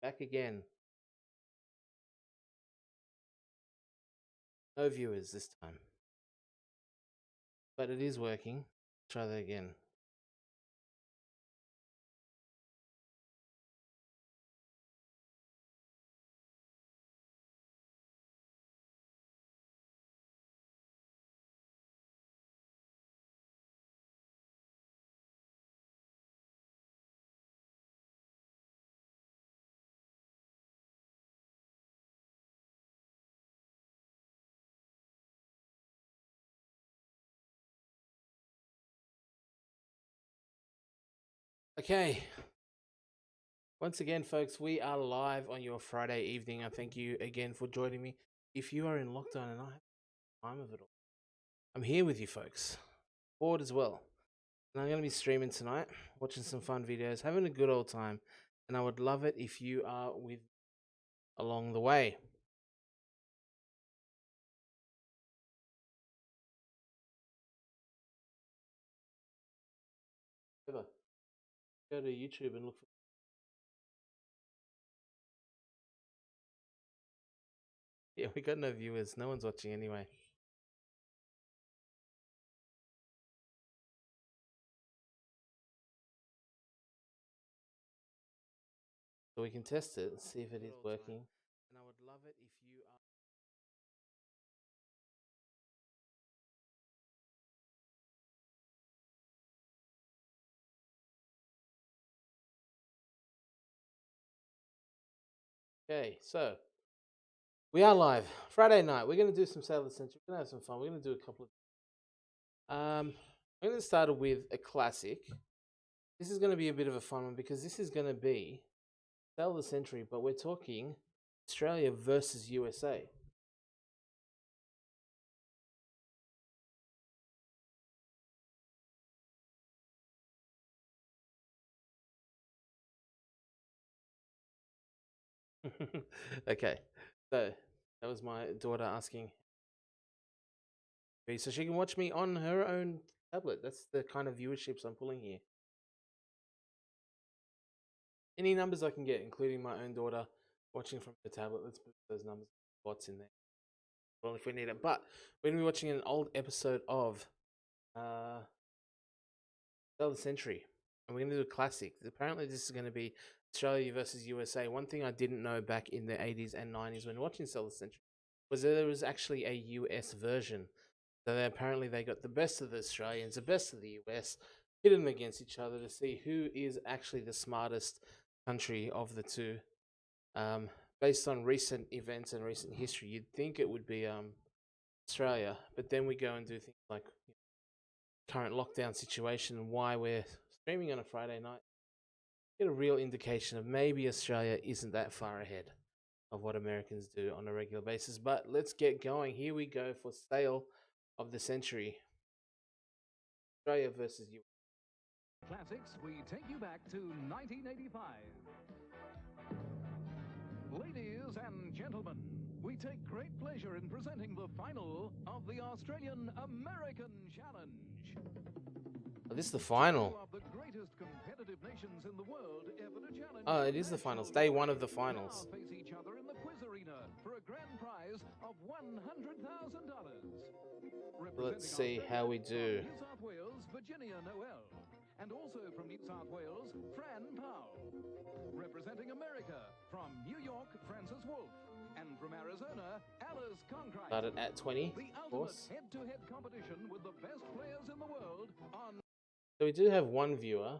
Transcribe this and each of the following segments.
Back again. No viewers this time. But it is working. Try that again. Okay. Once again, folks, we are live on your Friday evening. I thank you again for joining me. If you are in lockdown and I have time of it all, I'm here with you, folks. Bored as well. And I'm going to be streaming tonight, watching some fun videos, having a good old time. And I would love it if you are with along the way. Go to YouTube and look for. Yeah, we got no viewers. No one's watching anyway. So we can test it and see if it is working. And I would love it if you are. Okay, so we are live Friday night. We're going to do some Sail the Century. We're going to have some fun. We're going to do a couple of. I'm going to start with a classic. This is going to be a bit of a fun one because this is going to be Sail the Century, but we're talking Australia versus USA. Okay, so that was my daughter asking. So she can watch me on her own tablet. That's the kind of viewerships I'm pulling here. Any numbers I can get, including my own daughter watching from her tablet. Let's put those numbers, bots in there. Well, if we need it. But we're going to be watching an old episode of the Century, and we're going to do a classic. Apparently, this is going to be Australia versus USA. One thing I didn't know back in the 80s and 90s when watching the Century was that there was actually a US version. So apparently they got the best of the Australians, the best of the US, pit them against each other to see who is actually the smartest country of the two. Based on recent events and recent history, you'd think it would be Australia, but then we go and do things like current lockdown situation and why we're streaming on a Friday night. Get a real indication of maybe Australia isn't that far ahead of what Americans do on a regular basis. But let's get going. Here we go for Sale of the Century. Australia versus you. Classics, we take you back to 1985. Ladies and gentlemen, we take great pleasure in presenting the final of the Australian-American Challenge. Oh, this is the final. Two of the greatest competitive nations in the world ever to challenge. Oh, it is the finals. Day one of the finals. Now face each other in the quiz arena for a grand prize of $100,000. Let's see how we do. New South Wales, Virginia Noel. And also from New South Wales, Fran Powell. Representing America, from New York, Francis Wolf. And from Arizona, Alice Concrete. Started at 20, the of course. head-to-head competition with the best players in the world on... So we do have one viewer.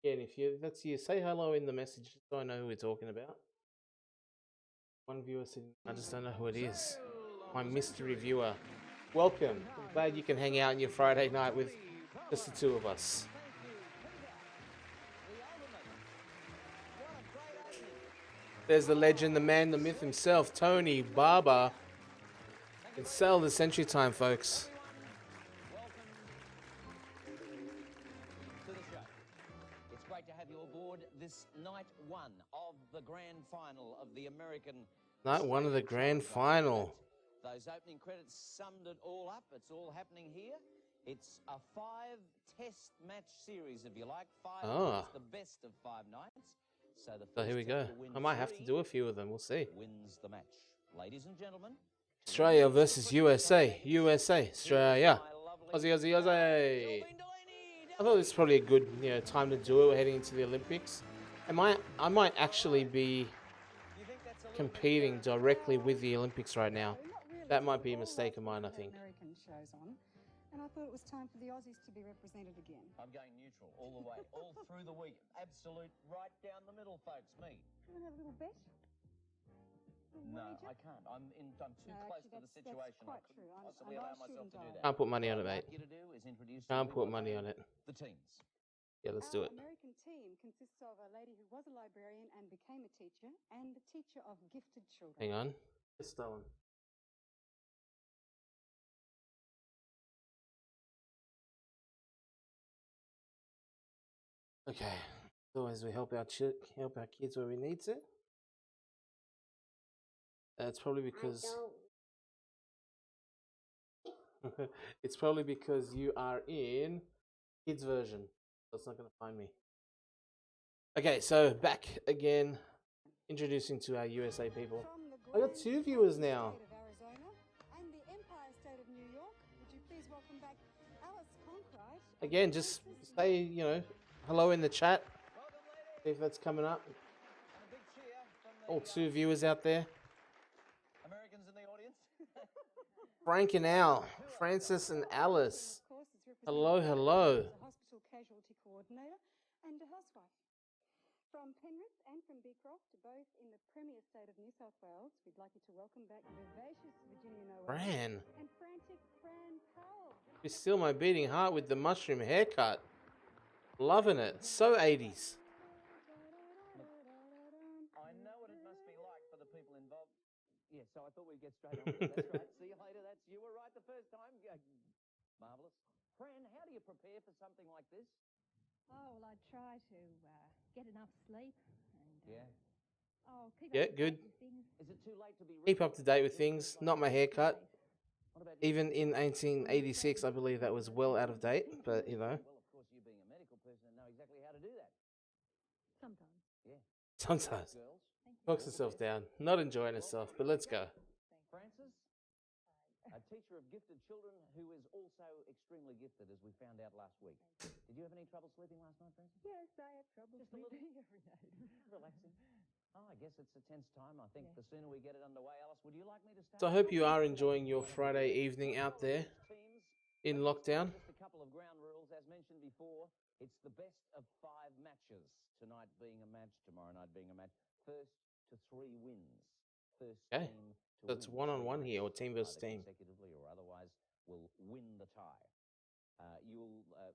Again, if that's you, say hello in the message so I know who we're talking about. One viewer said, I just don't know who it is. My mystery viewer. Welcome. I'm glad you can hang out on your Friday night with just the two of us. There's the legend, the man, the myth himself, Tony Barber. Can sell the Century time, folks. Welcome to the show. It's great to have you aboard this night one of the grand final of the American... Night one of the grand final. Those opening credits summed it all up. It's all happening here. It's a 5-test match series, if you like. 5 nights, the best of 5 nights. So the So first here we team go. to win I might have to 3 do a few of them. We'll see. wins the match. Ladies and gentlemen, Australia versus USA. USA. Australia. Aussie, Aussie, Aussie. I thought this is probably a good, time to do it. We're heading into the Olympics. I might actually be competing directly with the Olympics right now. That might be a mistake of mine, I think. American shows on, and I thought it was time for the Aussies to be represented again. I'm going neutral all the way, all through the week. Absolute right down the middle, folks. Me. You want to have a little bet? No, I can't. I'm too close to the situation. That's quite I couldn't true. possibly And I allow myself to do shouldn't that. Can't put money on it, What mate. I'd like you to do is introduce to Can't you put what money they- on it. The teams. Yeah, let's do it. Our American team consists of a lady who was a librarian and became a teacher, and a teacher of gifted children. Hang on. It's stolen. Okay. So as we help our kids where we need to. It's probably because it's probably because you are in kids version. So it's not going to find me. Okay, so back again, introducing to our USA people. I got 2 viewers now. State of Arizona and the Empire State of New York. Would you please welcome back Alice Conkright? Again, just say, hello in the chat. See if that's coming up. And a big cheer from the All 2 viewers out there. Americans in the audience. Frank and Al, Francis and Alice. Of course, is represented Hello, by hello. a hospital casualty coordinator and a housewife. From Penrith and from Beecroft, both in the Premier State of New South Wales, we'd like you to welcome back vivacious Virginia Noel Fran. and frantic Fran Powell. You steal my beating heart with the mushroom haircut. Loving it. So 80s. I know what it must be like for the people involved. Yeah, so I thought we'd get straight on with it. That's right. See you later. You were right the first time. Marvellous. Fran, how do you prepare for something like this? Oh, well, I try to get enough sleep and Yeah. keep Yeah, up to good. date with things. Is it too late to be Keep up to date with things. Not my haircut. What about you? Even in 1886, I believe that was well out of date. But, Well, of course, you being a medical person know exactly how to do that. Sometimes. Yeah. sometimes. Girls. Thank you. Talks herself down. Not enjoying herself, but let's go. Francis, a teacher of gifted children who is also extremely gifted, as we found out last week. Did you have any trouble sleeping last night, Francis? Yes, I have trouble Just a little? sleeping every night. Relaxing. Oh, I guess it's a tense time. I think the sooner we get it underway, Alice, would you like me to start? So I hope you are enjoying your Friday evening out there Teams, in lockdown. just a couple of ground rules. As mentioned before, it's the best of 5 matches. Tonight being a match, tomorrow night being a match. First to 3 wins. First Okay. team to So it's win one-on-one 3 here, or matches, team versus either team. consecutively or otherwise will win the tie.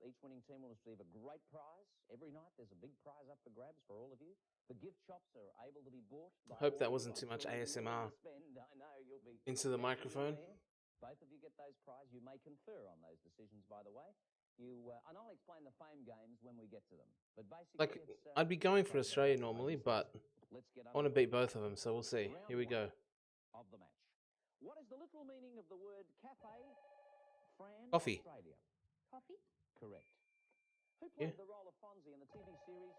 Each winning team will receive a great prize. Every night there's a big prize up for grabs for all of you. The gift shops are able to be bought. By Hope that all. wasn't too I'm much sure you'll be willing ASMR to spend. I know you'll be into the dancing microphone. there. Both of you get those prizes. You may confer on those decisions, by the way. And I'll explain the fame games when we get to them. But basically, Like, it's, I'd be going for let's Australia get normally, underway. but Let's get I want to underway. beat both of them, so we'll see. Here we go. Of the match. What is the literal meaning of the word cafe? Fran, Coffee. Australia. Coffee? Correct. Who Yeah. played the role of Fonzie in the TV series?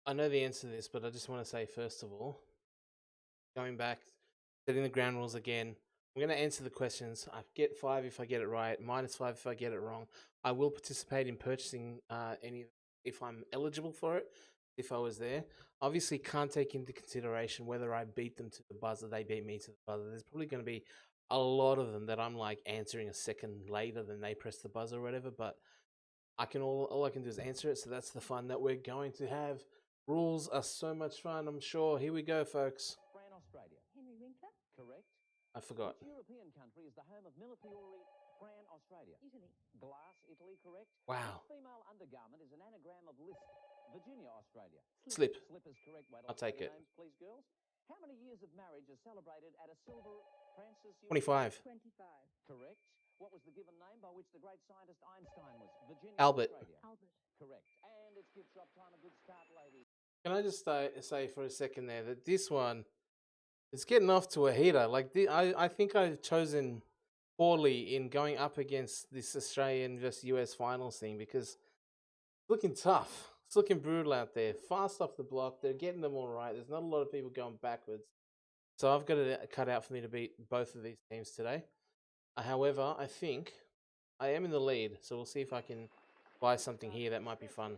I know the answer to this, but I just want to say, first of all, going back, setting the ground rules again, I'm going to answer the questions. I get 5 if I get it right, -5 if I get it wrong. I will participate in purchasing any if I'm eligible for it, if I was there. Obviously, can't take into consideration whether I beat them to the buzzer, they beat me to the buzzer. There's probably going to be a lot of them that I'm like answering a second later than they press the buzzer or whatever, but all I can do is answer it, so that's the fun that we're going to have. Rules are so much fun, I'm sure. Here we go, folks. Fran, Australia. Henry Winkler? Correct. I forgot. Which European country is the home of Millefiori? Fran, Australia. Italy. Glass, Italy, correct. Wow. Which female undergarment is an anagram of list? Virginia, Australia. Slip. Slip is correct. Wait, I'll take say the it. Names, please, girls. How many years of marriage are celebrated at a silver Francis? 25. 25. Correct. What was the given name by which the great scientist Einstein was? Virginia, Albert. Australia. Albert. Correct. And it's gift shop time. A good start, ladies. Can I just say for a second there that this one is getting off to a heater. Like, I think I've chosen poorly in going up against this Australian versus US finals thing because it's looking tough. It's looking brutal out there. Fast off the block. They're getting them all right. There's not a lot of people going backwards. So I've got it cut out for me to beat both of these teams today. However, I think I am in the lead. So we'll see if I can buy something here that might be fun.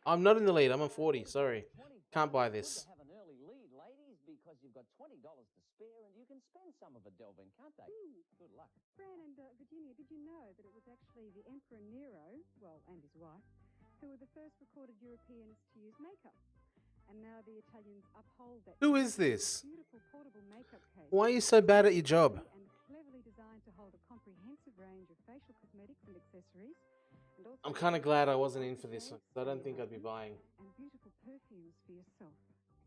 I'm not in the lead. I'm on 40. Sorry. Can't buy this. Have an early lead, ladies, because you've got $20 to spare and you can spend some of it, Delvin, can't they? Good luck. Fran and Virginia, did you know that it was actually the Emperor Nero, well, and his wife, who were the first recorded Europeans to use makeup? And now the Italians uphold that. Who is this? Beautiful portable makeup case. Why are you so bad at your job? And cleverly designed to hold a comprehensive range of facial cosmetics and accessories. And also I'm kind of glad I wasn't in for this one. I don't think I'd be buying. and beautiful perfumes for yourself.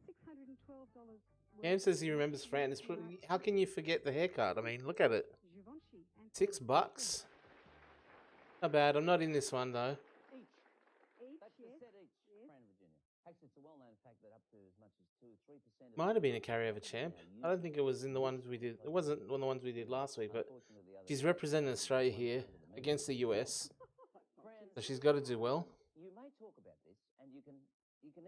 $612. Cam says he remembers Fran. How can you forget the haircut? I mean, look at it. Givenchy and $6. Not bad. I'm not in this one though. Each. Each, That's the yes. set each, Yes. Fran, Virginia. Actually, it's a well-known fact that up to as much as 2 or 3%. Might have been a carryover champ. I don't think it was in the ones we did. It wasn't one of the ones we did last week, but she's representing Australia here against the US. So she's got to do well. You may talk about this, and you can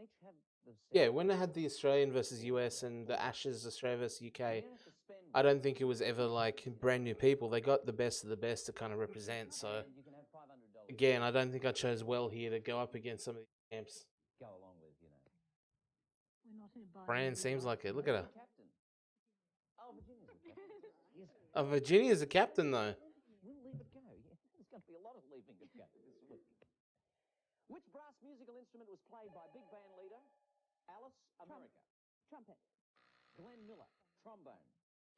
each have the. Yeah, when I had the Australian versus US and the Ashes Australia versus UK, I don't think it was ever like brand new people. They got the best of the best to kind of represent. So You can have $500. again, I don't think I chose well here to go up against some of these champs. Go along with, you know. We're not in a buying Fran mood, seems are like it. we? Look at her. Captain. Oh, Virginia's the captain. Yes. Virginia's a captain though. We'll leave it go. Yeah, there's going to be a lot of leaving it go this week. Which brass musical instrument was played by big band leader Alice America? Trumpet. Glenn Miller, trombone.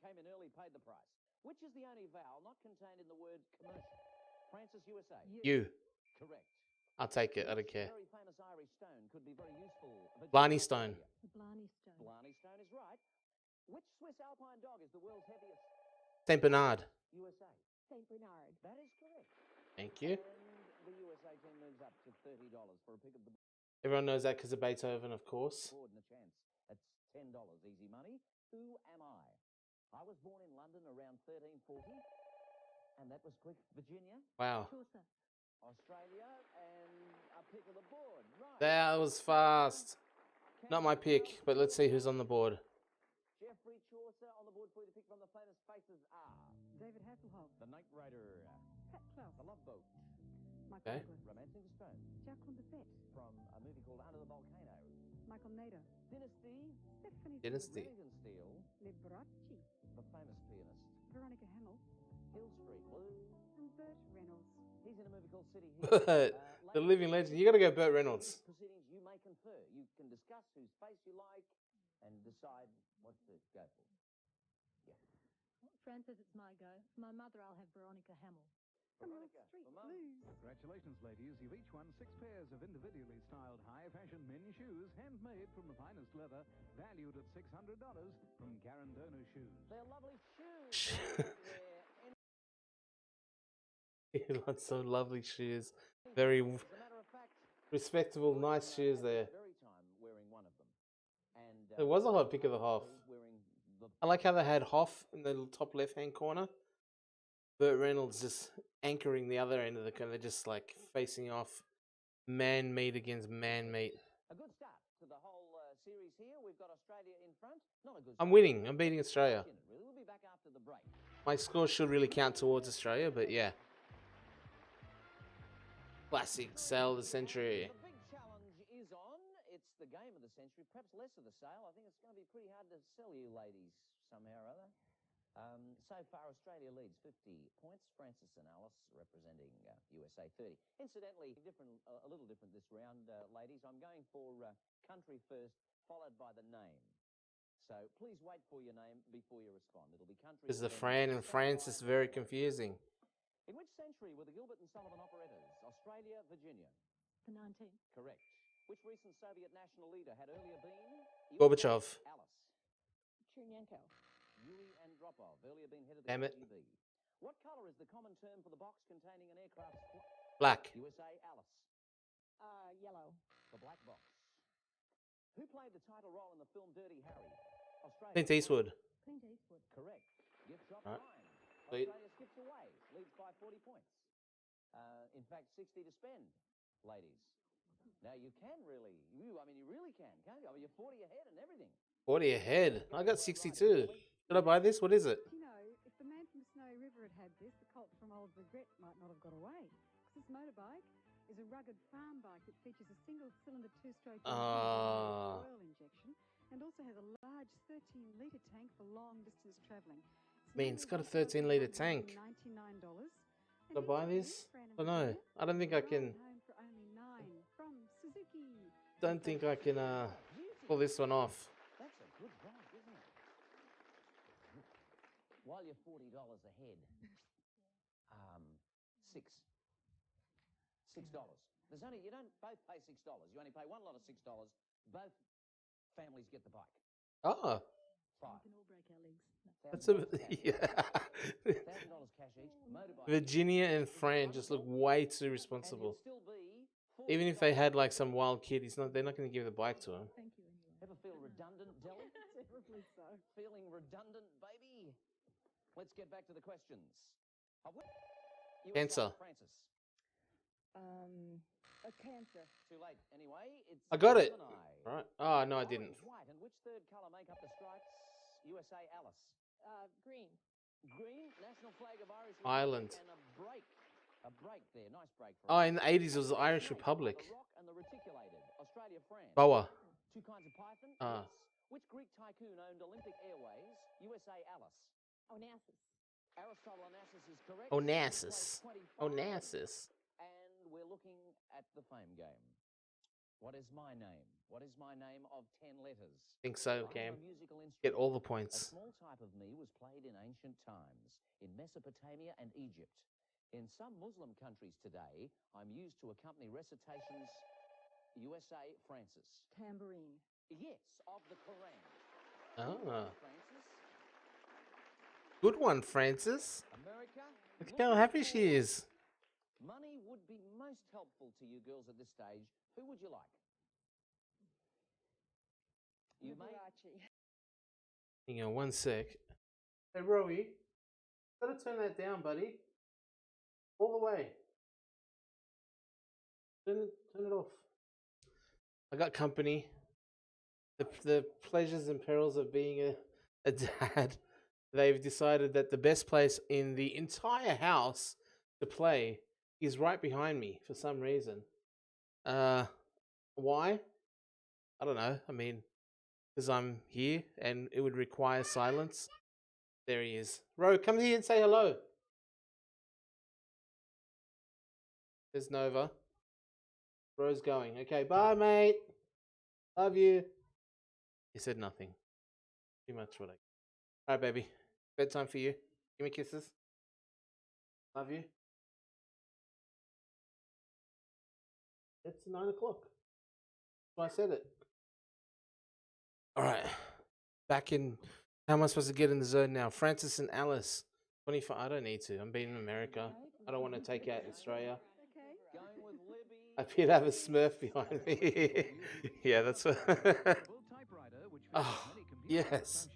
Came in early, paid the price. Which is the only vowel not contained in the word commercial? Francis, USA. You. Correct. I'll take it. I don't care. Very famous Irish stone could be very useful. Blarney Stone. The Blarney Stone. Blarney Stone is right. Which Swiss alpine dog is the world's heaviest? Saint Bernard. USA. St. Bernard. That is correct. Thank you. And the USA team moves up to $30 for a pick of the Everyone knows that because of Beethoven, of course. board and a chance. That's $10 easy money. Who am I? I was born in London around 1340, and that was quick. Virginia, Wow. Chaucer. Australia, and a pick of the board. Right. That was fast. Not my pick, but let's see who's on the board. Geoffrey Chaucer on the board for you to pick from. The famous faces are David Hasselhoff, The Knight Rider, Pat Clough, The Love Boat, Michael Okay. Douglas, Romancing the Stone, Jacqueline Bisset, from a movie called Under the Volcano, Michael Nader, Dynasty, Stephanie Dynasty. Remington Steele, Liberace, the famous pianist, Veronica Hamill, Hill Street Blues. and Burt Reynolds. He's in a movie called City Heat. The living legend. You got to go Burt Reynolds. Proceedings you may confer. You can discuss whose face you like and decide what to go for. Fran says it's my go. For my mother, I'll have Veronica Hamill. Veronica, Street for Mum. Blues. Congratulations, ladies. You've each won 6 pairs of individually styled high-fashion men's shoes, handmade from the finest leather, valued at $600 from Carandona Shoes. They're lovely shoes. Lots of lovely shoes. Very As a matter of fact, respectable, nice shoes there. very time wearing one of them. And It was a hot pick of the Hoff. wearing the I like how they had Hoff in the top left-hand corner. Burt Reynolds just anchoring the other end of the corner. They're just like facing off. Man meat against man meat. a good start to the whole series here. We've got Australia in front. Not a good I'm start. winning. I'm beating Australia. Really. We'll be back after the break. My score should really count towards Australia, but yeah. Classic sale of the century. The big challenge is on. It's the game of the century, perhaps less of the sale. I think it's going to be pretty hard to sell you ladies somehow or other. So far, Australia leads 50 points. Francis and Alice representing USA 30. Incidentally, a little different this round, ladies. I'm going for country first, followed by the name. So please wait for your name before you respond. It'll be country. Because the then Fran and France is very confusing. In which century were the Gilbert and Sullivan operettas? Australia, Virginia. The 19th. Correct. Which recent Soviet national leader had earlier been? Gorbachev. Alice. Chernenko. Yuri Andropov, earlier been head of the Damn it. KGB. What colour is the common term for the box containing an aircraft's Black. USA, Alice. Yellow. The black box. Who played the title role in the film Dirty Harry? Australia. Clint Eastwood. Clint Eastwood. Correct. Gift shop Right. 9. Sweet. Australia skips away, leads by 40 points. In fact, 60 to spend. ladies. Now you can really, you really can, can't you? I mean, you're 40 ahead and everything. 40 ahead. I got 62. Should I buy this? What is it? You know, if the man from Snowy River had this, the colt from Old Regret might not have got away. Because this motorbike is a rugged farm bike that features a single-cylinder two-stroke Ah. oil injection and also has a large 13-litre tank for long-distance travelling. I mean, it's got a 13-litre tank. $99. Should I buy this? I don't know. I don't think I can. Home for only $9 from Suzuki. Don't think I can pull this one off. That's a good bike, isn't it? While you're $40 ahead, $6. There's only, you don't both pay $6. You only pay one lot of $6. Both families get the bike. Ah, Five. We can all break our legs. that's a $1,000 yeah. cash each. Motorbike. Virginia and Fran just look way too responsible. And you'd still be Even if they had like some wild kid, they're not going to give the bike to him. Thank you anyway. Ever feel redundant, Deli? Terribly so. Feeling redundant, baby? Let's get back to the questions. You Cancer. Francis. A cancer. Too late. Anyway, it's I got it. Gemini. Right? Oh, no, I didn't. Orange, white, and which third colour make up the stripes? USA, Alice. Green. Green, national flag of Irish Ireland. Republic, and a break. A break there. Nice break for Oh, us. in the 80s, it was the Irish Snake, Republic. The rock and the reticulated. Australia, France. Boa. Two kinds of python. Ah. Yes. Which Greek tycoon owned Olympic Airways? USA, Alice. Onassis. Aristotle Onassis is correct. Onassis. Second place, 25. Onassis. And we're looking at the fame game. What is my name? What is my name of 10 letters? Think so, I Cam. am a musical instrument. Get all the A points. small type of me was played in ancient times, in Mesopotamia and Egypt. In some Muslim countries today, I'm used to accompany recitations. USA, Francis. Tambourine. Yes, of the Quran. Ah. Francis. Good one, Francis. America. Look how happy she is. Money would be most helpful to you girls at this stage. Who would you like? You may. Liberace. Hang on one sec. Hey, Rowie. Gotta turn that down, buddy. All the way. Turn it off. I got company. The pleasures and perils of being a dad. They've decided that the best place in the entire house to play is right behind me for some reason. Why? I don't know. I mean, because I'm here and it would require silence. There he is. Ro, come here and say hello. There's Nova. Ro's going. Okay, bye, mate. Love you. He said nothing. Too much what I. All right, baby. Bedtime for you. Give me kisses. Love you. It's 9 o'clock. So I said it. All right. Back in. How am I supposed to get in the zone now? Francis and Alice. 25. I don't need to. I'm being in America. I don't want to take out Australia. Okay. Going with Libby. I appear to have a Smurf behind me. Yeah, that's what. Oh, yes.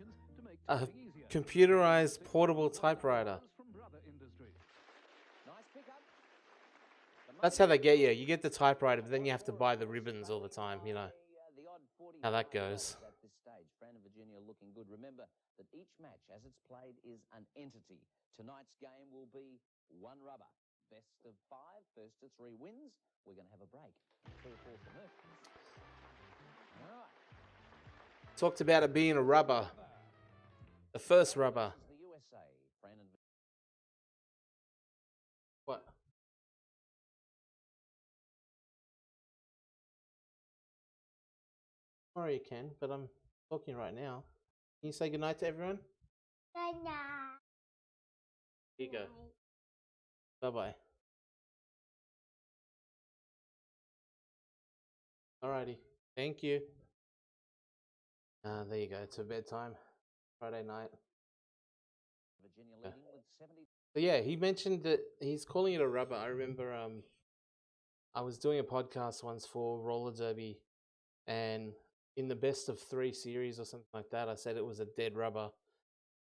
A computerized portable typewriter. Nice pickup. That's how they get you. You get the typewriter, but then you have to buy the ribbons all the time, you know. The odd 40 how that goes. At this stage, Fran and Virginia looking good. Remember that each match, as it's played, is an entity. Tonight's game will be one rubber. Best of 5, first to 3 wins. We're going to have a break. 3 or 4 for Murphys. All right. Talked about it being a rubber. The first rubber. This is the USA. Fran and What? Sorry, you can, but I'm talking right now. Can you say goodnight to everyone? Good night. Here you go. Bye-bye. Alrighty. Thank you. There you go. It's a bedtime. Friday night. Virginia leading with 70. So yeah, he mentioned that he's calling it a rubber. I remember I was doing a podcast once for roller derby, and in the best of 3 series or something like that, I said it was a dead rubber,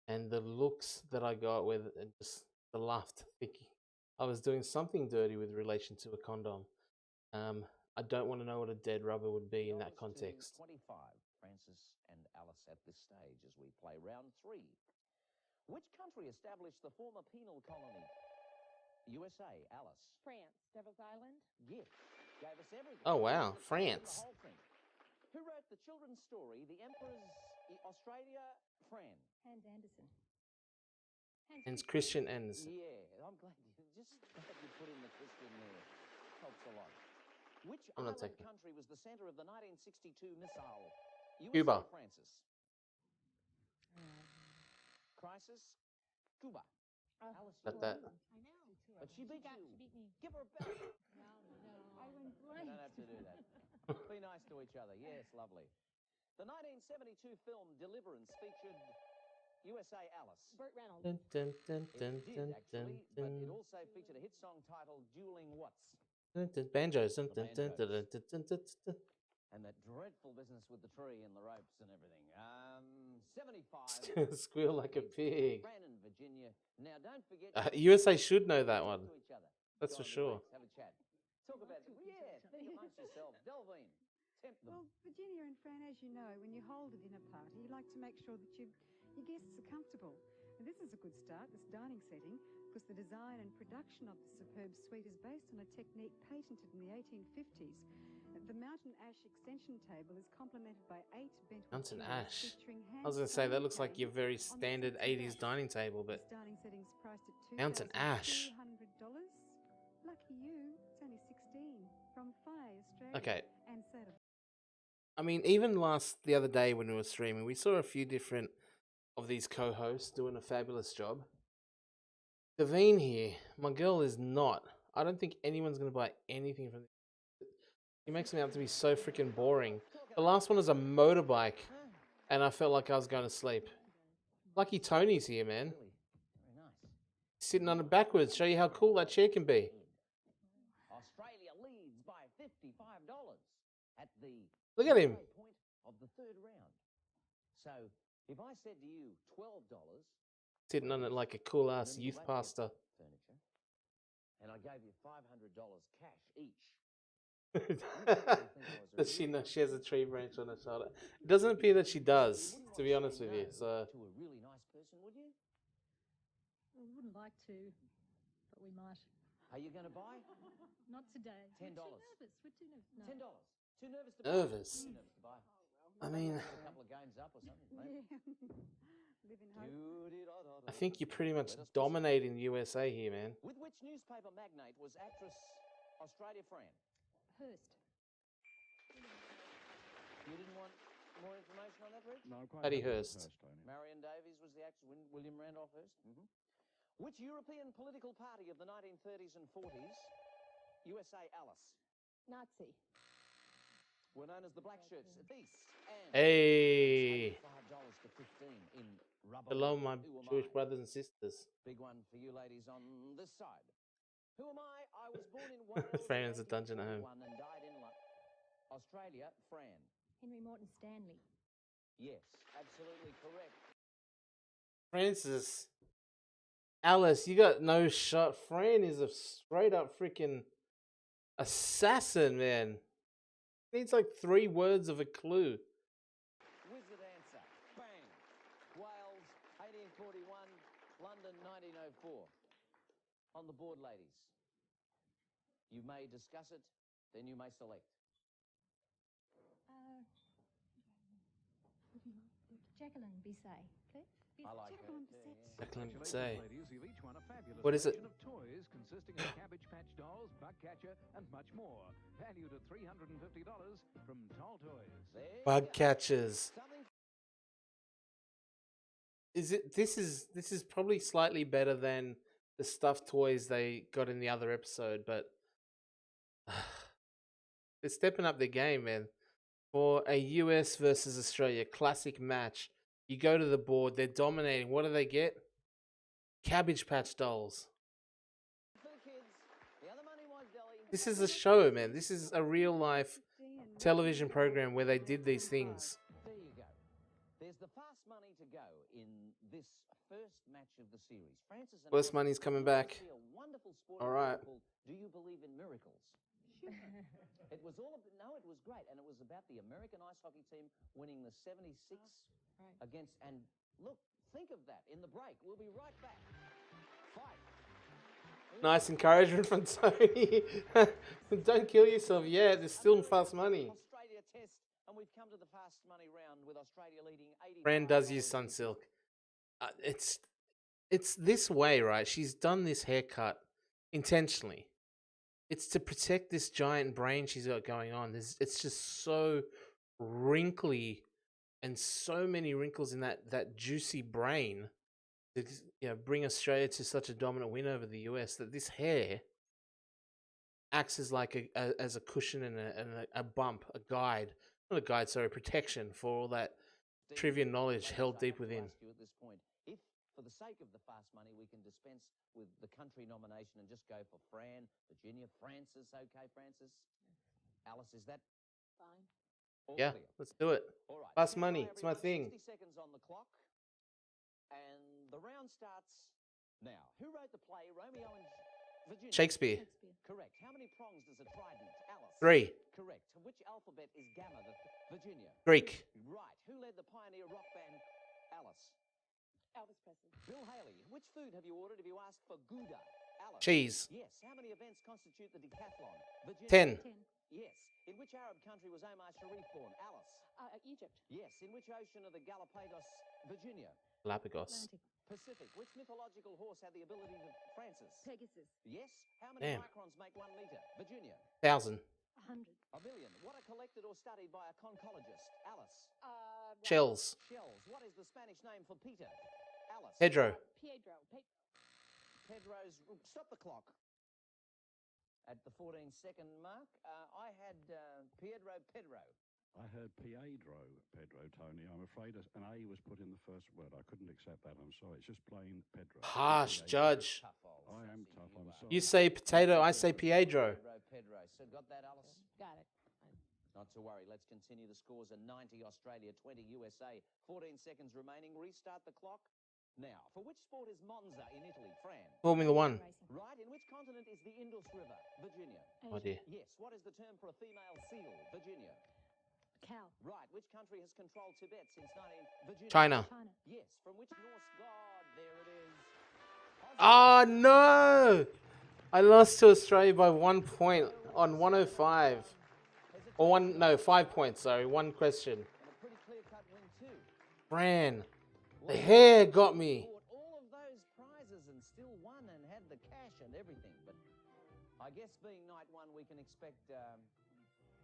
and the looks that I got with and just the laughed, thinking I was doing something dirty with relation to a condom. I don't want to know what a dead rubber would be in that $20 to context. 25, Francis and Alice at this stage as we play round 3. Which country established the former penal colony? USA, Alice. France, Devil's Island. Gift. Gave us everything. Oh wow, The France. whole thing. Who wrote the children's story, The Emperor's Australia, Fran? Hans Andersen. And it's Christian Anderson. Yeah, I'm glad you put in the Christian there. Helps a lot. Which I'm not island taking it. country was the center of the 1962 missile? USA, Cuba. Francis. Crisis, Cuba. Alice, Got that. I know. But she beat you. She beat me. Give her a belt. No. I went You blank. don't have to do that. Be nice to each other. Yes, lovely. The 1972 film Deliverance featured USA, Alice. Burt Reynolds. Dun, dun, dun, It dun, did, dun, actually, dun, but it dun. also featured a hit song titled Dueling What's? Dun, dun, banjos. Dun, The dun, dun, banjos. dun, dun, dun, dun, dun. And that dreadful business with the tree and the ropes and everything. 75. Squeal like a pig. Brandon, Virginia. Now, don't forget. USA should know that one. To each other. That's Go for on, sure. Louise, have a chat. Talk about it. Yeah, think amongst yourselves. Delvine, tempt them. Well, Virginia and Fran, as you know, when you hold a dinner party, you like to make sure that your guests are comfortable. And this is a good start, this dining setting, because the design and production of the superb suite is based on a technique patented in the 1850s. The mountain ash extension table is complemented by 8 bentwood Mountain chairs ash. featuring I was going to say, that looks like hand-carved your very cane on the standard seats of 80s ash. dining table, but This dining setting's priced at Mountain ash. $2,200. Lucky you, it's only 16 from Phi Australia. Okay. And so to I mean, even the other day when we were streaming, we saw a few different of these co-hosts doing a fabulous job. Davine here, my girl is not. I don't think anyone's going to buy anything from this. He makes me out to be so freaking boring. The last one was a motorbike, and I felt like I was going to sleep. Lucky Tony's here, man. Really, very nice. Sitting on it backwards, show you how cool that chair can be. Australia leads by $55 at the Look at him. halfway point of the third round. So, if I said to you $12, Sitting on it like a cool ass remember youth that pastor. furniture, and I gave you $500 cash each. Does she know she has a tree branch on her shoulder? It doesn't appear that she does, wouldn't to want be honest say with you. no So to a really nice person, would you? We wouldn't like to, but we might. Are you going to buy? Not today. $10. We're too nervous. We're too nervous. No. $10. Too nervous to buy. Nervous? Too nervous to buy. I mean, Put a couple of games up or something. Maybe. live in hope. I think you're pretty much dominating the USA here, man. With which newspaper magnate was actress Australia Fran? Hearst. You didn't want more information on that, Rich? No, quite Patty happy with Hearst. Tony. Marion Davies was the actress. William Randolph Hearst. Which European political party of the 1930s and 40s? USA, Alice. Nazi. Were known as the Black Shirts. Beast. And Hey, $5 to 15 in rubber. hello, my Who am Jewish I? brothers and sisters. Big one for you ladies on this side. Who am I? I was born in Wales. Fran in has a dungeon at home. 1841 and died in Australia. Fran. Henry Morton Stanley. Yes, absolutely correct. Francis, Alice, you got no shot. Fran is a straight up freaking assassin, man. Needs like 3 words of a clue. Wizard answer. Bang. Wales, 1841. London, 1904. On the board, ladies. You may discuss it, then you may select. Jacqueline Bisset, please. I like her. Jacqueline too, Bisset. yeah. Jacqueline Congratulations, say. ladies. You've each won a fabulous What is it? collection of toys consisting of Cabbage Patch dolls, Bug Catcher, and much more. Valued at $350 from Tall Toys. There you Bug go. catchers. Something Is it? This is probably slightly better than the stuffed toys they got in the other episode, but they're stepping up their game, man. For a US versus Australia classic match, you go to the board, they're dominating. What do they get? Cabbage Patch dolls. for the kids. The other money was Delhi. This is a show, man. This is a real life television program where they did these things. There you go. There's the fast money to go in this first match of the series. Francis and First Alice money's coming will back. see a wonderful sporting All right. event called Do You Believe in Miracles? It was all about, no, it was great, and it was about the American ice hockey team winning the 76 against. And look, think of that in the break. We'll be right back. Fight. Nice encouragement from Tony. Don't kill yourself yet. There's still fast money. Australia test, and we've come to the fast money round with Australia leading 80. Fran does use Sunsilk. It's this way, right? She's done this haircut intentionally. It's to protect this giant brain she's got going on. It's just so wrinkly, and so many wrinkles in that juicy brain to bring Australia to such a dominant win over the US that this hair acts as like a cushion and a bump, a guide, not a guide, sorry, protection for all that trivia knowledge held deep within. At this point, if for the sake of the fast money we can dispense with the country nomination and just go for Fran, Virginia, Francis, okay, Francis, Alice, is that Fine. all Yeah, clear? let's do it. All right. Fast stand by, money, it's my everyone. thing. 60 seconds on the clock, and the round starts now. Who wrote the play Romeo and Virginia? Shakespeare. Correct. How many prongs does a trident? Alice. 3. Correct. Which alphabet is gamma? Virginia. Greek. Right. Who led the pioneer rock band? Alice. Elvis Presley. Bill Haley. Which food have you ordered if you ask for Gouda? Alice. Cheese. Yes. How many events constitute the decathlon? Virginia. 10. 10. Yes. In which Arab country was Omar Sharif born? Alice. Egypt. Yes. In which ocean are the Galapagos? Virginia. Galapagos. Atlantic. Pacific. Which mythological horse had the ability to Francis? Pegasus. Yes. How many Damn. microns make 1 meter? Virginia. 1,000. 100. A million. What are collected or studied by a conchologist? Alice. Shells. Shells. What is the Spanish name for Peter? Alice. Pedro. Pedro. Pedro's. Stop the clock. At the 14-second mark, I had Pedro. I heard Pedro, Tony. I'm afraid an A was put in the first word. I couldn't accept that. I'm sorry. It's just plain Pedro. Harsh, P-A-D-R-O. Judge. Tough old I am sausage tough. you I'm are. sorry. You say potato, I say Pedro. Pedro. So got that, Alice? Got it. Not to worry. Let's continue. The scores are 90 Australia, 20 USA. 14 seconds remaining. Restart the clock. Now, for which sport is Monza in Italy? Fran. Formula 1. Racing. Right. In which continent is the Indus River? Virginia. Oh dear. Yes. What is the term for a female seal? Virginia. Cow. Right. Which country has controlled Tibet since 19... Virginia. China. China. Yes. From which Norse god? There it is. Oh no! I lost to Australia by 1 point on 105. Or 5 points, sorry. One question. And a pretty clear-cut win too. Fran, the hair got me. Bought all of those prizes and still won and had the cash and everything. But I guess being night one, we can expect...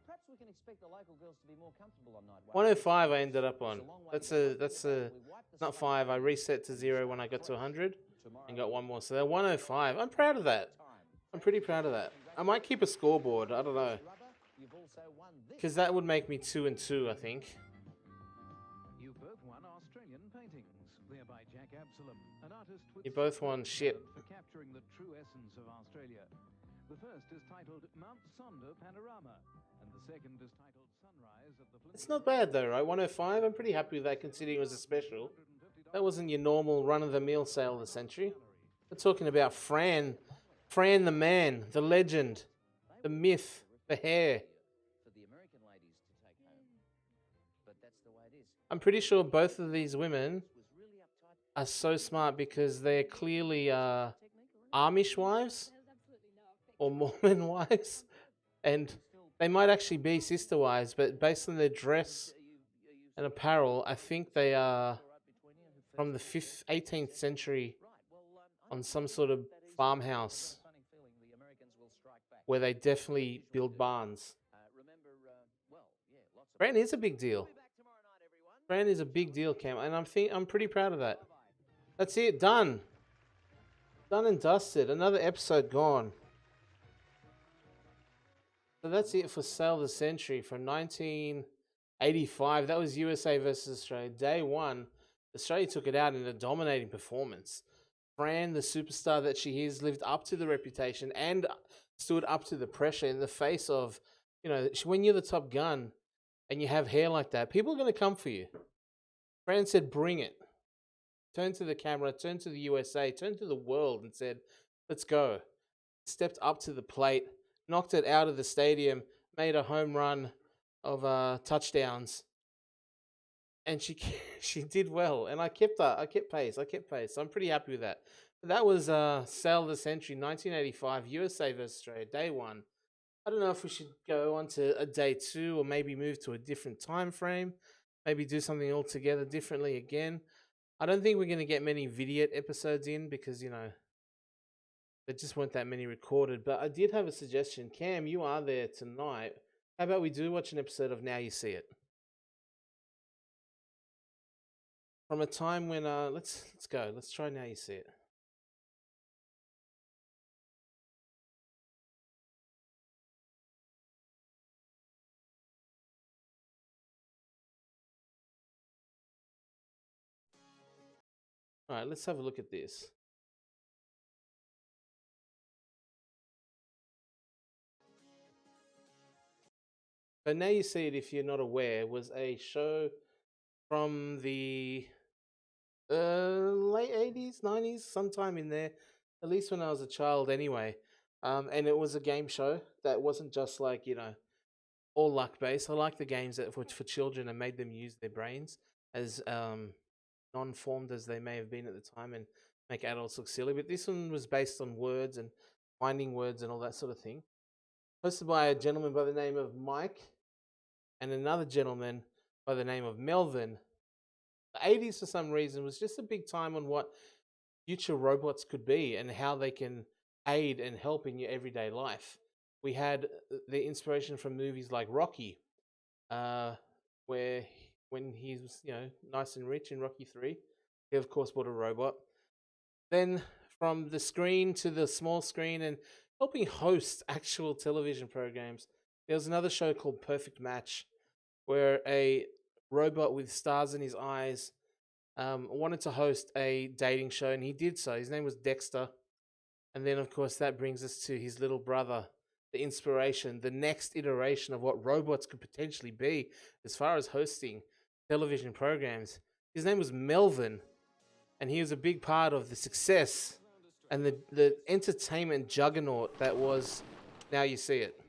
perhaps we can expect the local girls to be more comfortable on night one. 105 I ended up on. It's a long way That's to go. We wiped the not slate 5. I reset to 0 when I got to 100 tomorrow and got one more. So they're 105. I'm proud of that. time. I'm pretty proud of that. I might keep a scoreboard. I don't know. Rubber, you've also won this. Because that would make me 2 and 2, I think. You both won Australian paintings. They're by Jack Absalom, an artist with You both won shit. for capturing the true essence of Australia. The first is titled Mount Sonder Panorama, and the second is titled Sunrise of the It's not bad though, right? 105. I'm pretty happy with that considering it was a special. That wasn't your normal run-of-the-mill sale of the century. We're talking about Fran the man, the legend, the myth, the hair. For the American ladies to take home. But that's the way it is. I'm pretty sure both of these women Was really uptight. are so smart because they're clearly Technique or Amish wives There's absolutely no effect. or Mormon wives, and they might actually be sister wives, but based on their dress and apparel, I think they are from the 18th century on some sort of farmhouse where they definitely build barns. Fran is a big deal. Fran is a big deal, Cam, and I'm pretty proud of that. That's it, done. Done and dusted. Another episode gone. So that's it for Sale of the Century from 1985. That was USA versus Australia. Day one, Australia took it out in a dominating performance. Fran, the superstar that she is, lived up to the reputation and stood up to the pressure in the face of, when you're the top gun and you have hair like that, people are going to come for you. Fran said, bring it. Turned to the camera, turned to the USA, turned to the world and said, let's go. Stepped up to the plate, knocked it out of the stadium, made a home run of touchdowns, and she she did well. And I kept pace. So I'm pretty happy with that. But that was Sale of the Century, 1985, USA versus Australia, day one. I don't know if we should go on to a day two or maybe move to a different time frame, maybe do something altogether differently again. I don't think we're going to get many Vidiot episodes in because, you know, there just weren't that many recorded. But I did have a suggestion. Cam, you are there tonight. How about we do watch an episode of Now You See It? From a time when, let's go. Let's try Now You See It. All right, let's have a look at this. So Now You See It, if you're not aware, was a show from the late 80s, 90s, sometime in there, at least when I was a child anyway. And it was a game show that wasn't just like, you know, all luck based. I like the games that were for children and made them use their brains as non-formed as they may have been at the time and make adults look silly. But this one was based on words and finding words and all that sort of thing. Hosted by a gentleman by the name of Mike and another gentleman by the name of Melvin. The 80s, for some reason, was just a big time on what future robots could be and how they can aid and help in your everyday life. We had the inspiration from movies like Rocky, where when he was, you know, nice and rich in Rocky 3, he of course bought a robot. Then from the screen to the small screen and helping host actual television programs, there was another show called Perfect Match, where a robot with stars in his eyes wanted to host a dating show, and he did so. His name was Dexter. And then, of course, that brings us to his little brother, the inspiration, the next iteration of what robots could potentially be as far as hosting television programs. His name was Melvin, and he was a big part of the success and the entertainment juggernaut that was Now You See It.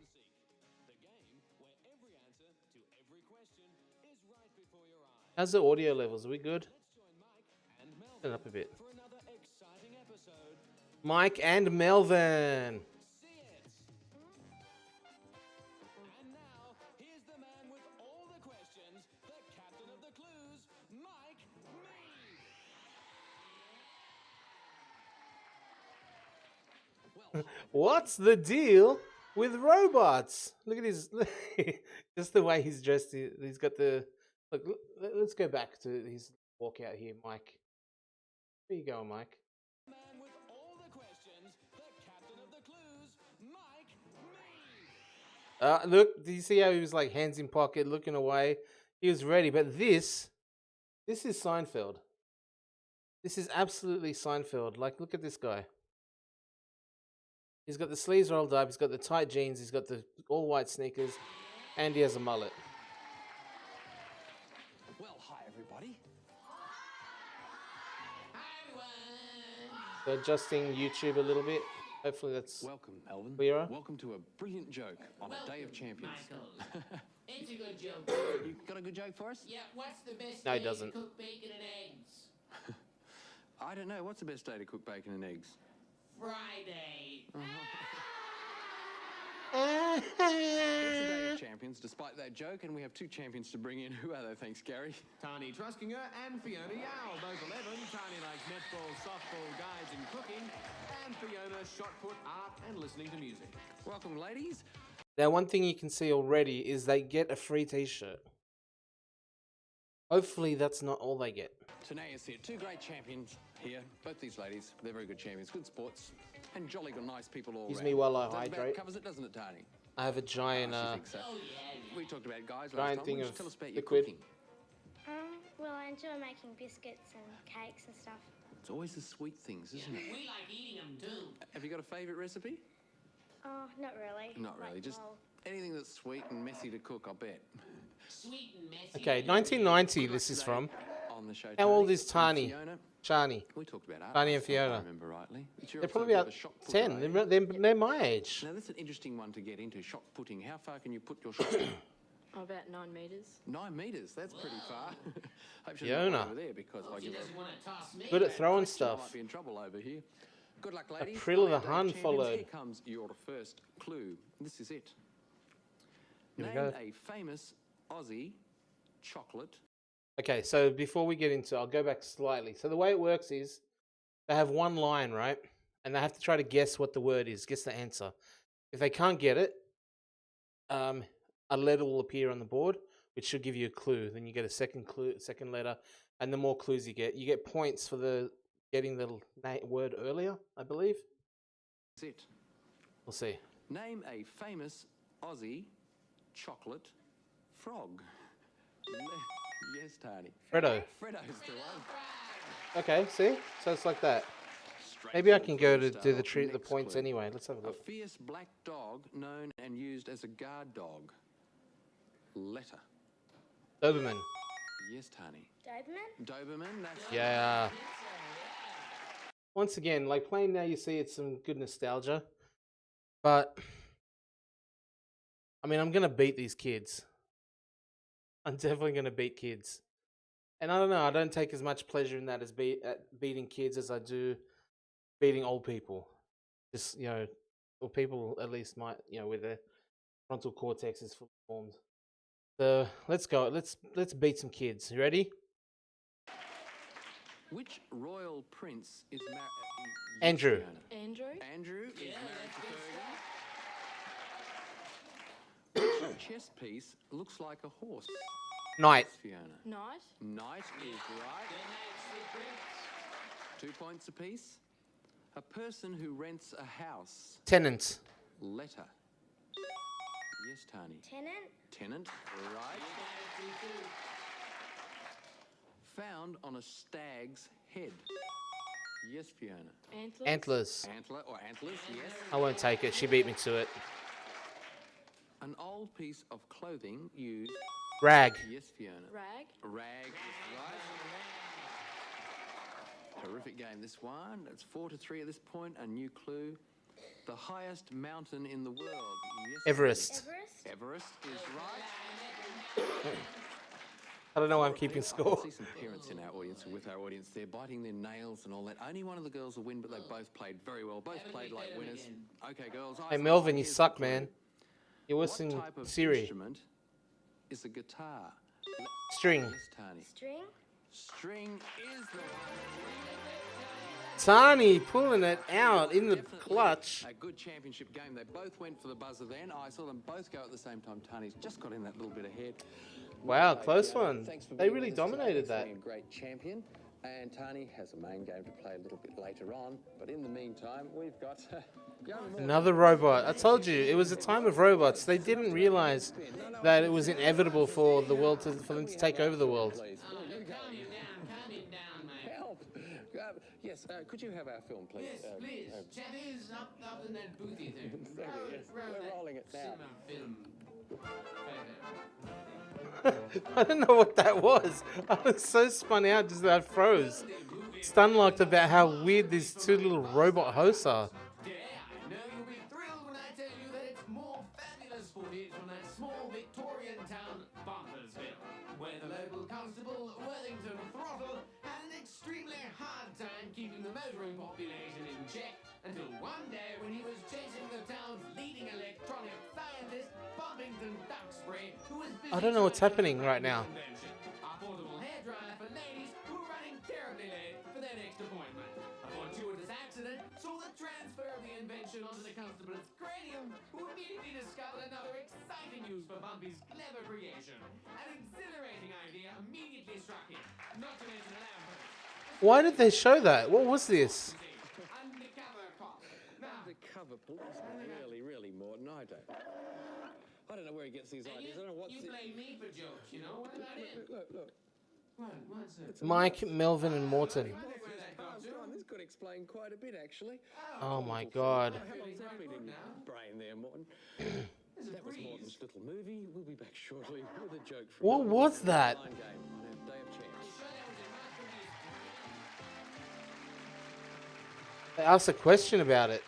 How's the audio levels? Are we good? Turn it up a bit. Mike and Melvin. And now, here's the man with all the questions, the captain of the clues, Mike Mead. What's the deal with robots? Look at his, just the way he's dressed. He's got the, look, let's go back to his walkout here, Mike. Where you going, Mike? Man with all the questions, the captain of the clues, Mike Mead. Look, do you see how he was like hands in pocket, looking away? He was ready, but this is Seinfeld. This is absolutely Seinfeld. Like, look at this guy. He's got the sleeves rolled up, he's got the tight jeans, he's got the all white sneakers, and he has a mullet. Well, hi, everybody. So adjusting YouTube a little bit. Hopefully that's Welcome, Melvin. clearer. Welcome to a brilliant joke on a day of champions. Michael. It's a good joke. You got a good joke for us? Yeah, what's the best No, he day doesn't. to cook bacon and eggs? I don't know. What's the best day to cook bacon and eggs? Friday. It's a day of champions, despite that joke, and we have two champions to bring in. Who are they? Thanks, Gary. Tani Truskinger and Fiona Yao, both 11. Tani likes netball, softball, guides and cooking. And Fiona shot put, art and listening to music. Welcome, ladies. Now, one thing you can see already is they get a free t-shirt. Hopefully that's not all they get. Today is here. Two great champions here. Both these ladies, they're very good champions, good sports, and jolly good, nice people all Excuse round. me while I That about hydrate. covers it, doesn't it, Tani? I have a giant, I think so. Oh, yeah. We talked about guys last giant time. thing Why don't you of tell us about your liquid. cooking? Well, I enjoy making biscuits and cakes and stuff. It's always the sweet things, isn't it? We like eating them too. Have you got a favourite recipe? Oh, not really. Not really. Like, Just well, anything that's sweet and messy to cook, I bet. Sweet and messy. Okay, 1990 this is from. On the show, How old Tani, is Tani? Fiona, Shani. We talked about art. Shani and last time, if Fiona. I remember rightly. But you're They're also probably a bit of about a shot putter, 10. eh? They're my age. Now, that's an interesting one to get into, shot putting. How far can you put your shot? About 9 metres. 9 metres, that's pretty far. Hope she's Fiona. not over there because I She give her doesn't want to toss me. Good at throwing I stuff. might be in trouble over here. Good luck, ladies. April the Dave Hun Champions, followed. Here comes your first clue. This is it. Here we Name go. a famous Aussie chocolate. Okay, so before we get into, I'll go back slightly. So the way it works is they have one line, right? And they have to try to guess what the word is, guess the answer. If they can't get it, a letter will appear on the board, which should give you a clue. Then you get a second clue, second letter, and the more clues you get points for the getting the word earlier, I believe. That's it. We'll see. Name a famous Aussie chocolate frog. Yes, Tony. Freddo. Freddo's the one. Okay, see? So it's like that. Straight Maybe I to can the go to first do the style. the Next points clue. anyway. Let's have a A look. fierce black dog known and used as a guard dog. Letter. Doberman. Yes, Tony. Doberman? Doberman, that's Yeah. Once again, like playing now, you see it's some good nostalgia. But, I mean, I'm going to beat these kids. I'm definitely going to beat kids. And I don't know, I don't take as much pleasure in that as beating kids as I do beating old people. Just, or people at least might, where their frontal cortex is fully formed. So let's go. Let's beat some kids. You ready? Which royal prince is married? Andrew. Andrew? Andrew is married to Fergie. Which chess piece looks like a horse? Knight. Fiona. Knight? Knight is right. 2 points apiece. A person who rents a house. Tenant. Letter. Yes, Tani. Tenant? Tenant, right. Found on a stag's head. Yes, Fiona. Antlers? Antlers. Antler or antlers, yes. I won't take it. She beat me to it. An old piece of clothing used. Rag. Yes, Fiona. Rag? Rag is right. Terrific game, this one. It's 4-3 at this point. A new clue. The highest mountain in the world. Yes, Everest. Everest? Everest is right. I don't know why I'm keeping I score. can see some parents in our audience, with our audience. They're biting their nails and all that. Only one of the girls will win, but they both played very well. Both played like winners. Okay, girls. Hey, eyes Melvin, on. you Here's the suck, clue. man. You're worse What than type of Siri. instrument is a guitar? String. Yes, Tani. String? String is the Tani pulling it out in the Definitely clutch. A good championship game. They both went for the buzzer then. I saw them both go at the same time. Tani's just got in that little bit ahead. Wow, Well played, close Fiona. one. Thanks for They being really with us today. dominated Thanks for that. being a great champion. And Tani has a main game to play a little bit later on. But in the meantime, we've got Another robot. I told you, it was a time of robots. They didn't realize that it was inevitable for the world for them to take over the world. Please. Calm him down, mate. Help. Yes, could you have our film, please? Yes, please. Chatties up in that boothy thing. Thank you, yes. We're rolling it now. Film. I don't know what that was. I was so spun out just that I froze. Stun-locked about how weird these two little robot hosts are. Yeah, I know you'll be thrilled when I tell you that it's more fabulous footage from that small Victorian town, Bumpersville, where the local constable, Worthington Throttle, had an extremely hard time keeping the motoring population in check until one day when he was chasing the town's leading electronic scientist, Bumpington Duxbury, who was busy I don't know what's happening right now. invention, a portable hairdryer for ladies who were running terribly late for their next appointment. A fortuitous accident saw the transfer of the invention onto the constable's cranium, who immediately discovered another exciting use for Bumpy's clever creation. An exhilarating idea immediately struck him, not to mention a lamppost. Why did they show that? What was this? Undercover cop. Now, Undercover policeman, really, Morton. I don't know where he gets these ideas. I don't know what's you blame me for jokes, you know? What about him? Look. What's it? Mike, Melvin, and Morton. This could explain quite a bit, actually. Oh my god. How long's that been in your brain there, Morton? That was Morton's little movie. We'll be back shortly with a joke from What was that? Line game on our Day of Champs. They asked a question about it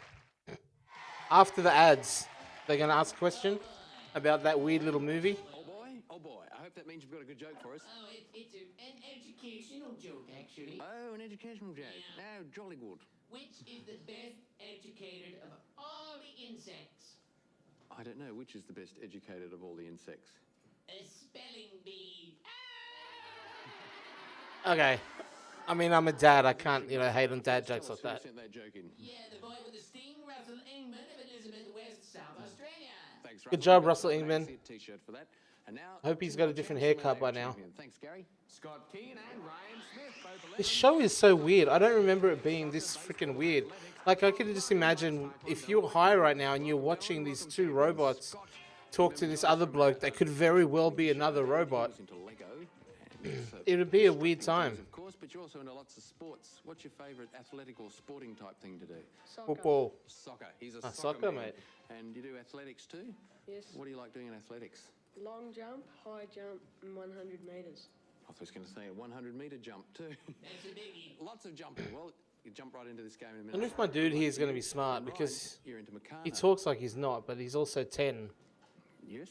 after the ads. They're gonna ask a question about that weird little movie. Oh boy. I hope that means you've got a good joke for us. Oh, it's an educational joke, actually. Oh, an educational joke. Yeah. Oh, jolly good. Which is the best educated of all the insects? I don't know which is the best educated of all the insects. A spelling bee. Okay. I mean, I'm a dad. I can't, hate on dad jokes like that. Sent that joke in. Yeah, the boy with the sting, Russell Ingman of Elizabeth West, South Australia. Thanks, Good job, Russell Got a Ingman. fancy T-shirt for that. And now, I hope he's two got a more different champs haircut by from our now. champion. Thanks, Gary. Scott Keane and Ryan Smith both This show is so weird. I don't remember it being this freaking weird. Like, I could just imagine if you're high right now and you're watching these two robots talk to this other bloke that could very well be another robot. Into Lego. It would be a weird time. Of course, but you're also into lots of sports. What's your favourite athletic or sporting type thing to do? Football. Soccer. He's a soccer, man. mate. And you do athletics too? Yes. What do you like doing in athletics? Long jump, high jump, and 100 metres. I was going to say a 100-metre jump too. That's a biggie. Lots of jumping. Well, you jump right into this game in a I minute. wonder if my dude here is going to be smart because You're into Meccano. he talks like he's not, but he's also 10. Yes?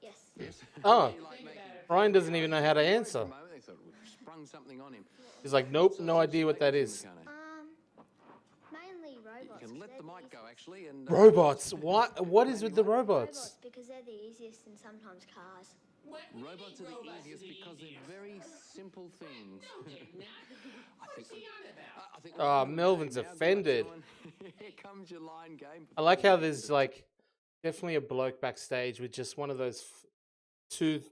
Yes. Yes. Oh, You like making- Ryan doesn't even know how to For answer. a moment, they thought we sprung something on him. He's like, nope, no idea what that is. Mainly robots. You can 'cause let the they're mic go, easiest. actually. And Robots. What is with the robots? Robots because they're the easiest and sometimes cars. What do you robots mean are the robots easiest because they're easiest? very simple things. No, they're not. What's he on about? I think Oh, Melvin's now, good luck, offended. Sean. Here comes your line game. I like how there's like definitely a bloke backstage with just one of those two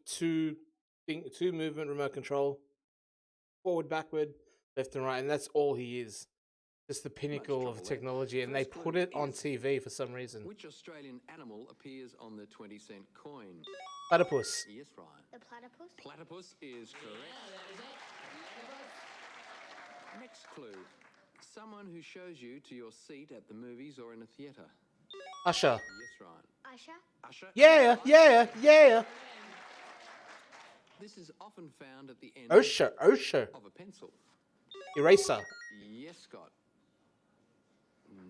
movement remote control, forward, backward, left and right, and that's all he is. Just the pinnacle of trouble there. technology, and they First put clue it on is- TV for some reason. Which Australian animal appears on the 20-cent coin? Platypus. Yes, Ryan. The platypus? Platypus is correct. Next clue. Someone who shows you to your seat at the movies or in a theatre. Usher. Yes, Ryan. Usher? Usher. Yeah, yeah, yeah. This is often found at the end Usher. of a pencil. Eraser. Yes, Scott. Not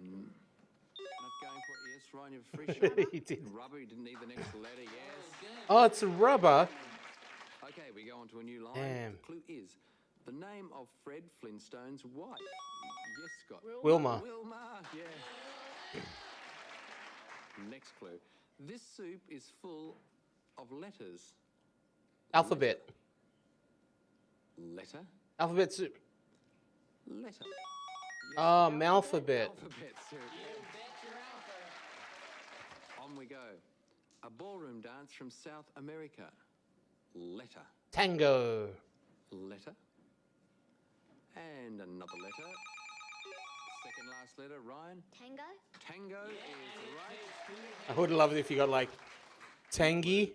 going for it. Yes, Ryan, you have a free shot. He did. Rubber, you didn't need the next letter, yes. Oh, it's a rubber. Okay, we go on to a new line. Damn. The clue is the name of Fred Flintstone's wife. Yes, Scott. Wilma. Wilma, yeah. Next clue. This soup is full of letters. Alphabet. Letter? Alphabet soup. Letter. Yes, Oh, Malphabet. Alphabet soup. On we go. A ballroom dance from South America. Letter. Tango. Letter. And another letter. Second last letter, Ryan. Tango? Tango is right. I would love it if you got like Tangy.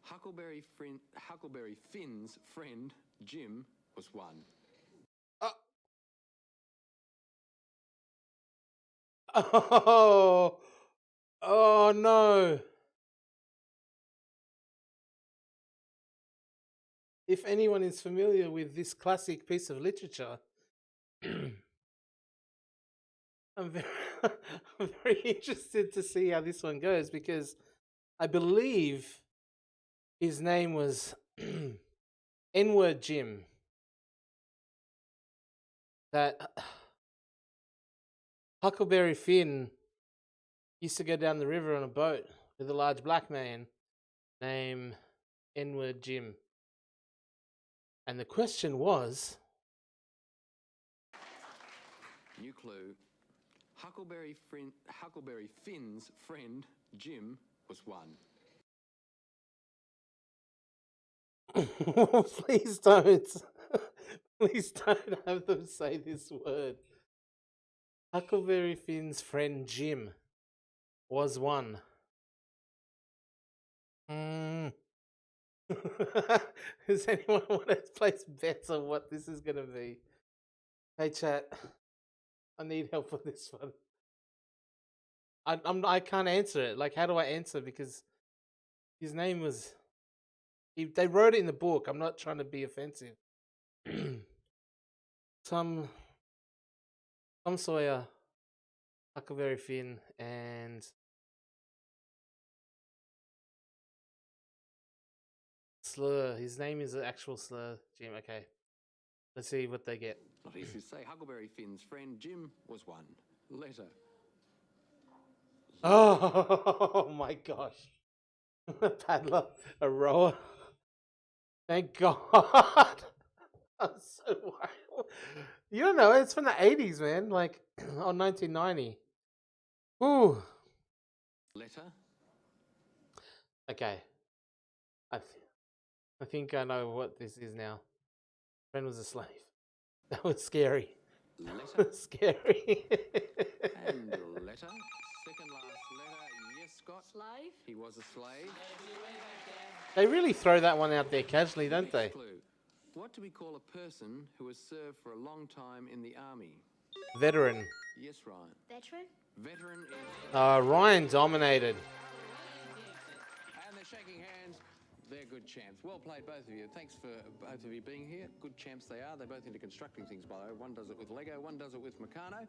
Huckleberry Finn's friend, Jim, was one. Oh, oh no. If anyone is familiar with this classic piece of literature, I'm very, I'm very interested to see how this one goes because I believe his name was N-word Jim. That Huckleberry Finn used to go down the river on a boat with a large black man named N-word Jim. And the question was... New clue. Huckleberry Finn's friend, Jim, was one. Please don't. Please don't have them say this word. Huckleberry Finn's friend Jim was one. Does anyone want to place bets on what this is going to be? Hey chat, I need help with this one. I can't answer it. Like, how do I answer? Because his name was... They wrote it in the book. I'm not trying to be offensive. Tom Sawyer Huckleberry Finn and Slur. His name is an actual Slur, Jim. Okay. Let's see what they get. Not easy to say. Huckleberry Finn's friend Jim was one. Letter. Oh my gosh. A paddler, a rower. Thank God. I'm so wild. You don't know, it's from the 80s, man. Like, on 1990. Ooh. Letter. Okay. I think I know what this is now. Friend was a slave. That was scary. Letter. Scary. And letter. Second last letter. Yes, Scott. Slave? He was a slave. They really throw that one out there casually, don't they? Next clue. What do we call a person who has served for a long time in the army? Veteran. Yes, Ryan. Veteran? Veteran is... Ryan dominated. And they're shaking hands. They're good champs. Well played, both of you. Thanks for both of you being here. Good champs they are. They're both into constructing things, by the way. One does it with Lego, one does it with Meccano.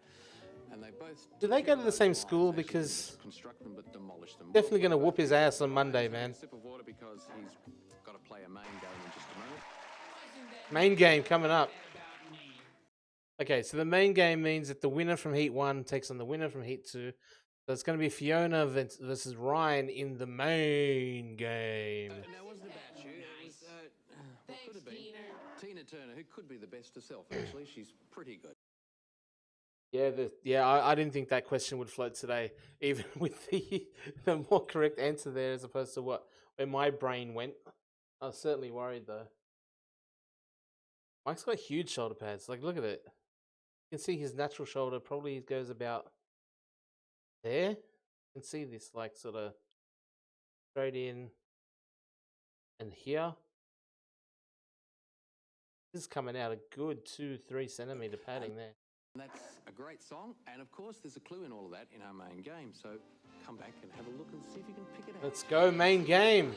And they both... Do they go to the same school? Because construct them but demolish them. definitely going to whoop his ass on Monday, man. Sip of water because he's got to play a main game in just a moment. Main game coming up. Okay, so the main game means that the winner from Heat 1 takes on the winner from Heat 2. So it's going to be Fiona versus Ryan in the main game. Now, it wasn't about you. It was, what could have been? Tina Turner, who could be the best herself, actually. She's pretty good. Yeah, I didn't think that question would float today, even with the more correct answer there as opposed to where my brain went. I was certainly worried, though. Mike's got huge shoulder pads. Like, look at it. You can see his natural shoulder probably goes about there. You can see this, like, sort of straight in and here. This is coming out a good 2-3 centimeter padding there. And that's a great song. And, of course, there's a clue in all of that in our main game. So come back and have a look and see if you can pick it out. Let's go, main game.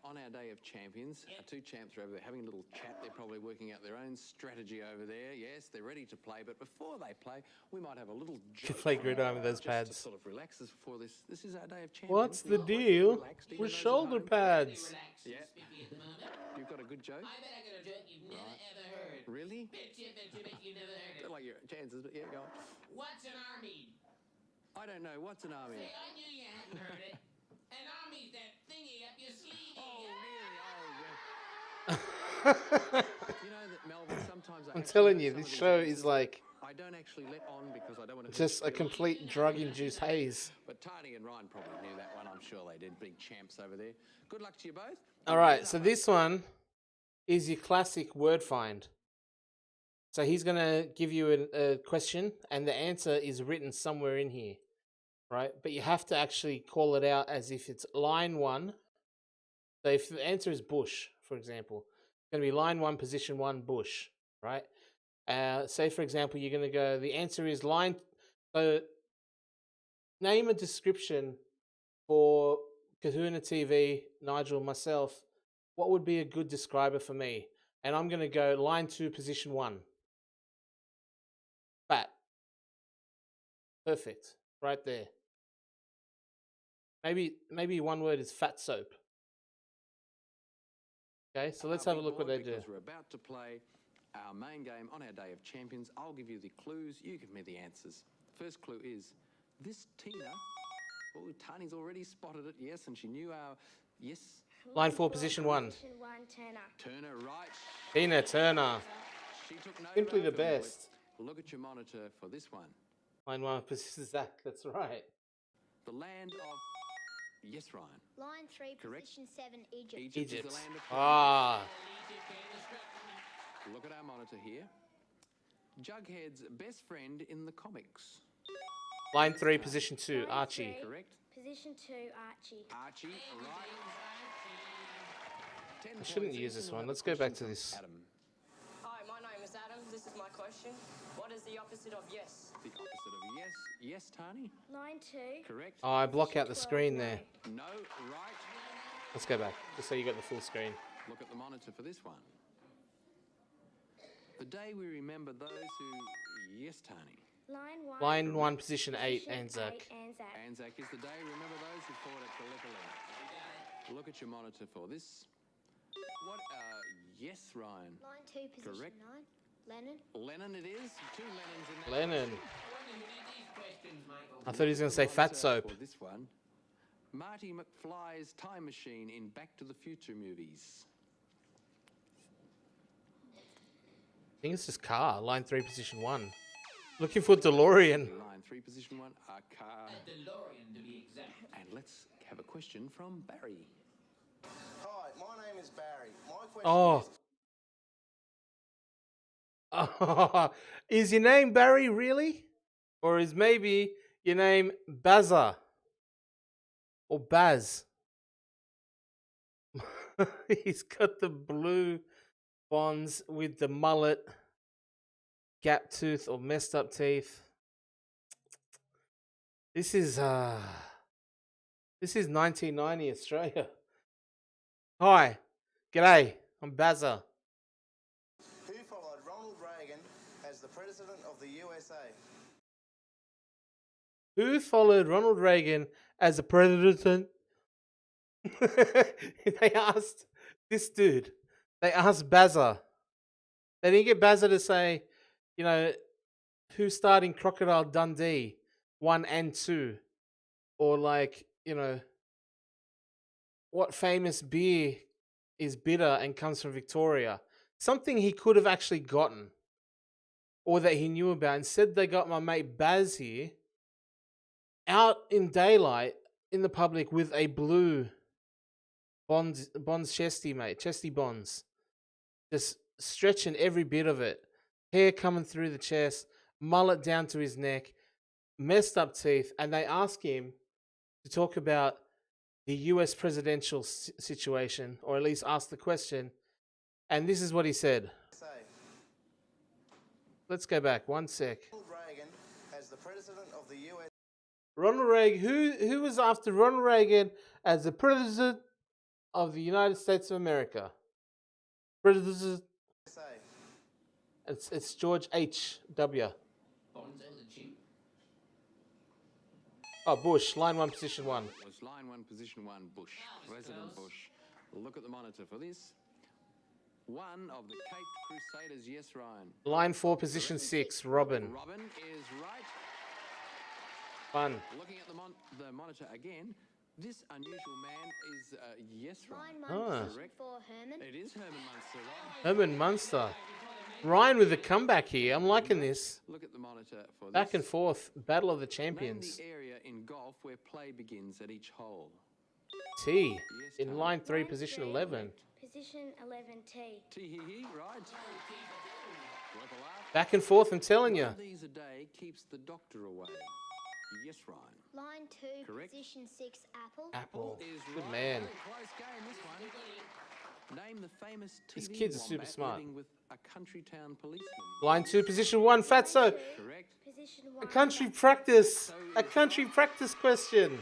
On our day of champions, our two champs are over there having a little chat. They're probably working out their own strategy over there. Yes, they're ready to play, but before they play, we might have a little joke. Play gridiron with those pads. To sort of relax us before this. This is our day of champions. What's the deal with shoulder pads? Yeah. You've got a good joke? I bet I got a joke you've never ever heard. Really? Bet you've never heard it. Don't like your chances, but yeah, go on. What's an army? I don't know. What's an army? Say, I knew you hadn't heard it. An army's that thingy up your sleeve. Oh, really? Oh, yeah. You know that, Melvin, sometimes I'm telling you, this show is like I don't actually let on because I don't want to just a complete drug-induced haze. But Tiny and Ryan probably knew that one. I'm sure they did. Big champs over there. Good luck to you both. All right, so this one is your classic word find. So he's going to give you a question, and the answer is written somewhere in here, right? But you have to actually call it out as if it's line 1. So if the answer is bush, for example, it's going to be line 1, position 1, bush, right? Say, for example, you're going to go, the answer is line... So name a description for Kahuna TV, Nigel, myself. What would be a good describer for me? And I'm going to go line 2, position 1. Fat. Perfect. Right there. Maybe one word is fat soap. Okay, so let's have a look what they do. Because we're about to play our main game on our day of champions. I'll give you the clues. You give me the answers. First clue is this Tina. Oh, Tani's already spotted it. Yes, and she knew our yes. Line 4, position 1. Position 1, Turner. Turner, right. Tina Turner. She took no Simply the note of it. best. Look at your monitor for this one. Line 1, position Zach. That's right. The land of... Yes, Ryan. Line 3, Correct. position 7, Egypt. Egypt is Egypt. the land of... Ah. Look at our monitor here. Jughead's best friend in the comics. Line 3, position 2, Line Archie. 3, Correct. Position 2, Archie. Archie, right. 10 I shouldn't points. use this We'll one. have Let's a go back question to from this. Adam. Hi, my name is Adam. This is my question. What is the opposite of yes? The opposite of yes. Yes, Tani? Line 2. Correct. Oh, I block out the screen there. No, right. Let's go back, just so you got the full screen. Look at the monitor for this one. The day we remember those who... Yes, Tony. Line 1, position 8, Anzac. Anzac is the day. Remember those who fought at Gallipoli. Look at your monitor for this. What? Yes, Ryan. Line 2, position Correct. 9. Lennon. Lennon it is. 2 Lennons in there. Lennon. I thought he was going to say Fat Soap. For this one. Marty McFly's time machine in Back to the Future movies. I think it's just car. Line 3, position 1. Looking for DeLorean. Line 3, position 1, a car. A DeLorean, to be exact. And let's have a question from Barry. Hi, my name is Barry. My question Is your name Barry, really? Or is maybe your name Bazza? Or Baz? He's got the blue bonds with the mullet, gap tooth or messed up teeth. This is 1990 Australia. Hi, g'day, I'm Bazza. Who followed Ronald Reagan as the President of the USA? Who followed Ronald Reagan as the president? They asked this dude. They asked Bazza. They didn't get Bazza to say, you know, who starred in Crocodile Dundee 1 and 2, or like, you know, what famous beer is bitter and comes from Victoria. Something he could have actually gotten, or that he knew about. Instead, they got my mate Baz here, out in daylight, in the public, with a blue Bonds chesty, mate. Chesty Bonds. Just stretching every bit of it. Hair coming through the chest, mullet down to his neck, messed up teeth. And they ask him to talk about the US presidential situation, or at least ask the question. And this is what he said. Let's go back 1 sec. Ronald Reagan as the President of the USA. Ronald Reagan, who was after Ronald Reagan as the President of the United States of America? President. It's George H.W. Oh, Bush, line 1, position 1. It was line 1, position 1, Bush. President Bush. Look at the monitor for this. One of the Cape Crusaders, yes, Ryan. Line 4, position 6, Robin. Robin is right. Fun. Looking at the monitor again, this unusual man is, yes, Ryan. Line 1, position 4, Herman. It is Herman Munster, right? Herman Munster. Ryan with a comeback here. I'm liking this. Look at the monitor for this. Back and forth. Battle of the Champions. Name the area in golf where play begins at each hole. T. Yes, In Tony. line 3, position 11. Position 11, T. Tee-hee-hee, right. Worth a laugh. Back and forth, I'm telling you. One of these a day keeps the doctor away. Yes, Ryan. Line 2, Correct. position 6, Apple. Apple. Is Good right. man. Very close game, this one. Name the famous TV These kids are super wombat smart. living with a country town policeman. Line 2, position 1, Fatso. Correct. Position A 1. country practice. A country practice question.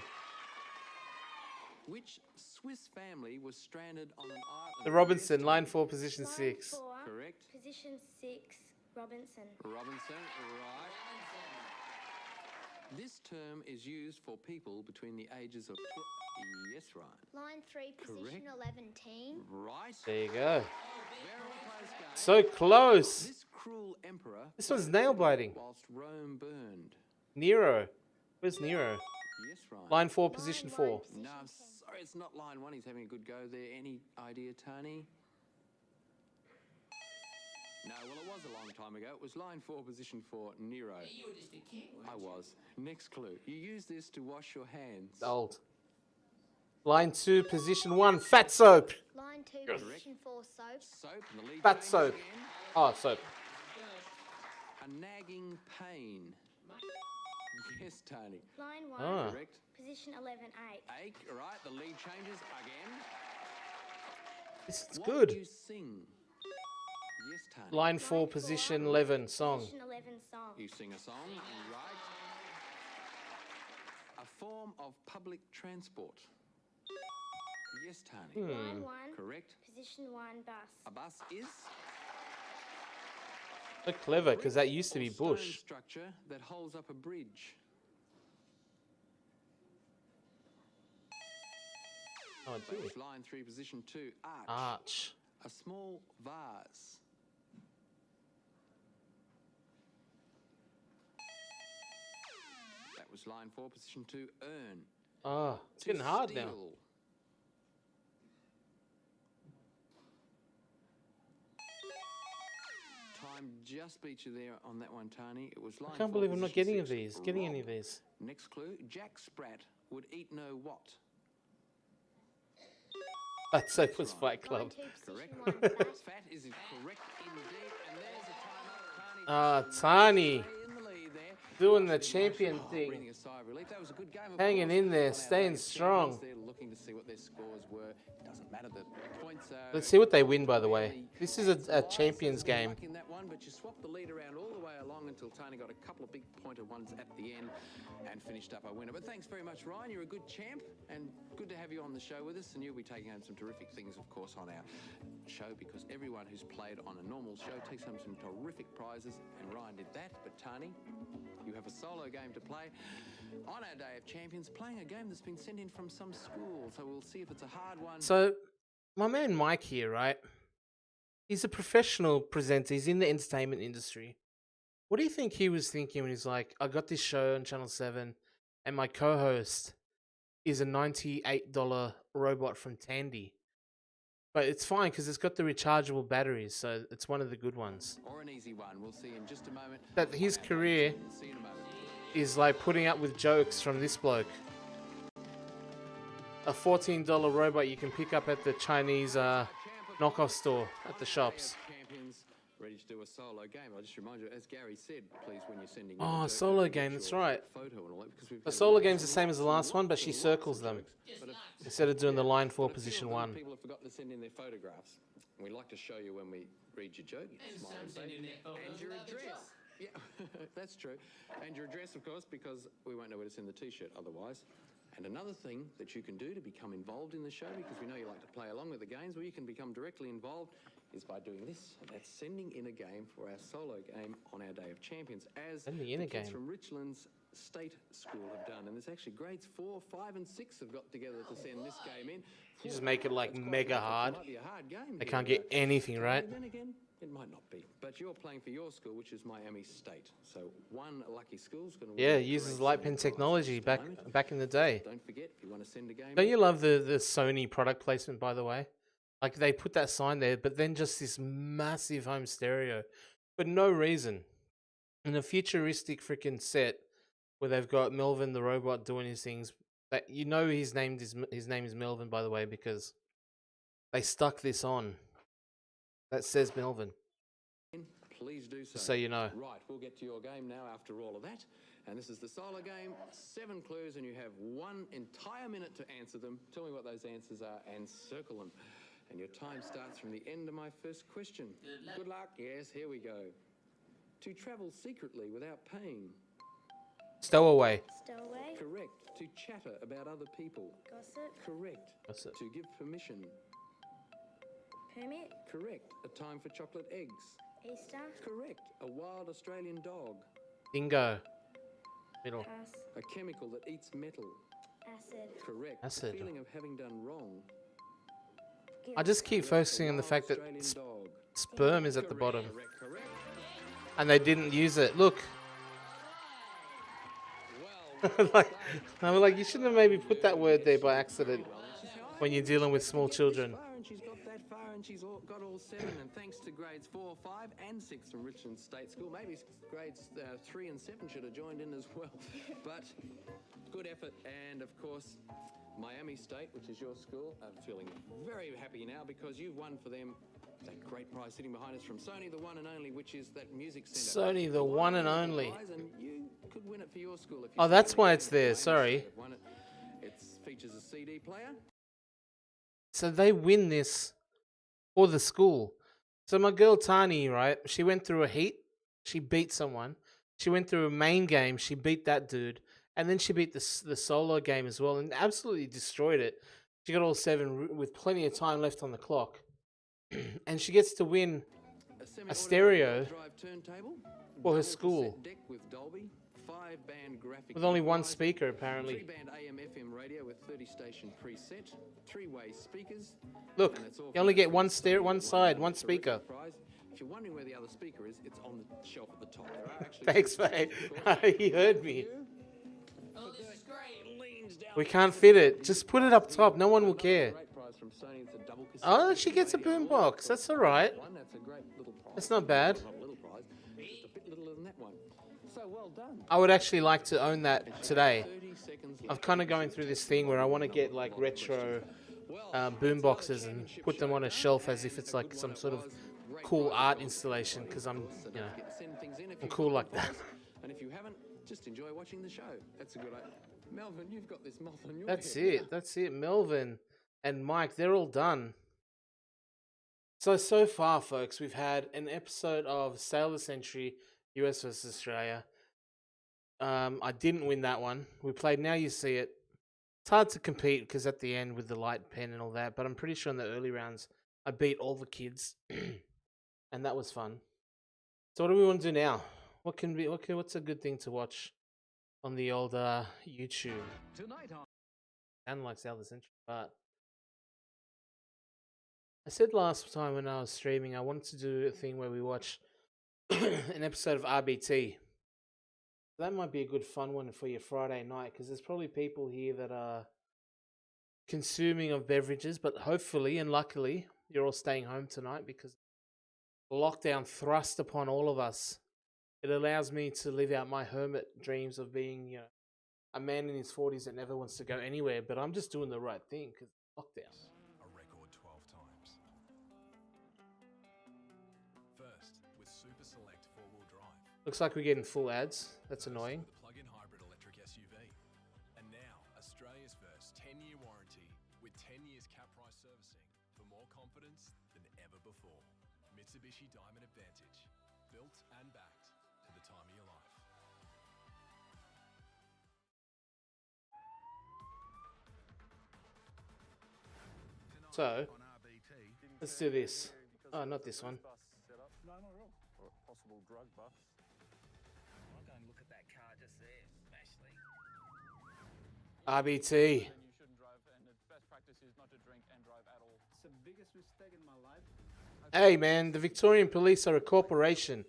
Which Swiss family was stranded on an island? The Robinson, line 4, position 6. 4, Correct. position 6, Robinson. Robinson, right. This term is used for people between the ages of... Yes, Ryan. Line 3, position Correct. 11, teen. Right. There you go. Very close game. So close. This cruel emperor... This one's nail biting. Whilst Rome burned. Nero. Where's Nero? Yes, Ryan. Line 4, position 4. No, I'm sorry, it's not line 1. He's having a good go there. Any idea, Tony? No, well, it was a long time ago. It was line 4, position 4, Nero. You were just a kid, I was. Next clue. You use this to wash your hands. Old. Line 2, position 1, fat soap. Line 2, Correct. position 4, soap. Soap, and the lead Fat changes soap. again. Oh, soap. A nagging pain. Yes, Tony. Line 1, Ah. Correct. position 11, ache. Ache, right. The lead changes again. This is What good. do you sing? Yes, Tony. Line 4, position 11, song. Position 11, song. You sing a song, right. A form of public transport. Yes, Tani. Line 1. Correct. Position 1, bus. A bus is So clever, because that used to or be stone bush. structure that holds up a bridge. Oh, That gee. was line 3, position 2. Arch. Arch. A small vase. That was line 4, position 2. Urn. Oh, it's To getting hard now. steal. Time just beat you there on that one, Tani. It was line I can't 4, believe I'm not position getting 6, getting any Rob. of these. Next clue, Jack Sprat would eat no what? That's so was Fight Line Club. 2, Correct. position 1, fat. Fat is correct indeed, and there's a timeout. Tani Ah, just Tani. stay in the lead there. Doing the Watching it champion motion. thing. Breathing a sigh of relief. That was a good game. Of Hanging course. in there, On our staying day of strong. champions, they're looking to see what their scores were. It doesn't matter. The points are. Let's see what they win, by the way. really This is a lies. champions There's a bit of game. luck in that one, but you swapped the lead around all the way along until Tony got a couple of big pointer ones at the end and finished up a winner. But thanks very much, Ryan. You're a good champ, and good to have you on the show with us. And you'll be taking home some terrific things, of course, on our show, because everyone who's played on a normal show takes home some terrific prizes, and Ryan did that. But Tani, you have a solo game to play on our Day of Champions, playing a game that's been sent in from some school. So we'll see if it's a hard one. So, my man Mike here, right? He's a professional presenter. He's in the entertainment industry. What do you think he was thinking when he's like, I got this show on Channel 7, and my co-host is a $98 robot from Tandy. But it's fine because it's got the rechargeable batteries, so it's one of the good ones. Or an easy one. We'll see in just a moment. That his career See you in a moment. is like putting up with jokes from this bloke. A $14 robot you can pick up at the Chinese knockoff store at the shops. Champions ready to do a solo game. I'll just remind you, as Gary said, please, when you're sending in Oh, a a joke, solo don't forget game, your that's right. photo and all that, because we've The had solo lots game's the and same as the lots last one, but she and lots circles of them jokes, but instead of doing the line 4 but a few position of them 1. People have forgotten to send in their photographs. We like to show you when we read your joke. And Smile some and say, send in their photos and your without the address. Yeah, that's true. And your address, of course, because we won't know where to send the T-shirt otherwise. And another thing that you can do to become involved in the show, because we know you like to play along with the games, where you can become directly involved, is by doing this. And that's sending in a game for our solo game on our Day of Champions, as Sending in the a kids game. from Richlands State School have done. And there's actually grades 4, 5 and 6 have got together to send this game in. You just make it like That's quite mega an effort. It hard. might be a hard game They here, can't get anything right. Then again, it might not be. But you're playing for your school, which is Miami State. So one lucky school's going to Yeah, it uses light pen technology back in the day. Don't forget, if you want to send a game. Don't you love the Sony product placement, by the way? Like, they put that sign there, but then just this massive home stereo for no reason. In a futuristic freaking set where they've got Melvin the robot doing his things. That you know his name is Melvin, by the way, because they stuck this on that says Melvin. Please do so. Just so you know. Right, we'll get to your game now after all of that. And this is the solo game. 7 clues, and you have 1 entire minute to answer them. Tell me what those answers are and circle them. And your time starts from the end of my first question. Good luck. Yes, here we go. To travel secretly without paying. Stowaway. Stowaway. Correct. To chatter about other people. Gossip. Correct. Gossip. To give permission. Permit. Correct. A time for chocolate eggs. Easter. Correct. A wild Australian dog. Dingo. Middle. Pass. A chemical that eats metal. Acid. Correct. Acid. The feeling of having done wrong. I just keep focusing on the fact that Australian dog. sperm is at the bottom. Correct. And they didn't use it. Look. Well, like, I'm like, you shouldn't have maybe put that word there by accident when you're dealing with small children. And she's got that far, and she's got all 7. And thanks to grades 4, 5, and 6 from Richland State School, maybe grades 3 and 7 should have joined in as well. But good effort, and of course, Miami State, which is your school, are feeling very happy now because you've won for them that great prize sitting behind us from Sony, the one and only, which is that music centre. Sony, the one and only. And you could win it for your school if you Oh, that's send why it it's in. there, Miami sorry. State have won it. It features a CD player. So they win this for the school. So my girl Tani, right? She went through a heat. She beat someone. She went through a main game. She beat that dude. And then she beat the solo game as well and absolutely destroyed it. She got all 7 with plenty of time left on the clock. And she gets to win a stereo for her school. With only one speaker, apparently. 3-band AM FM radio with 30-station preset, 3-way speakers. Look, you only get one side, one speaker. If you're wondering where the other speaker is, it's on the shelf at the top. There are actually Thanks, mate. He heard me. Oh, this is great. We can't fit it. Just put it up top. No one will care. Oh, she gets a boombox. That's all right. That's not bad. I would actually like to own that today. I'm kind of going through this thing where I want to get like retro boomboxes and put them on a shelf as if it's like some sort of cool art installation, because I'm cool like that. And if you haven't, just enjoy watching the show. That's a good idea. Melvin, you've got this moth on your That's head. it. That's it. Melvin and Mike, they're all done. So far, folks, we've had an episode of Sale of the Century, US versus Australia. I didn't win that one. We played Now You See It. It's hard to compete because at the end with the light pen and all that, but I'm pretty sure in the early rounds I beat all the kids, and that was fun. So what do we want to do now? What's a good thing to watch on the old YouTube? Tonight on And like Sale of the Century, but I said last time when I was streaming I wanted to do a thing where we watch an episode of RBT. That might be a good fun one for your Friday night, because there's probably people here that are consuming of beverages, but hopefully and luckily you're all staying home tonight because lockdown thrust upon all of us. It allows me to live out my hermit dreams of being, a man in his 40s that never wants to go anywhere, but I'm just doing the right thing because lockdown. A record 12 times. First, with Super Select 4-wheel drive. Looks like we're getting full ads. That's annoying. The plug-in hybrid electric SUV. And now, Australia's first 10-year warranty with 10 years cap price servicing for more confidence than ever before. Mitsubishi Diamond Advantage. Built and backed to the time of your life. So, let's do this. Oh, not this one. No, not at all. Or a possible drug bust. I'll go and look at that car just there, Ashley. RBT. Then you shouldn't drive, and the best practice is not to drink and drive at all. It's the biggest mistake in my life. Hey man, the Victorian Police are a corporation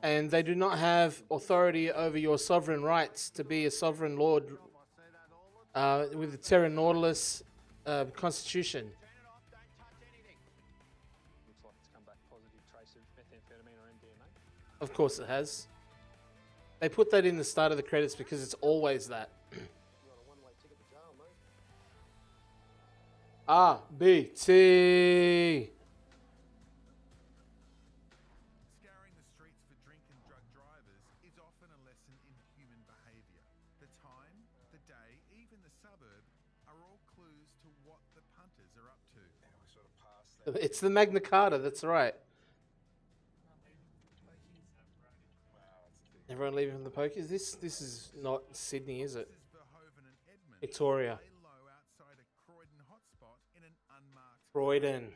and they do not have authority over your sovereign rights to be a sovereign lord with the Terra Nautilus constitution. Looks like it's come back positive trace of methamphetamine or MDMA. Of course it has. They put that in the start of the credits because it's always that. RBT. Scouring the streets for drink and drug drivers is often a lesson in human behaviour. The time, the day, even the suburb are all clues to what the punters are up to. And we sort of pass that. It's the Magna Carta, that's right. Everyone leaving from the pokies. This is not Sydney, is it? Victoria. Croydon.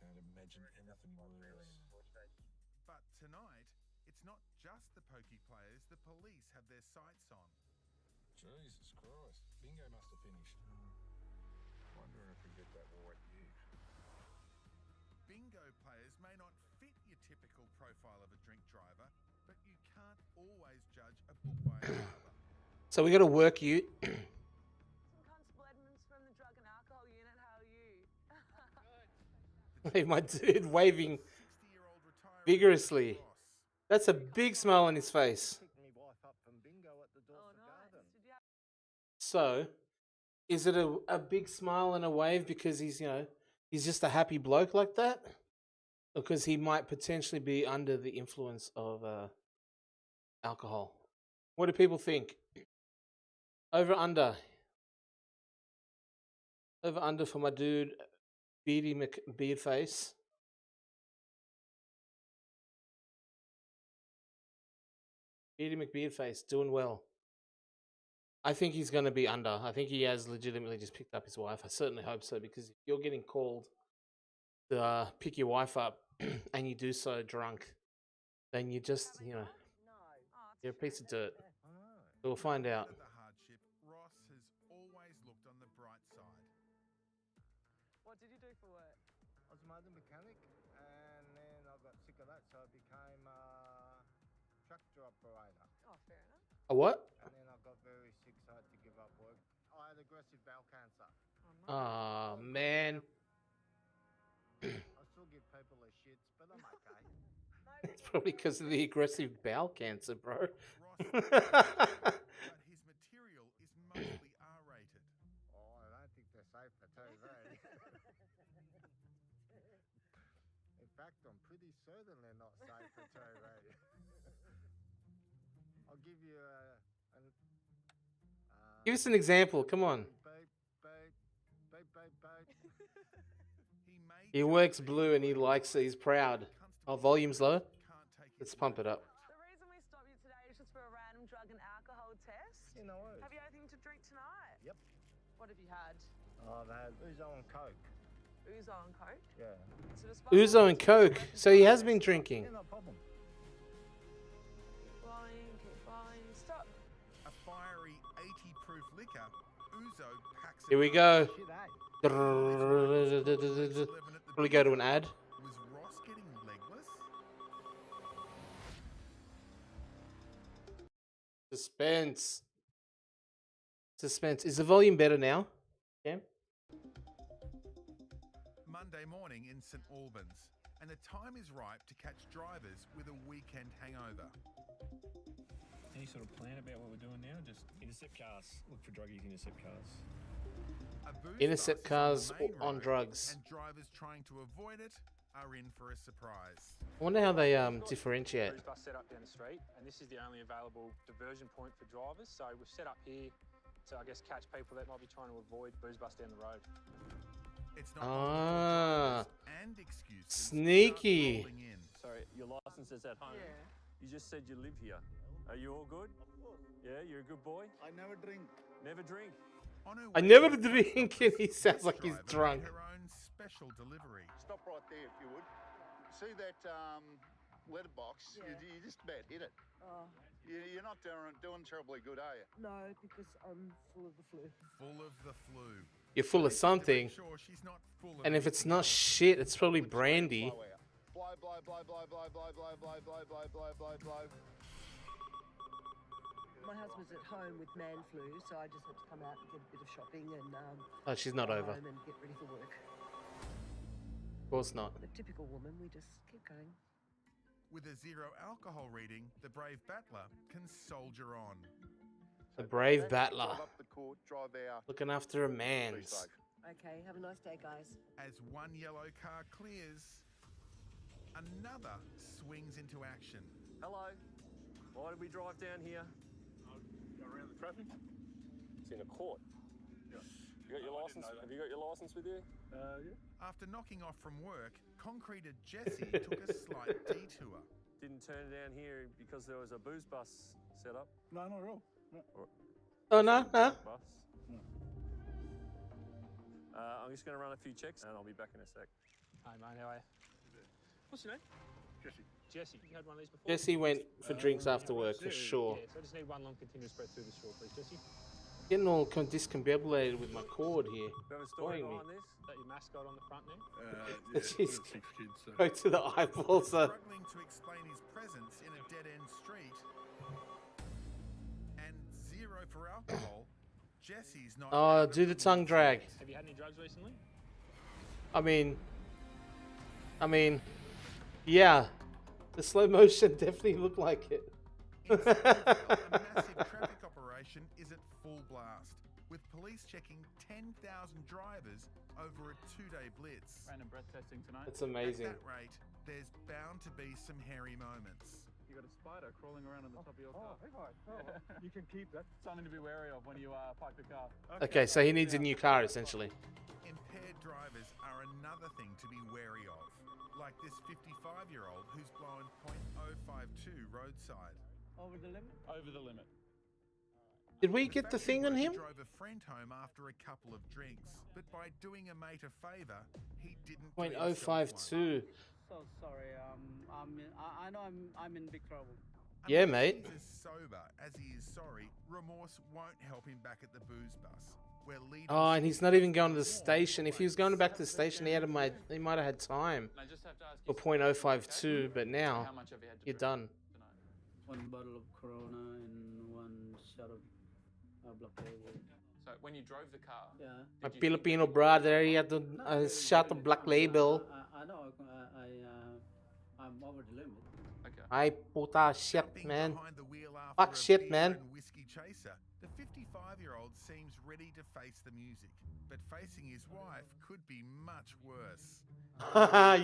Can't imagine anything worse. But tonight, it's not just the pokey players the police have their sights on. Jesus Christ. Bingo must have finished. Wondering if we get that white ute. Bingo players may not fit your typical profile of a drink driver, but you can't always judge a book by its cover. So we got to work you. Constable Edmonds from the Drug and Alcohol Unit, how are you? Hey, my dude waving vigorously. That's a big smile on his face. So, is it a big smile and a wave because he's just a happy bloke like that? Or because he might potentially be under the influence of alcohol? What do people think? Over under. Over under for my dude, Beardy McBeardface. Beardy McBeardface doing well. I think he's going to be under. I think he has legitimately just picked up his wife. I certainly hope so, because if you're getting called to pick your wife up and you do so drunk, then you just, you know, you're a piece of dirt. So we'll find out. The hardship, Ross has always looked on the bright side. What did you do for work? I was a motor mechanic, and then I got sick of that, so I became a tractor operator. Oh, fair enough. A what? And then I got very sick, so I had to give up work. I had aggressive bowel cancer. Oh, man. I still give people a shits, but I'm okay. It's probably because of the aggressive bowel cancer, bro. But his material is mostly R-rated. Oh, I don't think they're safe for TV. In fact, I'm pretty certain they're not safe for TV. I'll give you Give us an example. Come on. He works blue and he likes it. He's proud. Oh, volume's low. Let's pump it up. The reason we stopped you today is just for a random drug and alcohol test. You know what? Have you had anything to drink tonight? Yep. What have you had? I've had Ouzo and Coke. Ouzo and Coke? Yeah. So despite Ouzo and Coke. So he has been drinking. Yeah, no problem. keep flying, stop. A fiery 80-proof liquor, Ouzo packs it Here we up. go. Shit, eh? Probably go to an ad. Was Ross getting legless? Suspense. Suspense. Is the volume better now? Cam? Monday morning in St Albans, and the time is ripe to catch drivers with a weekend hangover. Any sort of plan about what we're doing now? Just intercept cars. Look for druggies, intercept cars. A booze Intercept bus cars is the main on road, drugs. and drivers trying to avoid it are in for a surprise. I wonder how they differentiate. Booze bus set up down the street, and this is the only available diversion point for drivers. So we've set up here to, I guess, catch people that might be trying to avoid booze bus down the road. It's not and excuses Sneaky. start rolling in. Sorry, your license is at home. Yeah. You just said you live here. Are you all good? Yeah, you're a good boy? I never drink. Never drink? On her I way never to the drink, bus and he sounds like he's driver drunk. made her own special delivery. Stop right there if you would. See that letterbox? Yeah. You just about hit it. Oh, You're not doing terribly good, are you? no, because I'm full of the flu. Full of the flu. You're full of something. Sure, she's not full of And if it's anything not else. shit, it's probably brandy. Blow, blow, blow, blow, blow, blow, blow, blow, blow, blow, blow, blow, blow. My husband's at home with man flu, so I just had to come out and get a bit of shopping and Oh, she's not go over. home and get ready for work. Of course not. The typical woman, we just keep going. With a zero alcohol reading, the brave battler can soldier on. The brave battler. Drive up the court, drive out. Looking after a Be man's. safe. Okay, have a nice day, guys. As one yellow car clears, another swings into action. Hello. Why did we drive down here? Around the traffic? It's in a court. Yeah. You got your license? Have you got your license with you? Yeah. After knocking off from work, concreter Jesse took a slight detour. Didn't turn down here because there was a booze bus set up? No, not at all. No. Oh, no, no. Bus? No. I'm just going to run a few checks and I'll be back in a sec. Hi, mate. How are you? What's your name? Jesse. Jesse. You had one of these before? Jesse went for drinks after work, for sure. Yeah, so I just need one long continuous breath through the straw, please, Jesse. Getting all discombobulated with my cord here. Do you have a story Annoying me. behind this? Is that your mascot on the front there? Yeah, Jeez. 6 kids. Go to the eyeballs. Struggling to explain his presence in a dead-end street. And zero for alcohol. Jesse's not... Oh, do the tongue drag. Have you had any drugs recently? I mean, yeah. The slow motion definitely looked like it. A massive traffic operation is at full blast, with police checking 10,000 drivers over a 2-day blitz. Random breath testing tonight. That's amazing. At that rate, there's bound to be some hairy moments. You got a spider crawling around on the top of your car. Oh, You can keep that. Something to be wary of when you park the car. Okay, so he needs a new car, essentially. Impaired drivers are another thing to be wary of, like this 55-year-old who's blown .052 roadside. Over the limit? Over the limit. Did we get the thing on him? Drove a friend home after a couple of drinks, but by doing a mate a favour, he didn't. .052. So sorry. I know I'm in big trouble. Yeah, Unless mate. He's as sober as he is sorry. Remorse won't help him back at the booze bus. Where Oh, and he's not even going to the station. If he was going back to the station, he might have had time for .052, but now you're done. One bottle of Corona and one shot of Black Label. So when you drove the car, yeah. My Filipino brother, he had a shot of Black Label. I know. I'm over the limit. Okay. Ay puta shit, man. Fuck shit, man. Whiskey chaser. The 55-year-old seems ready to face the music, but facing his wife could be much worse.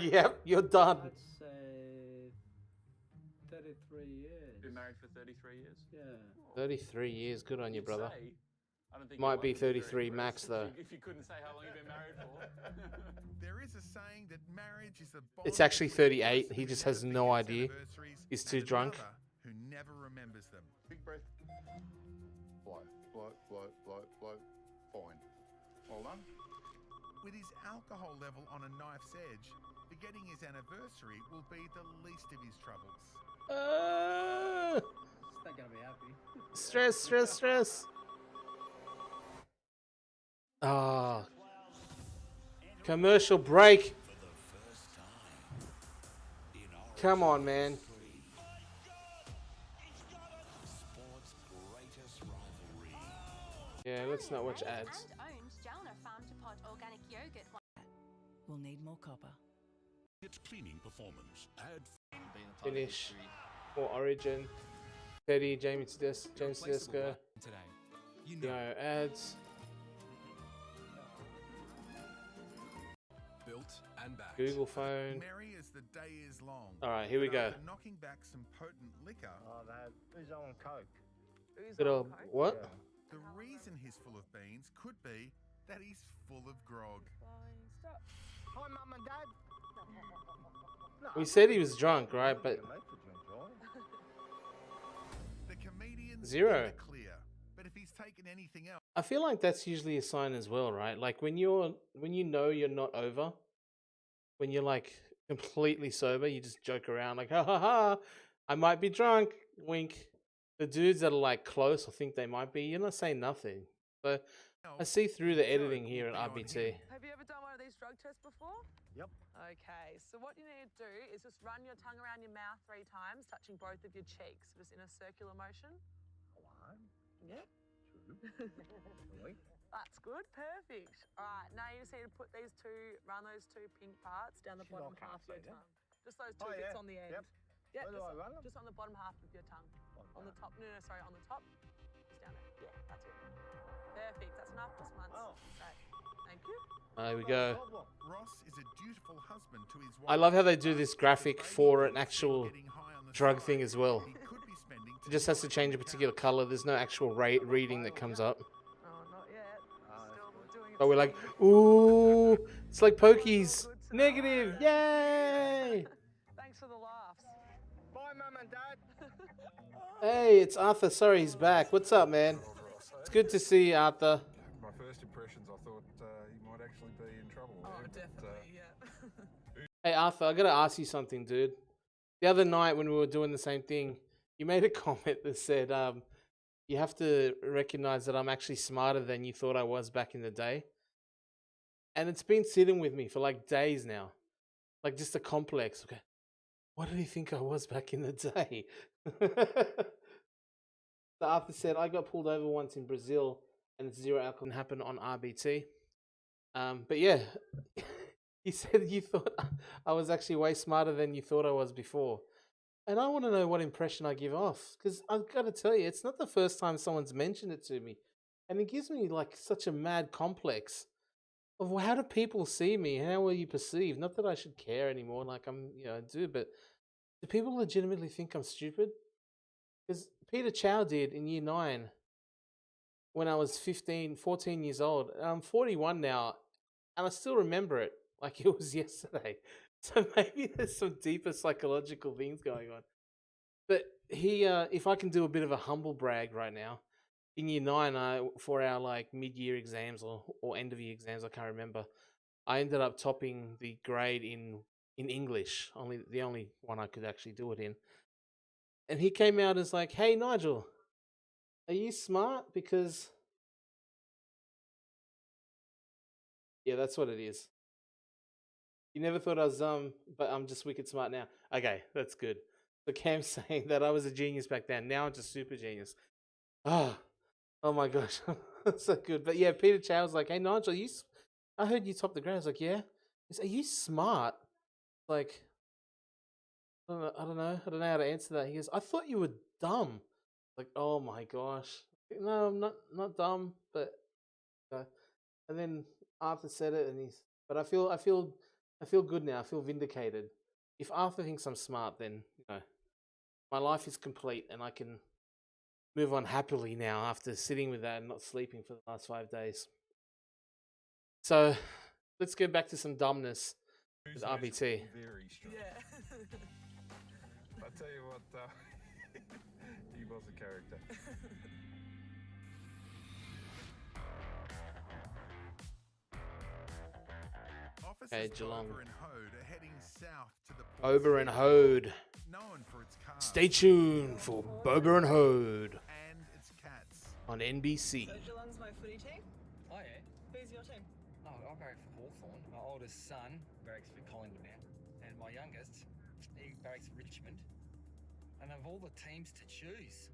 Yep, you're done. I'd say 33 years. Been married for 33 years? Yeah. 33 years, good on you, brother. I don't think Might be 33 max though. If you couldn't say how long you've been married for. There is a saying that marriage is the It's actually 38. He just has no idea. He's too drunk. Who never remembers them. Big breath. Blow, blow, blow, blow, blow. Fine. Well done. With his alcohol level on a knife's edge, forgetting his anniversary will be the least of his troubles. He's not gonna be happy. Stress, stress, stress. Ah. Commercial break. Come on, man. Yeah, let's not watch ads. We'll need more copper. It's cleaning performance. Add Finish. Or Origin. Teddy, James Tedesco. You know, ads. Built and backed. Google phone. Merry as the day is long. Alright, here we But go. after knocking back some potent liquor. Oh, who's on coke? Bit of what? Yeah. The reason he's full of beans could be that he's full of grog. Hi, Mum and Dad. We said he was drunk, right? But The comedian's Zero. in the clear, but if he's taken anything else, I feel like that's usually a sign as well, right? Like when you know you're not over, when you're like completely sober, you just joke around like, ha ha ha, I might be drunk, wink. The dudes that are like close or think they might be, you're not saying nothing. So I see through the editing here at RBT. Have you ever done one of these drug tests before? Yep. Okay, so what you need to do is just run your tongue around your mouth 3 times, touching both of your cheeks, just in a circular motion. 1, Yep. 2, 3. That's good, perfect. All right, now you just need to run those 2 pink parts down the bottom half of your tongue. Just those 2 bits on the end. Yep. Yeah, Where do I run them? just on the bottom half of your tongue. On the top, sorry, on the top. Just down there. Yeah, that's it. Perfect, that's enough, just once. Oh. Great. Thank you. There we go. Ross is a dutiful husband to his wife. I love how they do this graphic for an actual drug thing as well. It just has to change a particular color. There's no actual reading that comes up. Oh, not yet. Still doing it. But we're like, ooh, it's like Pokies. Negative, yay! Thanks for the laughs. Bye, Mum and Dad. Hey, it's Arthur. Sorry, he's back. What's up, man? It's good to see you, Arthur. My first impressions, I thought he might actually be in trouble. Oh, there, definitely, yeah. Hey, Arthur, I gotta ask you something, dude. The other night when we were doing the same thing, you made a comment that said, you have to recognize that I'm actually smarter than you thought I was back in the day. And it's been sitting with me for like days now. Like just a complex. Okay. What did he think I was back in the day? So Arthur said, I got pulled over once in Brazil and it's 0 alcohol. It happened on RBT. But yeah, he said you thought I was actually way smarter than you thought I was before. And I want to know what impression I give off. Because I've got to tell you, it's not the first time someone's mentioned it to me. And it gives me like such a mad complex of how do people see me? How are you perceived? Not that I should care anymore, like I do, but do people legitimately think I'm stupid? Because Peter Chow did in year 9 when I was 14 years old. And I'm 41 now, and I still remember it like it was yesterday. So maybe there's some deeper psychological things going on. But he, if I can do a bit of a humble brag right now, in year 9, for our like mid-year exams or end of year exams, I can't remember. I ended up topping the grade in English, the only one I could actually do it in. And he came out as like, "Hey Nigel, are you smart? Because yeah, that's what it is. You never thought I was dumb, but I'm just wicked smart now." Okay, that's good. So Cam's saying that I was a genius back then. Now I'm just super genius. Oh my gosh, that's so good. But yeah, Peter Chow was like, "Hey Nigel, I heard you top the grade." I was like, "Yeah." He's, "Are you smart?" Like, I don't know how to answer that. He goes, "I thought you were dumb." Like, oh my gosh, no, I'm not dumb, but and then Arthur said it, and but I feel good now. I feel vindicated. If Arthur thinks I'm smart, then my life is complete, and I can move on happily now after sitting with that and not sleeping for the last 5 days. So let's go back to some dumbness with RBT. Very strong. Yeah. I tell you what, though, he was a character. Okay, Geelong. Over and Hode are heading south to the Bober and Hode. known for its cars. Stay tuned for Bober and Hode And its cats. on NBC. So Geelong's my footy team? Oh, yeah. Who's your team? Oh, I barrack for Hawthorn. My oldest son barracks for Collingwood now. And my youngest, he barracks for Richmond. And of all the teams to choose,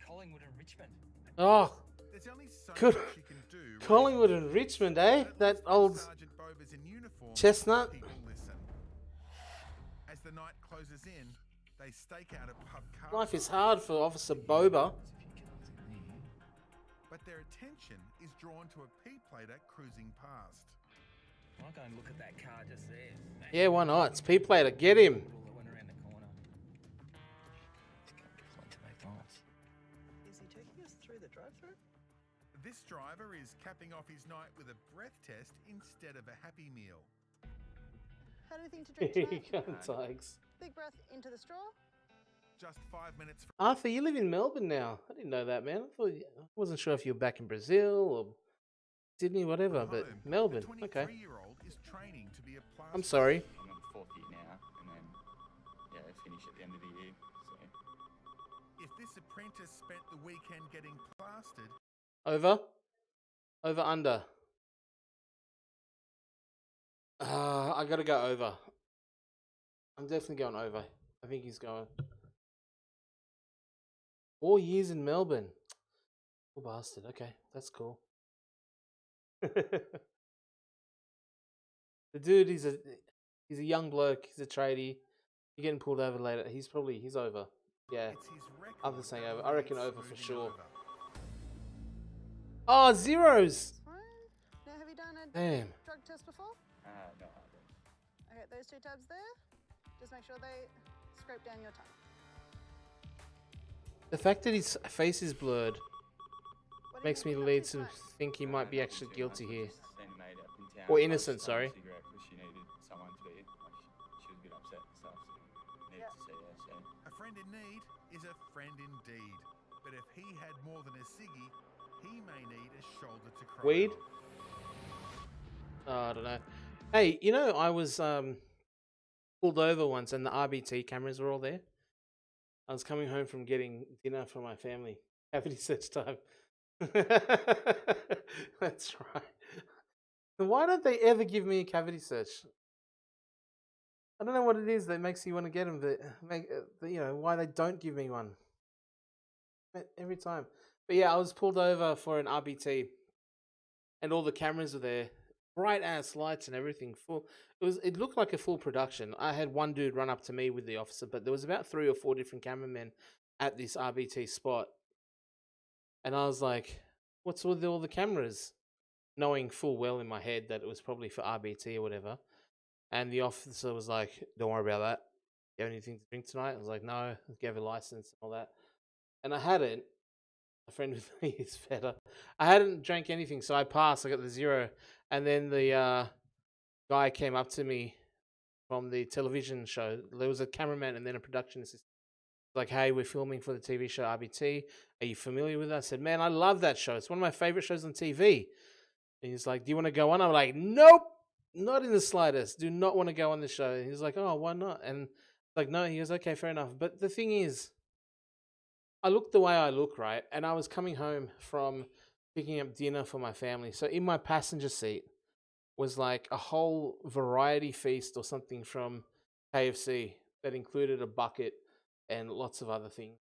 Collingwood and Richmond. Oh, There's only so good. much you can do. Collingwood and Richmond, eh? That old Sergeant Bober's in uniform. chestnut. People listen. As the night closes in, they stake out a pub car. Life is hard for Officer Bober. But their attention is drawn to a P-plater cruising past. I'll go and look at that car just there. Yeah, why not? It's P-Plater. Get him. That went around the corner. Went to McDonald's. Is he taking us through the drive-thru? This driver is capping off his night with a breath test instead of a Happy Meal. How do you think to drink Here you tonight? go, Tigers. Big breath into the straw. Just 5 minutes from Arthur, you live in Melbourne now. I didn't know that, man. I wasn't sure if you were back in Brazil or Sydney, whatever, but Melbourne. Okay. 23-year-old is training to be a plaster. I'm sorry. I'm in the 4th year now, and then, yeah, finish at the end of the year, so... If this apprentice spent the weekend getting plastered, Over? Over, under? I gotta go over. I'm definitely going over. I think he's going. 4 years in Melbourne. Poor bastard. Okay, that's cool. The dude, he's a young bloke. He's a tradie. You're getting pulled over later. He's over. Yeah. it's his record. I'm saying over. I that reckon leads over for smoothing sure. over. Oh, zeros. Now, have you done a Damn. drug test before? No, I don't. Okay, those 2 tabs there. Just make sure they scrape down your tongue. The fact that his face is blurred What do you makes me think lead of to tonight? think he might be Nothing actually too guilty much. I here. just sent a mate up in town. Or I innocent, was sorry. a cigarette because she needed someone to be, like, she was a bit upset and stuff, so needed to see her, so... A friend in need is a friend indeed. But if he had more than a ciggy, he may need a shoulder to cry Weed? on. Oh, I don't know. Hey, I was pulled over once and the RBT cameras were all there. I was coming home from getting dinner for my family. Cavity search time. That's right. Why don't they ever give me a cavity search? I don't know what it is that makes you want to get them. Why they don't give me one every time. But yeah, I was pulled over for an RBT, and all the cameras were there, bright ass lights and everything. It looked like a full production. I had one dude run up to me with the officer, but there was about 3 or 4 different cameramen at this RBT spot, and I was like, "What's with all the cameras?" Knowing full well in my head that it was probably for RBT or whatever. And the officer was like, "Don't worry about that. You have anything to drink tonight?" I was like, "No." I gave a license and all that. And I hadn't. A friend with me is better. I hadn't drank anything, so I passed. I got the 0. And then the guy came up to me from the television show. There was a cameraman and then a production assistant. Like, hey, we're filming for the TV show RBT. Are you familiar with it? I said, man, I love that show. It's one of my favorite shows on TV. And he's like, do you want to go on? I'm like, nope, not in the slightest. Do not want to go on the show. And he's like, oh, why not? And like, no, he goes, okay, fair enough. But the thing is, I look the way I look, right? And I was coming home from picking up dinner for my family. So in my passenger seat was like a whole variety feast or something from KFC that included a bucket and lots of other things.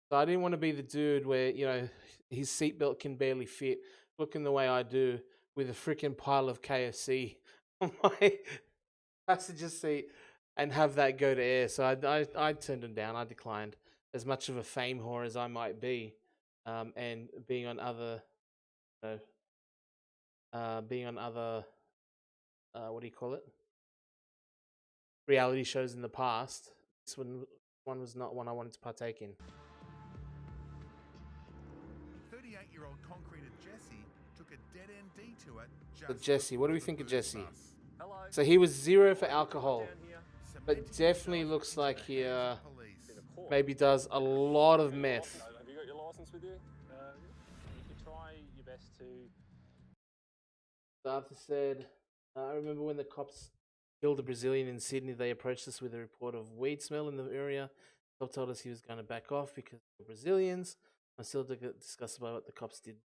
So I didn't want to be the dude where, you know, his seatbelt can barely fit, looking the way I do with a freaking pile of KFC on my passenger seat and have that go to air. So I turned him down. I declined. As much of a fame whore as I might be, and being on other, you know, what do you call it? Reality shows in the past. This one was not one I wanted to partake in. 38-year-old concreter Jesse took a dead-end detour So Jesse, what do we think of Jesse? Hello. So he was 0 for alcohol, but definitely looks like he maybe does a lot of meth. Have you got your license with you? You can try your best to. So Arthur said, I remember when the cops killed a Brazilian in Sydney, they approached us with a report of weed smell in the area. Cop told us he was going to back off because they were Brazilians. I still discussed about what the cops did to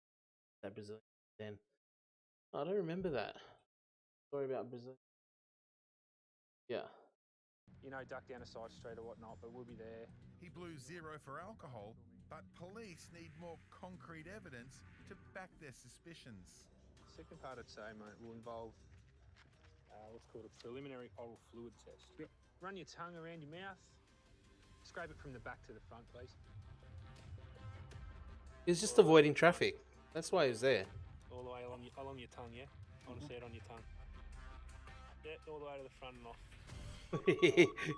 that Brazilian then. I don't remember that. Sorry about Brazil. Yeah. You know, duck down a side street or whatnot, but we'll be there. He blew 0 for alcohol, but police need more concrete evidence to back their suspicions. The second part I'd say, mate, will involve what's called a preliminary oral fluid test. Yep. Run your tongue around your mouth. Scrape it from the back to the front, please. He's just avoiding traffic. That's why he's there. All the way along your tongue, yeah? I want to see it on your tongue. Yeah, all the way to the front and off.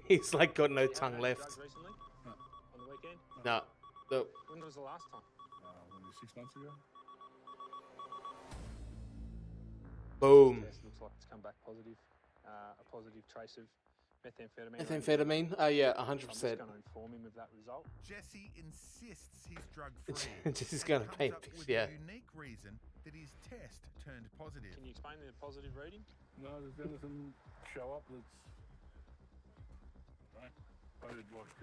He's like got no tongue left. Recently? No. On the weekend? No. Nope. When was the last time? Maybe 6 months ago. Boom. Test looks like it's come back positive. A positive trace of methamphetamine. Methamphetamine? Oh yeah, 100%. I'm just going to inform him of that result. Jesse insists he's drug-free. Jesse's going to paint this, yeah. A unique reason that his test turned positive. Can you explain the positive reading? No, there's anything show up that's right. I did like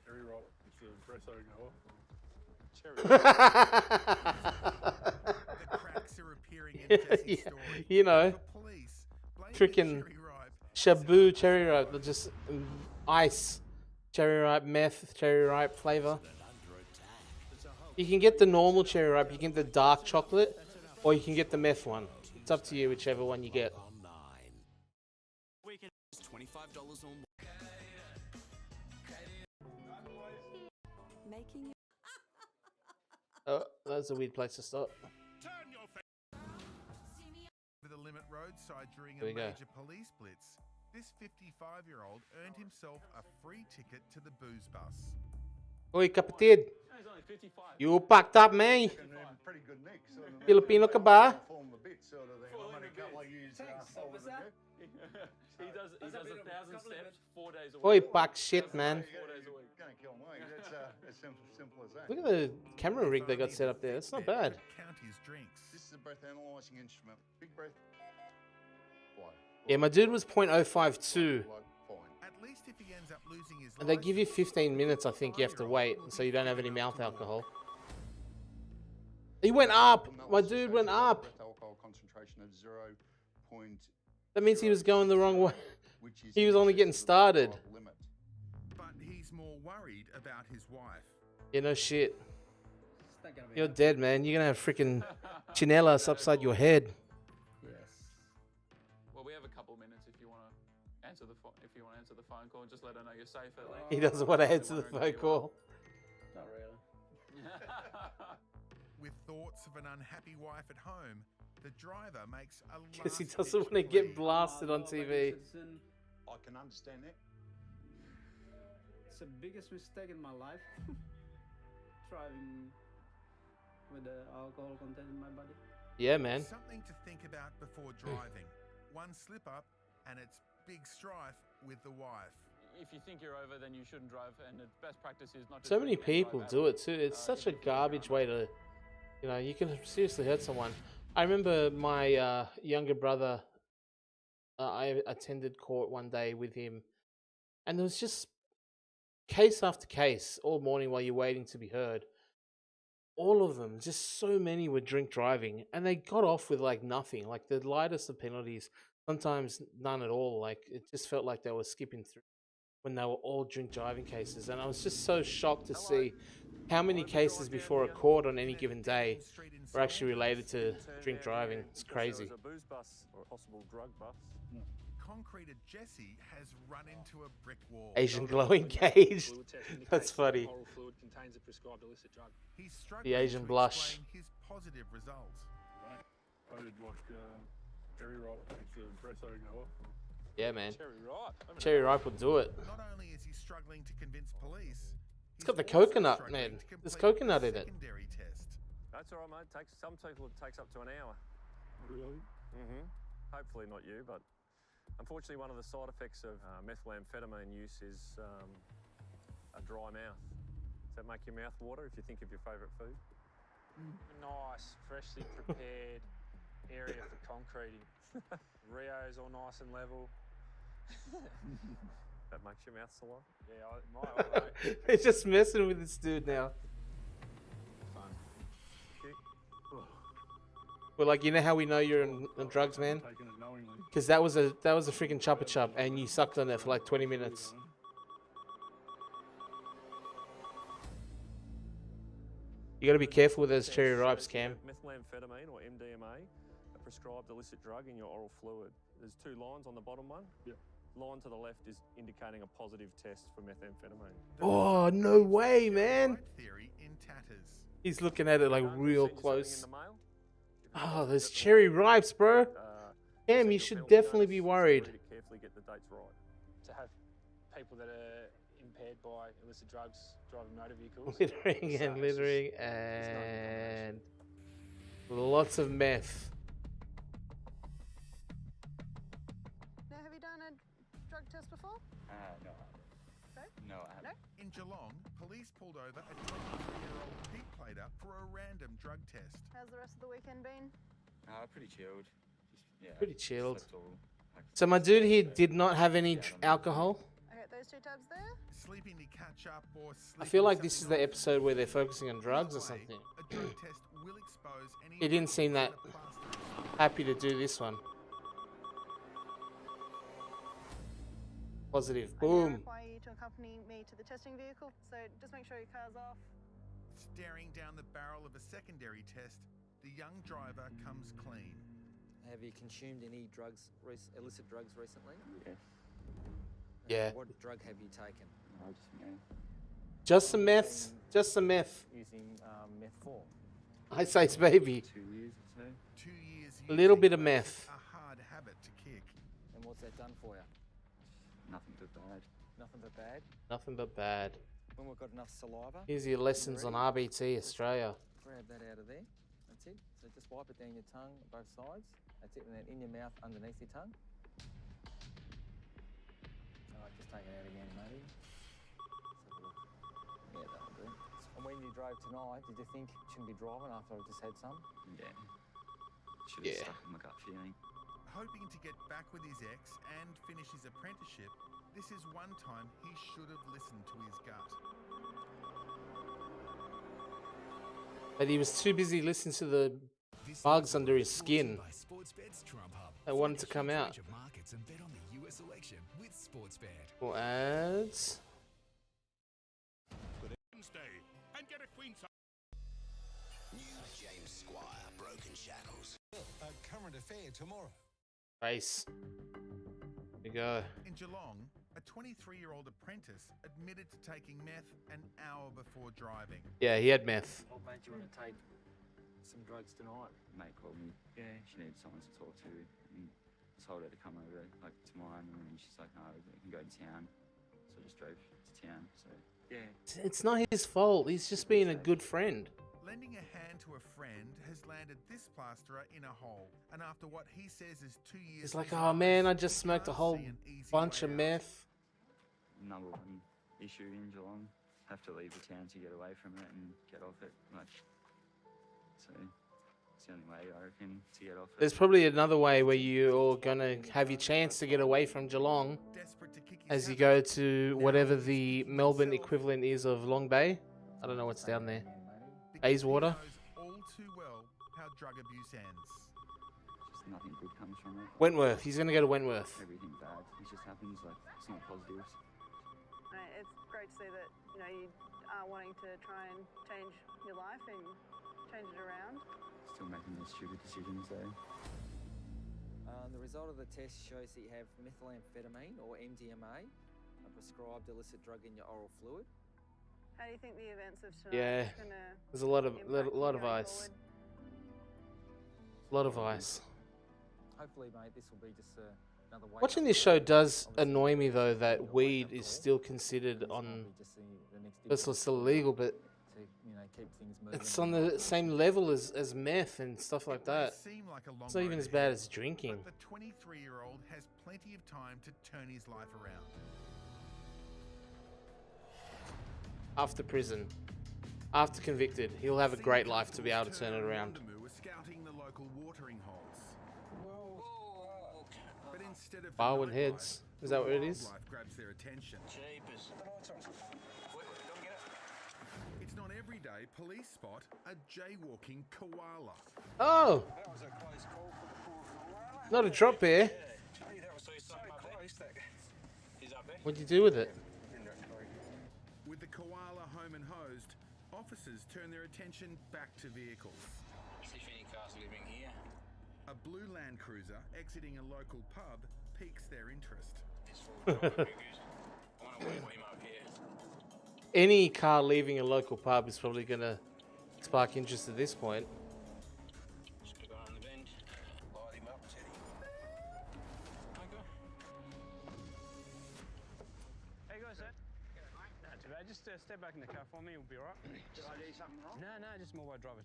cherry ripe. It's the espresso go off. The cracks are appearing in Jesse's story. You know, The police blame freaking Shabu cherry ripe, just ice cherry ripe, meth cherry ripe flavor. You can get the normal cherry ripe, you can get the dark chocolate, or you can get the meth one. It's up to you, whichever one you get. $25 or more. Making Oh, that's a weird place to stop. Over the limit roadside during Here a we go. major police blitz, this 55-year-old earned himself a free ticket to the booze bus. Oi, kapatid. You packed up, man. Pretty good nick, sort of. Filipino ka ba? Form a bit, sort of thing. I'm only a couple of years older than you. He does 1,000 steps 4 days a week. Oi, pack shit, man. 4 days a week. Gonna kill me. That's as simple as that. Look at the camera rig they got set up there. That's not bad. Count his drinks. This is a breath analysing instrument. Big breath. Blow. Yeah, my dude was .052. At least if he ends up losing his And they give you 15 minutes, I think you have to wait, so you don't have any mouth alcohol. He went up! My dude went up! Breath alcohol concentration of 0. That means he was going the wrong way. He was only getting started. But he's more worried about his wife. Yeah, no shit. You're dead, man. You're gonna have freaking chinelas upside your head. Well, we have a couple minutes if you want to answer the phone call. Just let her know you're safe at least. He doesn't want to answer the phone call. Not really. With thoughts of an unhappy wife at home, the driver makes a Because he last doesn't want to get blasted on TV. I can understand that. It's the biggest mistake in my life. Driving with the alcohol content in my body. Yeah, man. Something to think about before driving. One slip up and it's big strife with the wife. if you think you're over, then you shouldn't drive, and the best practice is not to So many drink and drive people at do all. it too. It's such a garbage way to, you know, you can seriously hurt someone. I remember my younger brother. I attended court one day with him, and there was just case after case all morning while you're waiting to be heard. All of them, just so many were drink driving, and they got off with like nothing, like the lightest of penalties, sometimes none at all. Like it just felt like they were skipping through when they were all drink driving cases, and I was just so shocked to see how many cases before a court on any given day were actually related to drink driving. It's crazy. There was a booze bus or a possible drug bus. Concreted Jesse has run into a brick wall. Asian glowing cage. Fluid test indicates That's funny. Oral fluid contains a prescribed illicit drug. He's The struggling Asian to blush. explain his positive results. Right. I did like cherry ripe makes the breath go off. Yeah, man. Cherry ripe. Cherry ripe will do it. Not only is he struggling to convince police, It's got the he's also coconut, struggling man. to There's complete coconut the in it. secondary test. That's all right, mate. Some people it takes up to an hour. Really? Hopefully not you, but unfortunately one of the side effects of methamphetamine use is a dry mouth. Does that make your mouth water if you think of your favourite food? Nice, freshly prepared area for concreting. Rio's all nice and level. That makes your mouth saliva? Yeah, it might. They're just messing with this dude now. Fun. We're like, you know how we know you're on drugs, man? Taking it knowingly. Because that was a freaking chuppa chup, and you sucked on it for like 20 minutes. You got to be careful with those cherry ripes, Cam. Methamphetamine or MDMA, a prescribed illicit drug in your oral fluid. There's two lines on the bottom one. Yep. Line to the left is indicating a positive test for methamphetamine. Oh, no way, man. Theory in tatters. He's looking at it like real close. In the mail, Oh, those cherry ripes, bro. Cam, you should definitely be worried. to carefully get the dates right. To have people that are impaired by illicit drugs driving motor vehicles. Littering So and it's just- littering it's not and lots of meth. Now, have you done a drug test before? No. No? No, I haven't. In Geelong, police pulled over a 23-year-old pig plater for a random drug test. How's the rest of the weekend been? Pretty chilled. Just, Pretty chilled. slept all, like, So my dude here did not have any alcohol. Okay, those two tabs there. Sleeping to catch up or I feel like this is the episode where they're focusing on drugs or something. a drug test will expose any He didn't seem that happy to do this one. Positive. I Boom. require you to accompany me to the testing vehicle, so just make sure your car's off. Staring down the barrel of a secondary test, the young driver comes clean. Have you consumed any drugs, illicit drugs recently? Yes. Yeah. What drug have you taken? No, just meth. Just some meth. Just some meth. Using meth for I say, baby. 2 years or so. 2 years A little using bit of makes meth. it a hard habit to kick. And what's that done for you? Nothing but bad. Nothing but bad? Nothing but bad. When we've got enough saliva. Here's your lessons on RBT Australia. Grab that out of there. That's it. So just wipe it down your tongue, both sides. That's it. And then in your mouth, underneath your tongue. All right, just take it out again, maybe. Let's have a look. Yeah, that'll do. And when you drove tonight, did you think you shouldn't be driving after I just had some? Yeah. Should have Yeah. stuck with my gut feeling. Hoping to get back with his ex and finish his apprenticeship, this is one time he should have listened to his gut. But he was too busy listening to the bugs under his skin that wanted to come out. Markets and bet on the US election with Sportsbet. More ads. Wednesday and get a queen size. New James Squire, Broken Shackles. A current affair tomorrow. Race. Here we go. In Geelong, a 23-year-old apprentice admitted to taking meth an hour before driving. Yeah, he had meth. Old mate, do you want to take some drugs tonight? Mate called me. Yeah. She needed someone to talk to. And I told her to come over like tomorrow, and then she's like, "No, we can go to town." So I just drove to town. So yeah. It's not his fault. He's just being a good friend. Lending a hand to a friend has landed this plasterer in a hole. And after what he says is 2 years... He's like, oh man, I just smoked a whole bunch of meth. number one issue in Geelong. Have to leave the town to get away from it and get off it. Like, so it's the only way I reckon to get off it. There's probably another way where you're gonna have your chance to get away from Geelong as you go to whatever the Melbourne equivalent is of Long Bay. I don't know what's down there. Bayswater. All too well how drug abuse ends. Just nothing good comes from it. Wentworth. He's gonna go to Wentworth. Everything bad. It just happens. Like, it's not positives. It's great to see that you are wanting to try and change your life and change it around. Still making those stupid decisions though. The result of the test shows that you have methamphetamine or MDMA, a prescribed illicit drug in your oral fluid. How do you think the events of tonight Yeah, is going to there's a lot of ice. A lot of ice. Hopefully, mate, this will be just another way. Watching this show does annoy me though that weed is still considered on. It's still illegal, but it's on the same level as meth and stuff like that. It's not even as bad as drinking. But the 23-year-old has plenty of time to turn his life around. After prison, after convicted, he'll have a great life to be able to turn it around. Scouting the local watering holes. But instead of Barwon Heads, is that what it is? wildlife grabs their attention. It's not every day police spot a jaywalking koala. Oh! Not a drop bear. What'd you do with it? With the koala home and hosed, officers turn their attention back to vehicles. See if any cars living here. A blue Land Cruiser exiting a local pub piques their interest. Any car leaving a local pub is probably going to spark interest at this point. Hey guys, not too bad. Just step back in the car for me, we'll be alright. Did I do something wrong? No, just more by driver.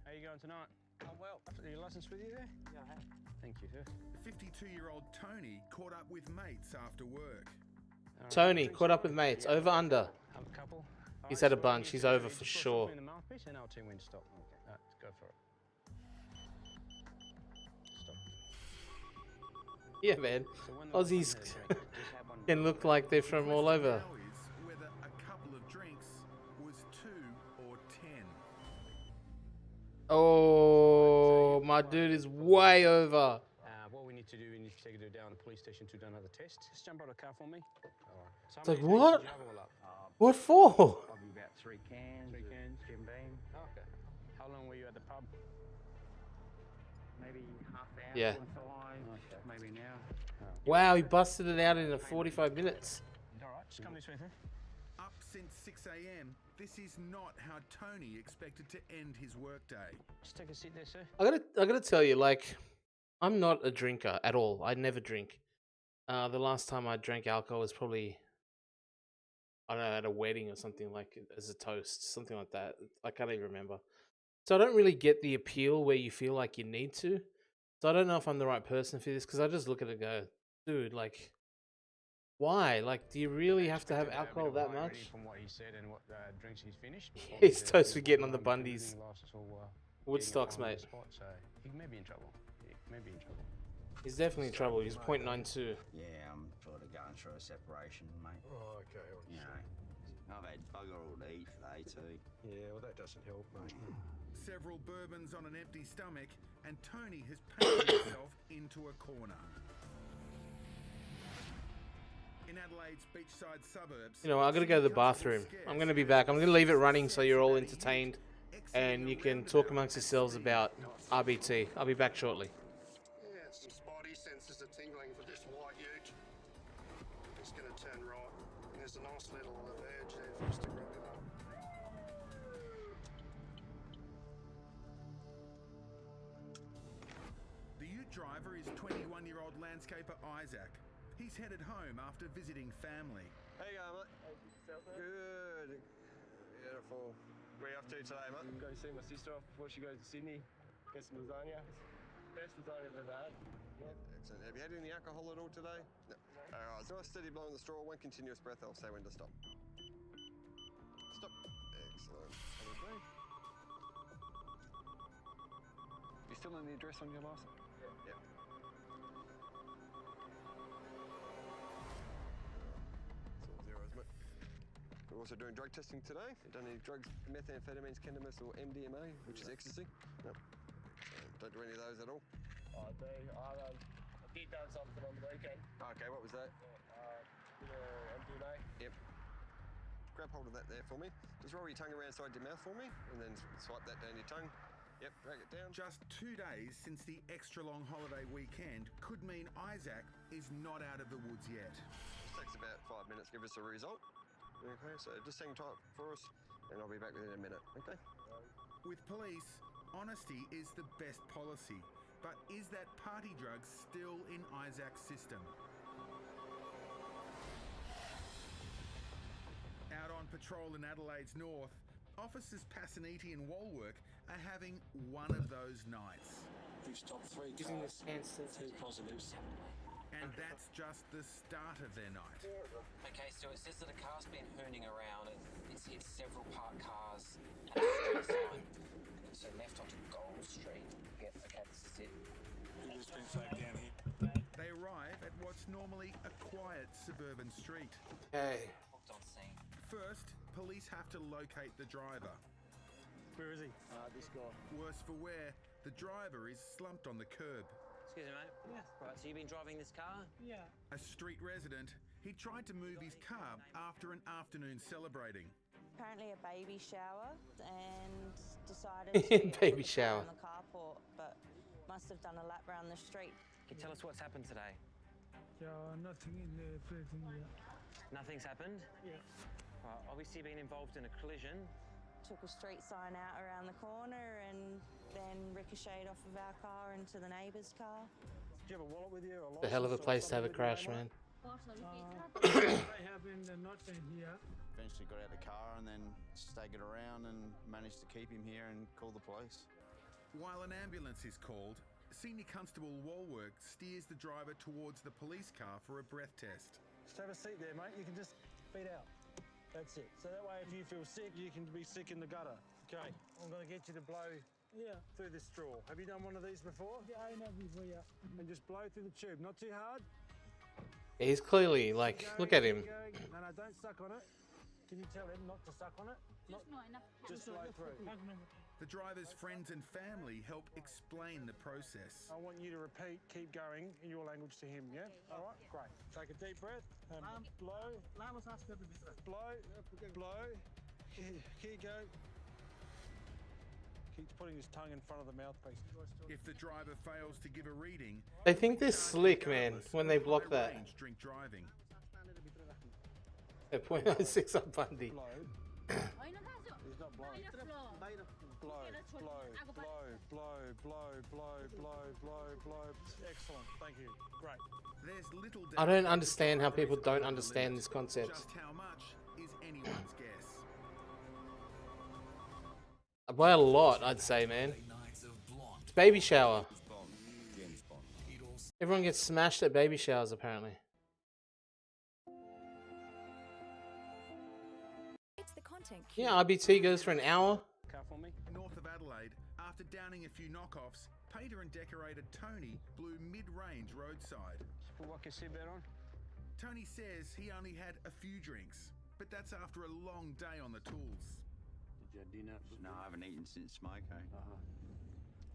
How you going tonight? I'm well. Your license with you there? Yeah, I have. Thank you, sir. 52-year-old Tony caught up with mates after work. Tony, caught up with mates. Over, under. Have a couple. He's had a bunch. He's over for sure. In the mouthpiece and I'll tell you when to stop. Okay, let's go for it. Stop. Yeah, man. Aussies can look like they're from all over. Whether a couple of drinks was 2 or 10. Oh, my dude is way over. What we need to do, we need to take it down to the police station to do another test. Just jump out of the car for me. Alright. It's like, what? What for? Probably about 3 cans. 3 cans. Jim Beam. Oh, okay. How long were you at the pub? Maybe half hour. Yeah. 45, maybe now. Wow, he busted it out in 45 minutes. Alright, just come this way, sir. Up since 6 a.m., this is not how Tony expected to end his workday. Just take a seat there, sir. I gotta tell you, like, I'm not a drinker at all. I never drink. The last time I drank alcohol was probably, I don't know, at a wedding or something, like as a toast, something like that. I can't even remember. So I don't really get the appeal where you feel like you need to. So I don't know if I'm the right person for this, because I just look at it and go, dude, like, why? Like, do you really have to have alcohol that much? From what he said and what drinks he's finished. He's toast for getting on the Bundies. Woodstocks, mate. So he may be in trouble. He may be in trouble. He's definitely in trouble. He's .92. Yeah, I'm sort of going through a separation, mate. Oh, okay. You know, I've had bugger all to eat today too. Yeah, well that doesn't help, mate. Several bourbons on an empty stomach, and Tony has painted himself into a corner. In Adelaide's beachside suburbs, You know, I gotta go to the bathroom. I'm gonna be back. I'm gonna leave it running so you're all entertained and you can talk amongst yourselves about RBT. I'll be back shortly. Yeah, some spidey senses are tingling for this white ute. It's going to turn right. And there's a nice little verge there for us to grab him up. the ute driver is 21-year-old landscaper Isaac. He's headed home after visiting family. How you going, mate? Good. Beautiful. Where are you off to today, mate? Go see my sister off before she goes to Sydney. Get some lasagna. Best result I've ever had. Excellent. Have you had any alcohol at all today? No. Alright, nice steady blow in the straw, one continuous breath, I'll say when to stop. Stop. Excellent. Okay. You still in the address on your license? Yep. It's all zeros, mate. We're also doing drug testing today. You've done any drugs, methamphetamines, cannabis, or MDMA, which is ecstasy? No. Don't do any of those at all? I do. I did done something on the weekend. Okay, what was that? MDMA. Yep. Grab hold of that there for me. Just roll your tongue around inside your mouth for me, and then swipe that down your tongue. Yep, drag it down. Just 2 days since the extra long holiday weekend could mean Isaac is not out of the woods yet. It takes about 5 minutes to give us a result. Okay, so just hang tight for us, and I'll be back within a minute, okay? With police, honesty is the best policy. But is that party drug still in Isaac's system? Out on patrol in Adelaide's north, officers Passaniti and Walwork are having one of those nights. We've stopped 3 Using cars, the sensors. 2 positives. And that's just the start of their night. Okay, so it says that a car's been hurning around. It's hit several parked cars and a street sign. So left onto Gold Street. Yep, okay, this is it. It's been flagged down here. They arrive at what's normally a quiet suburban street. Hey. Hooked on scene. First, police have to locate the driver. Where is he? This guy. Worse for wear, the driver is slumped on the curb. Excuse me, mate. Yeah. Right, so you've been driving this car? Yeah. A street resident, he tried to move his car after an afternoon celebrating. Apparently a baby shower and decided to baby shower on the carport, but must have done a lap around the street. Can you tell us what's happened today? Yeah, nothing in the flipping yet. Nothing's happened? Yeah. Right, obviously been involved in a collision. Took a street sign out around the corner and then ricocheted off of our car into the neighbour's car. Do you have a wallet with you? The hell of a place to have a crash, man. They have in the not in here. Eventually got out of the car and then staggered around and managed to keep him here and call the police. While an ambulance is called, Senior Constable Walwork steers the driver towards the police car for a breath test. Just have a seat there, mate. You can just feet out. That's it. So that way, if you feel sick, you can be sick in the gutter. Okay. I'm going to get you to blow through this straw. Have you done one of these before? Yeah, I know before, yeah. And just blow through the tube. Not too hard. He's clearly like, look at him. No, don't suck on it. Can you tell him not to suck on it? Just not enough. Just blow through. The driver's friends and family help explain the process. I want you to repeat, keep going in your language to him, yeah? All right, great. Take a deep breath and blow. Blow, blow. Here you go. Keeps putting his tongue in front of the mouthpiece. If the driver fails to give a reading, They think they're slick, man, when they block that. Drink driving. They're .06 on Bundy. He's not blowing. Blow. Excellent, thank you. Great. There's little I don't understand how people don't understand this concept. Just how much is anyone's guess. By a lot, I'd say, man. It's baby shower. Everyone gets smashed at baby showers, apparently. It's the content. Yeah, RBT goes for an hour. Car for me. North of Adelaide, after downing a few knockoffs, painter and decorator Tony blew mid-range roadside. Put what you see on. Tony says he only had a few drinks, but that's after a long day on the tools. Did you have dinner? No, I haven't eaten since smoke,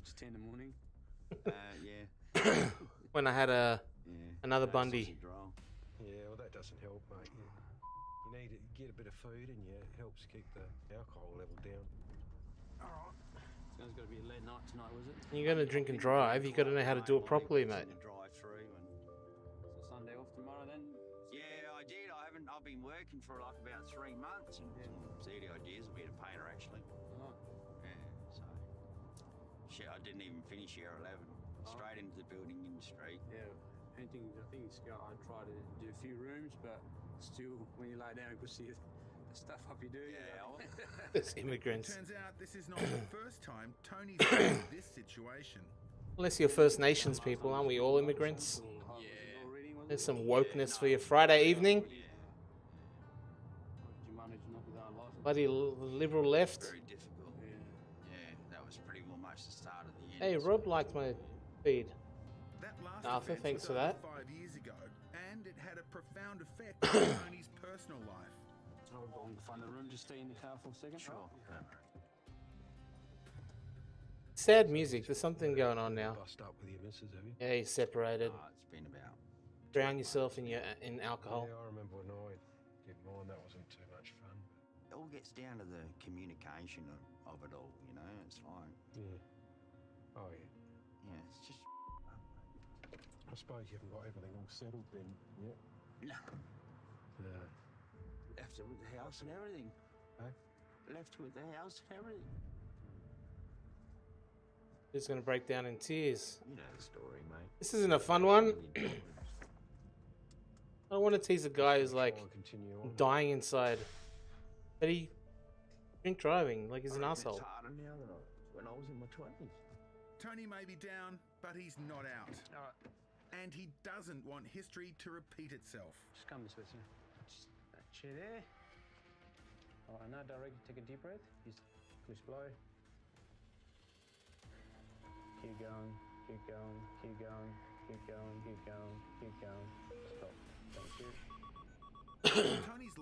It's 10 in the morning. Yeah. When I had another Bundy. Yeah, well that doesn't help, mate. You need to get a bit of food and it helps keep the alcohol level down. Alright. So it's got to be a late night tonight, was it? You're going to drink and drive, you got to know how to do it properly, mate. Drive through and... So Sunday off tomorrow then? Yeah, I did. I've been working for like about 3 months and so the idea is to be a painter actually. Oh. Yeah, so... Shit, I didn't even finish year 11. Straight into the building industry. Yeah, painting, I think I try to do a few rooms, but still, when you lay down, you can see the stuff up you do. Yeah. This immigrants. Turns out this is not the first time Tony's been in this situation. Unless you're First Nations people, aren't we all immigrants? There's some wokeness for your Friday evening. Bloody liberal left. Very difficult. Yeah, that was pretty much the start of the end. Hey, Rob liked my feed. That last Arthur, offence thanks was for over that. 5 years ago, and it had a profound effect on Tony's personal life. I'll go in the front of the room, just stay in the car for a second. Sure. Sad music. There's something going on now. Bust up with your missus, have you? Yeah, you're separated. It's been about. Drown yourself in alcohol. Yeah, I remember when I did mine, that wasn't too much fun. It all gets down to the communication of it all, you know? It's like. Yeah. Oh, yeah. Yeah, it's just. I suppose you haven't got everything all settled then, yeah? No. No. Left it with the house and everything. Huh? Left with the house and everything. Just gonna break down in tears. You know the story, mate. This isn't a fun one. I don't want to tease a guy who's like dying inside. But he drink driving like he's an asshole. It's harder now than when I was in my 20s. Tony may be down, but he's not out. And he doesn't want history to repeat itself. Just come this way, sir. Just that chair there. All right, now direct, take a deep breath. Just push blow. Keep going, keep going, keep going, keep going, keep going, keep going. Stop. Thank you. Tony's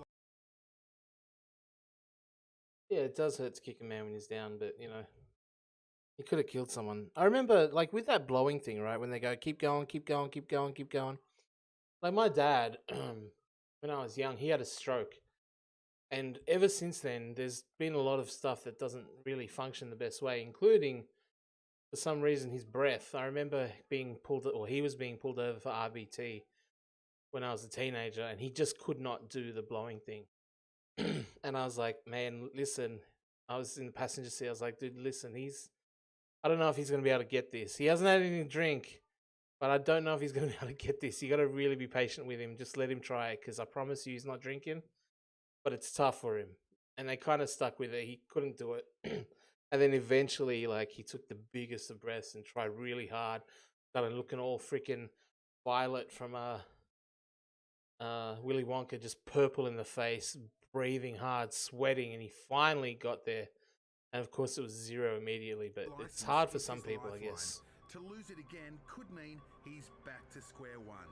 Yeah, it does hurt to kick a man when he's down, but you know, he could have killed someone. I remember, like, with that blowing thing, right? When they go, keep going, keep going, keep going, keep going. Like, my dad, when I was young, he had a stroke. And ever since then, there's been a lot of stuff that doesn't really function the best way, including, for some reason, his breath. I remember being pulled, or he was being pulled over for RBT when I was a teenager, and he just could not do the blowing thing. And I was like, man, listen, I was in the passenger seat. I was like, dude, listen, I don't know if he's going to be able to get this. He hasn't had anything to drink, but I don't know if he's going to be able to get this. You got to really be patient with him. Just let him try it, because I promise you he's not drinking, but it's tough for him. And they kind of stuck with it. He couldn't do it. And then eventually, like, he took the biggest of breaths and tried really hard. Started looking all freaking Violet from Willy Wonka, just purple in the face, breathing hard, sweating, and he finally got there. And of course, it was 0 immediately, but it's hard for some people, I guess. To lose it again could mean he's back to square one.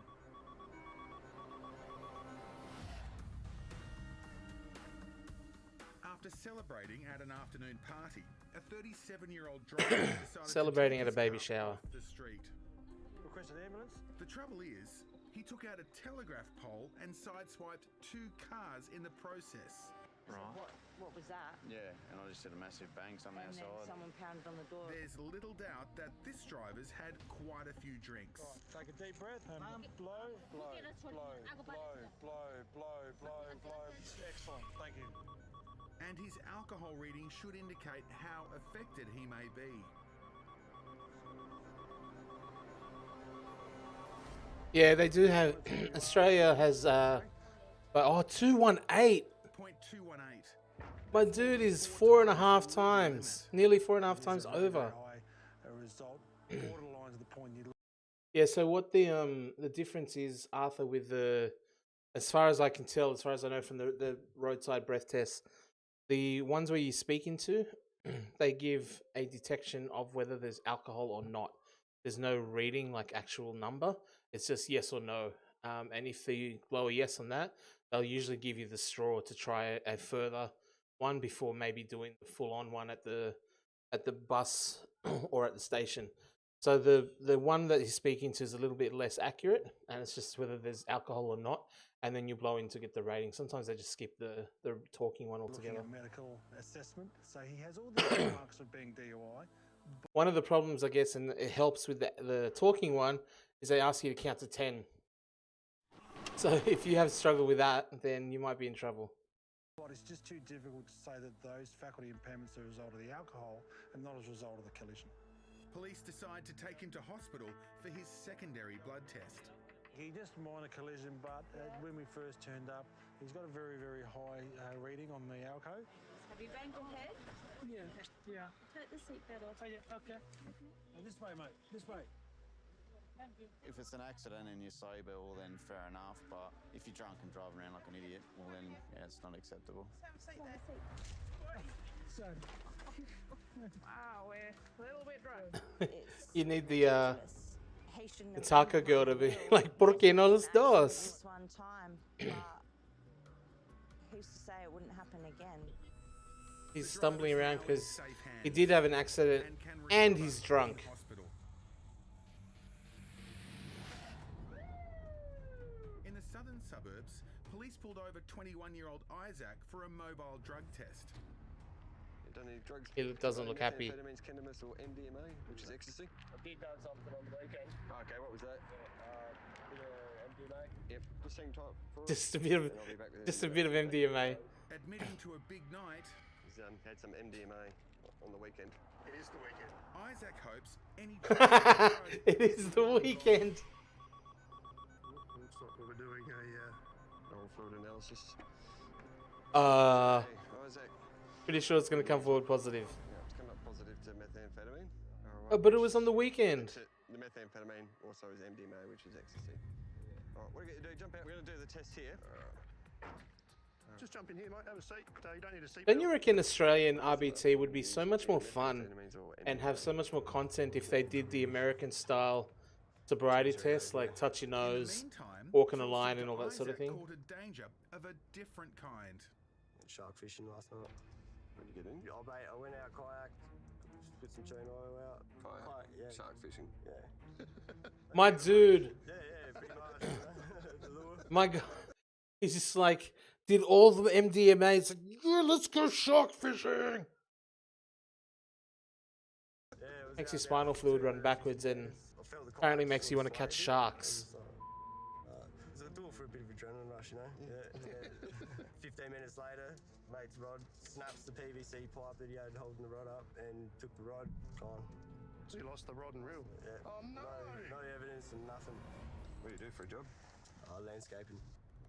After celebrating at an afternoon party, a 37-year-old driver decided Celebrating to at a take baby his car shower. off the street. Request an ambulance? The trouble is, he took out a telegraph pole and sideswiped 2 cars in the process. Right. What was that? Yeah, and I just did a massive bang something And then outside. someone pounded on the door. There's little doubt that this driver's had quite a few drinks. Take a deep breath and blow, blow, blow, blow, blow, blow, blow, blow. Excellent, thank you. And his alcohol reading should indicate how affected he may be. Yeah, they do have. Australia has, 218. 0.218. My dude is 4.5 times, nearly 4.5 times over. A result borderline to the point you. Yeah. So what the difference is, Arthur, with as far as I can tell, as far as I know from the roadside breath tests, the ones where you speak into, they give a detection of whether there's alcohol or not. There's no reading like actual number. It's just yes or no. And if you blow a yes on that, they'll usually give you the straw to try a further one before maybe doing the full-on one at the bus or at the station. So the one that you're speaking to is a little bit less accurate, and it's just whether there's alcohol or not, and then you blow in to get the rating. Sometimes they just skip the talking one altogether. Looking at medical assessment, so he has all the marks of being DUI. One of the problems, I guess, and it helps with the talking one, is they ask you to count to 10. So if you have struggled with that, then you might be in trouble. But it's just too difficult to say that those faculty impairments are a result of the alcohol and not as a result of the collision. Police decide to take him to hospital for his secondary blood test. He just minor collision, but when we first turned up, he's got a very, very high reading on the alco. Have you banged your head? Yeah, Yeah. Take the seatbelt off. Oh, yeah, okay. This way, mate. This way. If it's an accident and you're sober, well then fair enough. But if you're drunk and driving around like an idiot, well then yeah, it's not acceptable. Wow, we're a little bit drunk. You need the taco girl to be like, ¿Por qué no los dos? This one time, but who's to say it wouldn't happen again? He's stumbling around because he did have an accident and he's drunk. In the southern suburbs, police pulled over 21-year-old Isaac for a mobile drug test. You done any drugs? He doesn't look happy. Methamphetamines, cannabis, or MDMA, which is ecstasy. I did done something on the weekend. Okay, what was that? Bit of MDMA. Yep, just hang tight for Just a bit of, and I'll be back with just a bit of MDMA. Admitting to a big night, He's had some MDMA on the weekend. It is the weekend. Isaac hopes any It is the weekend. Looks like we were doing a oral fluid analysis. Uh, Hey, Isaac. pretty sure it's gonna come forward positive. Yeah, it's come up positive to methamphetamine. Oh, but it was on the weekend. The methamphetamine also is MDMA, which is ecstasy. All right, what are you going to do? Jump out. We're going to do the test here. Just jump in here, mate. Have a seat. You don't need a seat. Don't you reckon Australian RBT would be so much more fun and have so much more content if they did the American style sobriety test, like touch your nose, walk on a line, and all that sort of thing? caught a danger of a different kind. Shark fishing last night. Where'd you get in? Yeah, mate, I went out kayak, put some chain oil out. Kayak, yeah. shark fishing. Yeah. My dude, Yeah, pretty much. The lure. my God, he's just like, did all the MDMA. It's like, yeah, let's go shark fishing. Makes your spinal fluid run backwards and apparently makes you want to catch sharks. So do it for a bit of adrenaline rush, you know? Yeah. 15 minutes later, mate's rod snaps the PVC pipe that he had holding the rod up and took the rod, gone. So you lost the rod and reel? Yeah. Oh, no. No evidence and nothing. What do you do for a job? Landscaping.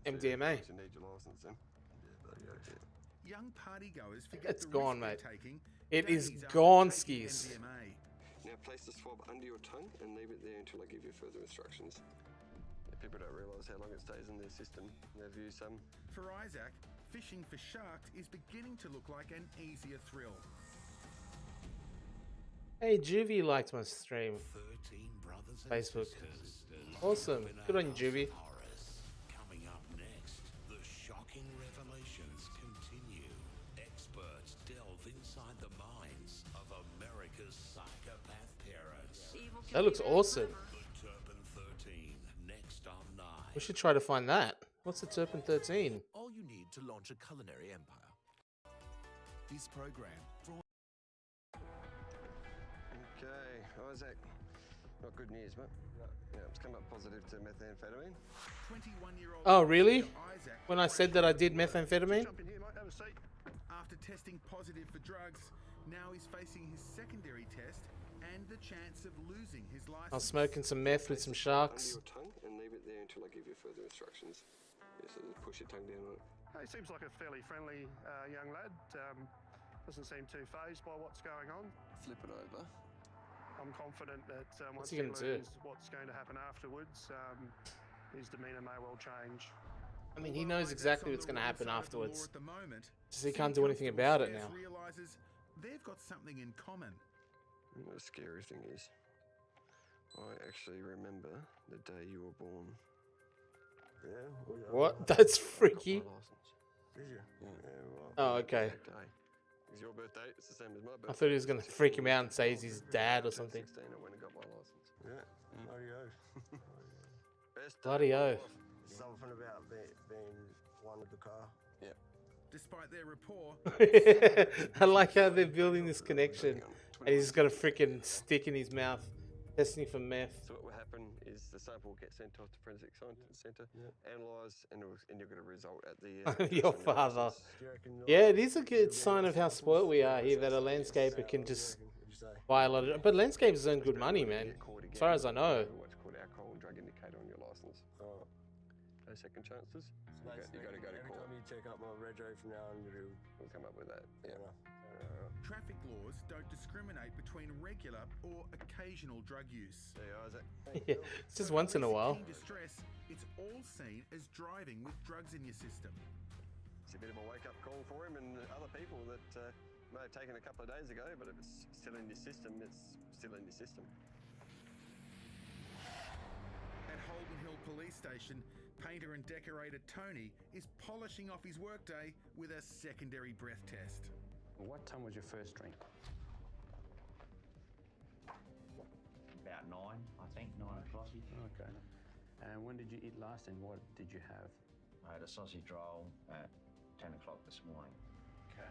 MDMA. You need your license then. Young partygoers forget It's the gone, risk mate. they're taking It is days after gone, taking skis. MDMA. Now place the swab under your tongue and leave it there until I give you further instructions. People don't realise how long it stays in their system. They've used some. For Isaac, fishing for sharks is beginning to look like an easier thrill. Hey, Juvie liked my stream. Facebook. Awesome. Good on you, Juvie. Coming up next, the shocking revelations continue. Experts delve inside the minds of America's psychopath parents. That looks awesome. The Turpin 13, next on 9. We should try to find that. What's the Turpin 13? All you need to launch a culinary empire. This program brought Okay, Isaac. Not good news, mate. Yeah, it's come up positive to methamphetamine. 21-year-old Oh, really? Isaac When I said that I did methamphetamine? Jump in here, mate. Have a seat. After testing positive for drugs, now he's facing his secondary test and the chance of losing his license. I was smoking some meth with some Under sharks. your tongue and leave it there until I give you further instructions. Yeah, so just push your tongue down on it. He seems like a fairly friendly young lad. Doesn't seem too phased by what's going on. Flip it over. I'm confident that once What's he he gonna do? learns what's going to happen afterwards, his demeanour may well change. I mean, he knows exactly what's going to happen afterwards. At the moment, Just he can't do anything about it now. realizes they've got something in common. You know, the scary thing is, I actually remember the day you were born. Yeah. What? That's freaky. My license. Did you? Yeah, well, Oh, okay. that day. It's your birthday. It's the same as my birthday. I thought he was going to freak him out and say he's his dad or something. 16, I went and got my license. Yeah. Bloody oath. Best day Bloody of my oath. life. Something about being one with the car. Yeah. Despite their rapport, I like how they're building this connection. And he's got a freaking stick in his mouth, testing for meth. So what will happen is the sample will get sent off to Forensic Science Centre, analysed, and you'll get a result at the... Your father. Yeah, it is a good sign of how spoiled we are here that a landscaper can just buy a lot of... But landscapers earn good money, man. As far as I know. What's called alcohol and drug indicator on your licence. Oh. No second chances. So You got to go to every court. time you check up my rego from now on, We'll come up with that. Yeah. traffic laws don't discriminate between regular or occasional drug use. There you are, Isaac. Yeah, it's just once in a while. Keen distress, it's all seen as driving with drugs in your system. It's a bit of a wake-up call for him and other people that may have taken a couple of days ago, but if it's still in your system, it's still in your system. At Holden Hill Police Station, painter and decorator Tony is polishing off his workday with a secondary breath test. What time was your first drink? About 9, I think, 9 o'clock. Okay. And when did you eat last and what did you have? I had a sausage roll at 10 o'clock this morning. Okay.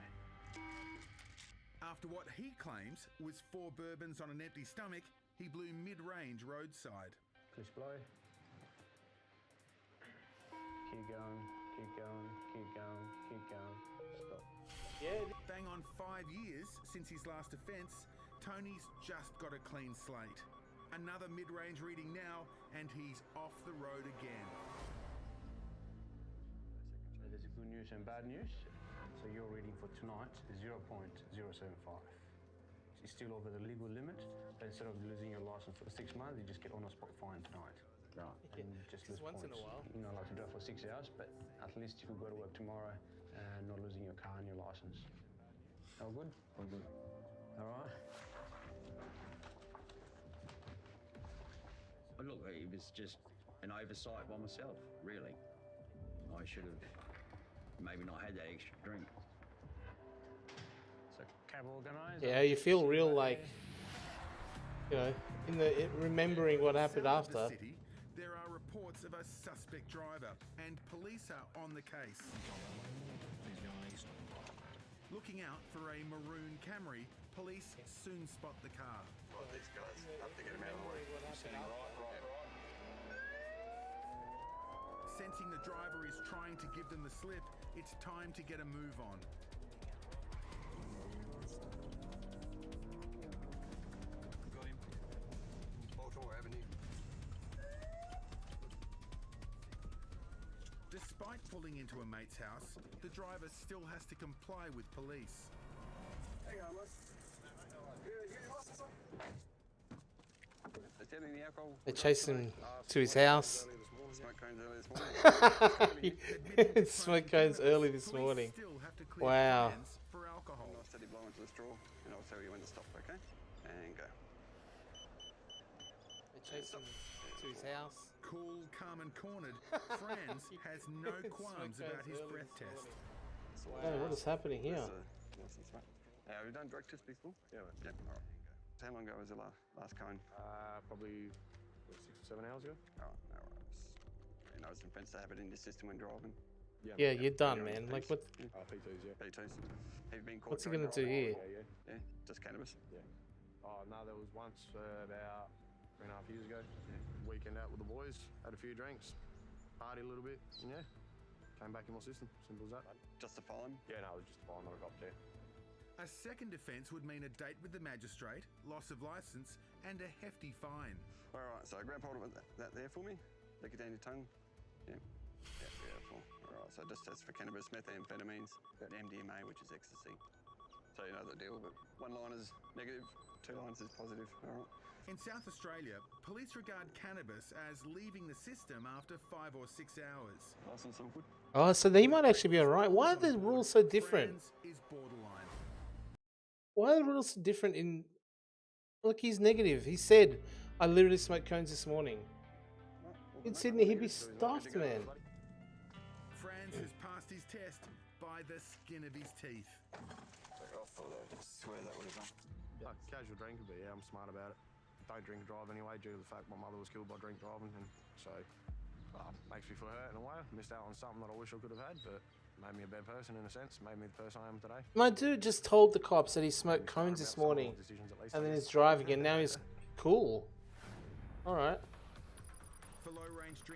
After what he claims was 4 bourbons on an empty stomach, he blew mid-range roadside. Push blow. Keep going, keep going, keep going, keep going. Stop. Yeah. Bang on 5 years since his last offence, Tony's just got a clean slate. Another mid-range reading now, and he's off the road again. So there's good news and bad news. So your reading for tonight is 0.075. It's still over the legal limit, but instead of losing your license for 6 months, you just get on a spot fine tonight. Right. And just lose once points. in a while. You're not allowed to drive for 6 hours, but at least you could go to work tomorrow and not losing your car and your license. All good? All good. All right. But look, it was just an oversight by myself, really. I should have maybe not had that extra drink. So cab organizer. Yeah, you feel real like, you know, remembering what happened South of after. the city, there are reports of a suspect driver, and police are on the case. Looking out for a maroon Camry, police soon spot the car. Right, these guys have to get him out of the way. Sensing the driver is trying to give them the slip, it's time to get a move on. Got him. Baltimore Avenue. Despite pulling into a mate's house, the driver still has to comply with police. Hang on, let's. They're selling the alcohol. They chased him to his house. Smoke cones early this morning. Smoke cones early this morning. Wow. For alcohol. Nice steady blow into the straw, and I'll tell you when to stop, okay? And go. They chased him to his house. Cool, calm and cornered, Franz has no qualms about his breath test. Hey, what is happening here? Have you done drug tests before? Yeah. Yep. All right. How long ago was the last cone? Probably 6 or 7 hours ago. Oh, no worries. You know, it's an offence to have it in your system when driving. Yeah, you're done, man. Like, what? P2s, yeah. P2s. Have you been caught? What's he gonna do here? Yeah, just cannabis. Yeah. Oh, no, there was once about 3.5 years ago. Yeah. Weekend out with the boys, had a few drinks, party a little bit, and yeah, came back in my system. Simple as that. Just a fine? Yeah, no, it was just a fine, not a cop there. A second offence would mean a date with the magistrate, loss of licence, and a hefty fine. All right, so grab hold of that there for me. Lick it down your tongue. Yeah. Yeah, beautiful. All right, so just test for cannabis, methamphetamines, MDMA, which is ecstasy. So you know the deal, but 1 line is negative, 2 lines is positive. All right. In South Australia, police regard cannabis as leaving the system after 5 or 6 hours. License all good? Oh, so they might actually be alright. Why are the rules so different? Franz is borderline. Why are the rules so different in... Look, he's negative. He said, I literally smoked cones this morning. In Sydney, he'd be stuffed, man. Franz has passed his test by the skin of his teeth. I swear that would have done. Yeah, casual drinker, but yeah, I'm smart about it. Don't drink and drive anyway, due to the fact my mother was killed by drink driving, and so makes me feel hurt in a way. Missed out on something that I wish I could have had, but made me a better person in a sense. Made me the person I am today. My dude just told the cops that he smoked cones this morning, and then he's driving, and now he's cool. All right.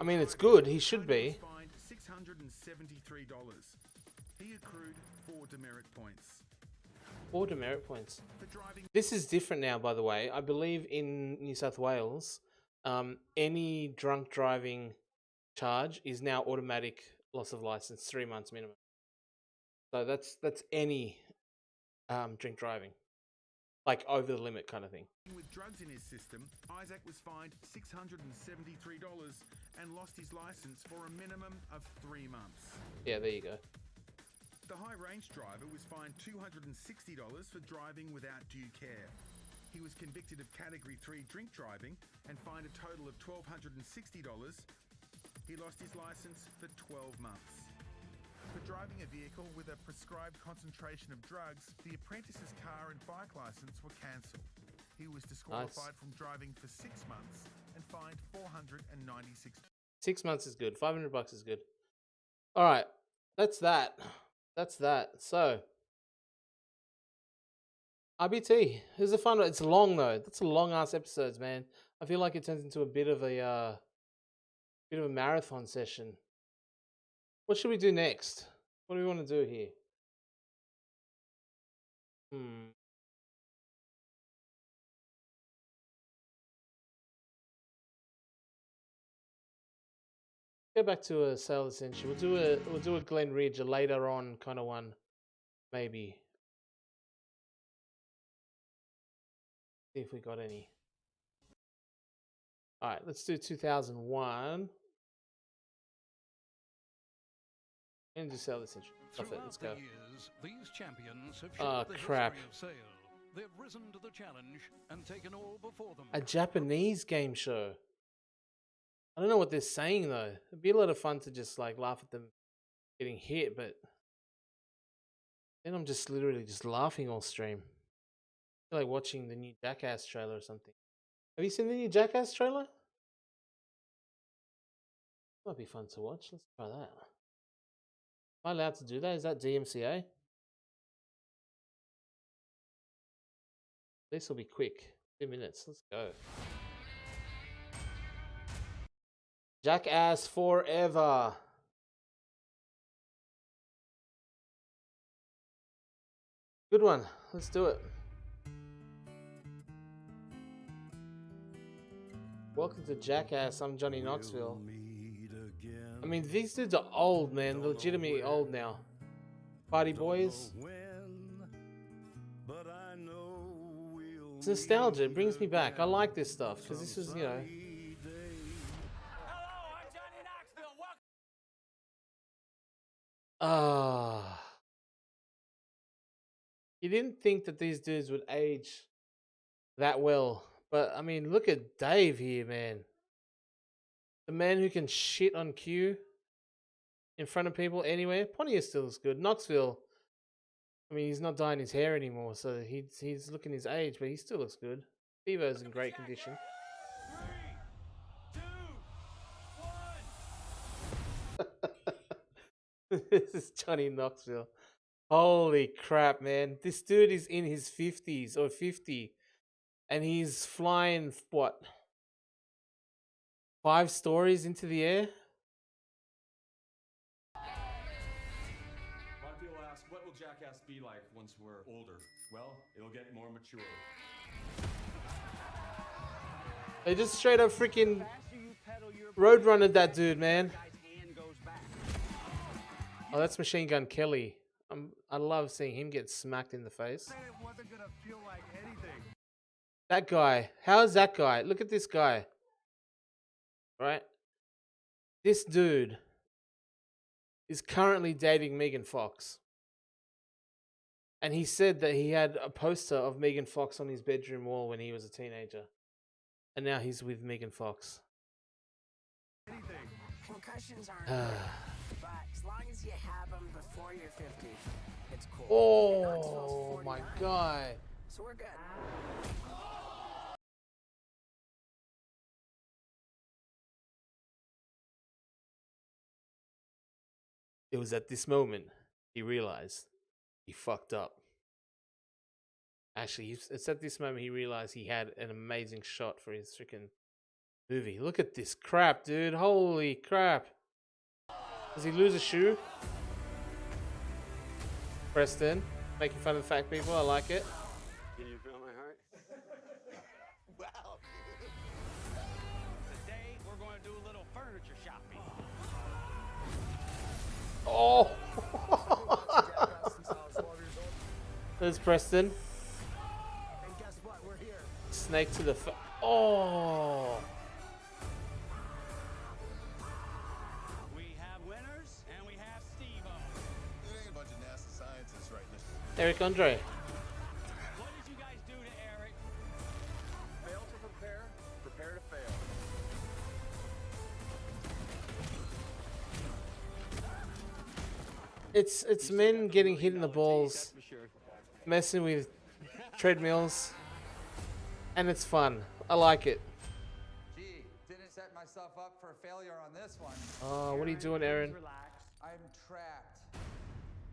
I mean, it's good. He should be. Fined $673. He accrued 4 demerit points. 4 demerit points. This is different now, by the way. I believe in New South Wales, any drunk driving charge is now automatic loss of license, 3 months minimum. So that's any drink driving. like over the limit kind of thing. With drugs in his system, Isaac was fined $673 and lost his license for a minimum of 3 months. Yeah, there you go. The high-range driver was fined $260 for driving without due care. He was convicted of Category 3 drink driving and fined a total of $1,260. He lost his license for 12 months. For driving a vehicle with a prescribed concentration of drugs, the apprentice's car and bike license were cancelled. He was disqualified from driving for 6 months and fined $496. 6 months is good. $500 is good. All right, that's that. That's that. So, RBT. It was a fun one. It's long though. That's a long ass episodes, man. I feel like it turns into a bit of a marathon session. What should we do next? What do we want to do here? Go back to a Sailor Century. We'll do a Glen Ridge, a later on kind of one, maybe. See if we got any. All right, let's do 2001. And do Sailor Century. Off it. Let's go. Years, these champions have Oh shaped the crap! history of sail. They've risen to the challenge and taken all before them. A Japanese game show. I don't know what they're saying though. It'd be a lot of fun to just like laugh at them getting hit, but then I'm just literally just laughing all stream. I feel like watching the new Jackass trailer or something. Have you seen the new Jackass trailer? Might be fun to watch. Let's try that. Am I allowed to do that? Is that DMCA? This will be quick. 2 minutes. Let's go. Jackass forever. Good one. Let's do it. Welcome to Jackass. I'm Johnny Knoxville. I mean, these dudes are old, man. They're legitimately old now. Party Boys. It's nostalgia. It brings me back. I like this stuff because this was, you know. You didn't think that these dudes would age that well, but I mean, look at Dave here, man. The man who can shit on cue in front of people anywhere. Pontius still looks good. Knoxville, I mean, he's not dyeing his hair anymore, so he's looking his age, but he still looks good. Stevo's in great condition. 3, 2, 1. This is Johnny Knoxville. Holy crap, man. This dude is in his 50s or 50. And he's flying, what? 5 stories into the air? A lot of people ask, what will Jackass be like once we're older? Well, it'll get more mature. They just straight up freaking roadrunnered that dude, man. Oh, that's Machine Gun Kelly. I love seeing him get smacked in the face. It wasn't gonna feel like anything. That guy. How is that guy? Look at this guy. Right? This dude is currently dating Megan Fox. And he said that he had a poster of Megan Fox on his bedroom wall when he was a teenager. And now he's with Megan Fox. Concussions aren't good, but as long as you have them before you're 50, it's cool. Oh my God. So we're good. It was at this moment he realized he fucked up. Actually, it's at this moment he realized he had an amazing shot for his freaking movie. Look at this crap, dude. Holy crap. Does he lose a shoe? Preston, making fun of the fat people. I like it. Can you feel my heart? Wow. Today, we're going to do a little furniture shopping. Oh! There's Preston. Snake to the oh. We have winners and we have Steve-O. It ain't a bunch of NASA scientists right now. Eric Andre. What did you guys do to Eric? Fail to prepare, prepare to fail. It's men getting hit in the balls, messing with treadmills, and it's fun. I like it. Gee, didn't set myself up for failure on this one. Oh, what are you doing, Aaron? I'm trapped,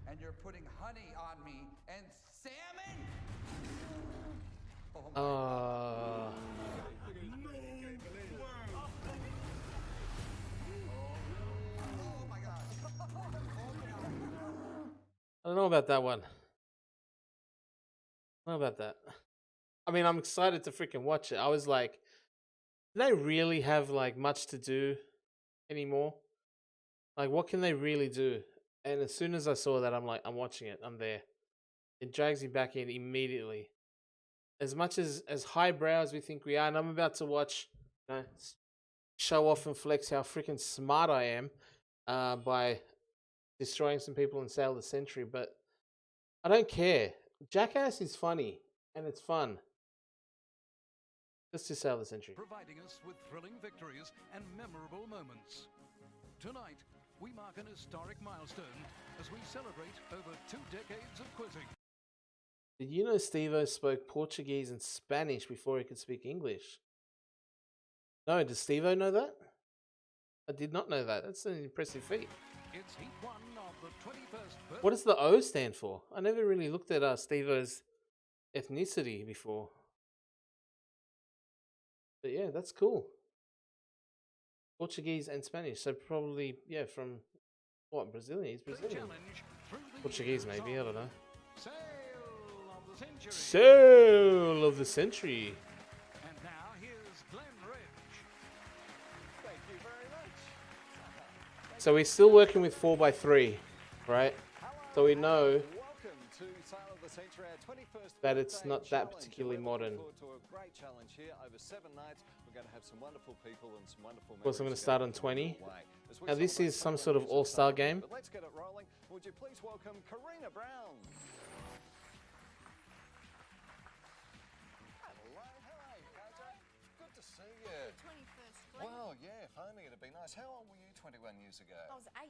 and you're putting honey on me and salmon. Oh. I don't know about that one. I don't know about that. I mean, I'm excited to freaking watch it. I was like, do they really have like much to do anymore? Like, what can they really do? And as soon as I saw that, I'm like, I'm watching it. I'm there. It drags me back in immediately. As much as highbrow as we think we are, and I'm about to watch, you know, show off and flex how freaking smart I am by destroying some people in Sail the Century, but I don't care. Jackass is funny and it's fun. Let's just Sail the Century. Providing us with thrilling victories and memorable moments. Tonight, we mark an historic milestone as we celebrate over 2 decades of quizzing. Did you know Steve-O spoke Portuguese and Spanish before he could speak English? No, does Steve-O know that? I did not know that. That's an impressive feat. It's heat 1 of the 21st. What does the O stand for? I never really looked at Steve-O's ethnicity before. But yeah, that's cool. Portuguese and Spanish. So probably, yeah, from what, Brazilian? He's Brazilian. Portuguese maybe, I don't know. Sail of the Century. And now here's Glenn Ridge. Thank you very much. So we're still working with 4x3, right? So we know Welcome to Sail of the Century, our 21st that it's birthday not that challenge. particularly We're modern. looking forward to a great challenge here over 7 nights. We're going to have some wonderful people and some wonderful Of course, I'm going to memories start on going 20. your way. As we Now this celebrate is some 21 sort of years all-star Sail. game. But let's get it rolling. Would you please welcome Karina Brown? Good to see you. 21st, Glenn. Well, yeah, if only it'd be nice. How old were you 21 years ago? I was 8.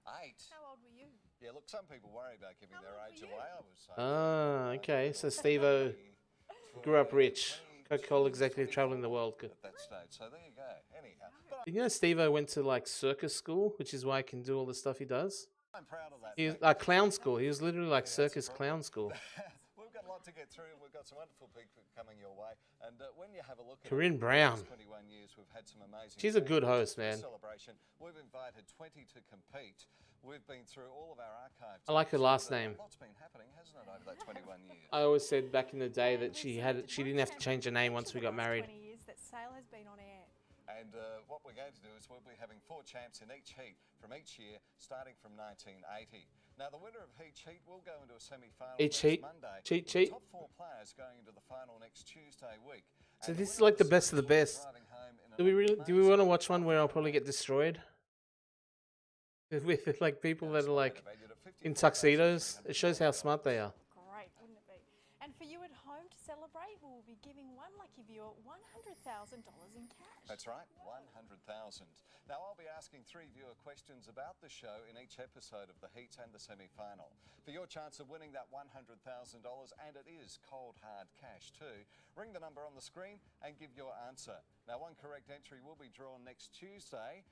8? How old were you? Yeah, look, some people worry about giving their age away, I would say. Ah, okay. So Steve-O grew up rich. Coca-Cola executive traveling the world. Good. At that stage, so there you go. Anyhow, Did you know Steve-O went to like circus school, which is why he can do all the stuff he does? I'm proud of that. He was clown school. He was literally like circus clown school. We've got a lot to get through, and we've got some wonderful people coming your way. And when you have a look at Corinne it, Brown. the last 21 years, we've had some amazing. She's a good champions. host, man. Celebration. We've invited 20 to compete. We've been through all of our archives. I like her last name. A lot's been happening, hasn't it, over that 21 years? I always said back in the day that she didn't have to change her name once we got married. 20 years that Sail has been on air. And what we're going to do is we'll be having 4 champs in each heat from each year, starting from 1980. Now, the winner of each heat will go into a semi-final Each next heat? Monday. Cheat, with cheat? The top 4 players going into the final next Tuesday week. So And this is winner like the of best of the best. driving home in Do we want to watch one where I'll probably get destroyed? With like people that are like in tuxedos? It shows how smart they are. Great, wouldn't it be? And for you at home to celebrate, we'll be giving one lucky viewer $100,000 in cash. That's right, 100,000. Now, I'll be asking 3 viewer questions about the show in each episode of the heats and the semi-final. For your chance of winning that $100,000, and it is cold, hard cash too, ring the number on the screen and give your answer. Now, one correct entry will be drawn next Tuesday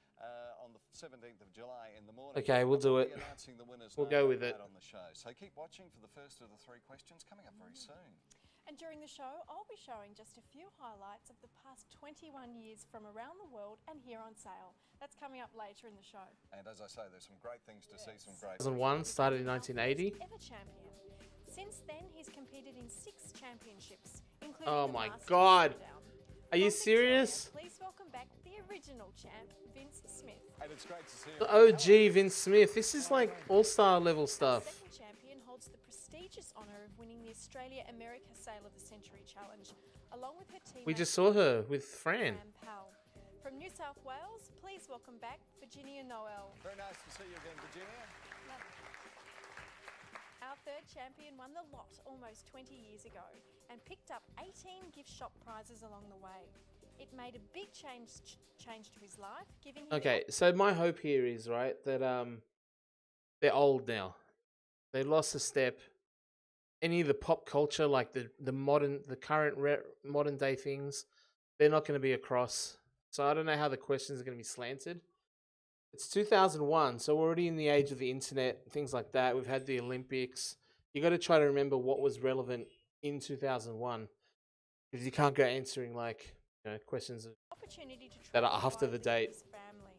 on the 17th of July in the morning. Okay, we'll do it. Be announcing the winners We'll no go with later it. on the show. So keep watching for the first of the 3 questions coming up very soon. And during the show, I'll be showing just a few highlights of the past 21 years from around the world and here on Sail. That's coming up later in the show. And as I say, there's some great things to see, some great... 2001 started in 1980. Ever champion. Since then, he's competed in 6 championships, including Oh the my Masters God. Showdown. Are you From serious? Victoria, please welcome back the original champ, Vince Smith. And it's great to see The OG Vince Smith. This is like all-star level stuff. Second champion holds the prestige prestigious honour of winning the Australia-America Sale of the Century Challenge, along with her teammate We just saw her with Fran. Powell. From New South Wales, please welcome back Virginia Noel. Very nice to see you again, Virginia. Our third champion won the lot almost 20 years ago and picked up 18 gift shop prizes along the way. It made a big change to his life, giving him Okay, so my hope here is, right, that they're old now. They lost a step. Any of the pop culture, like the current modern day things, they're not going to be across. So I don't know how the questions are going to be slanted. It's 2001, so we're already in the age of the internet, things like that. We've had the Olympics. You got to try to remember what was relevant in 2001, because you can't go answering like questions that are after the date. family.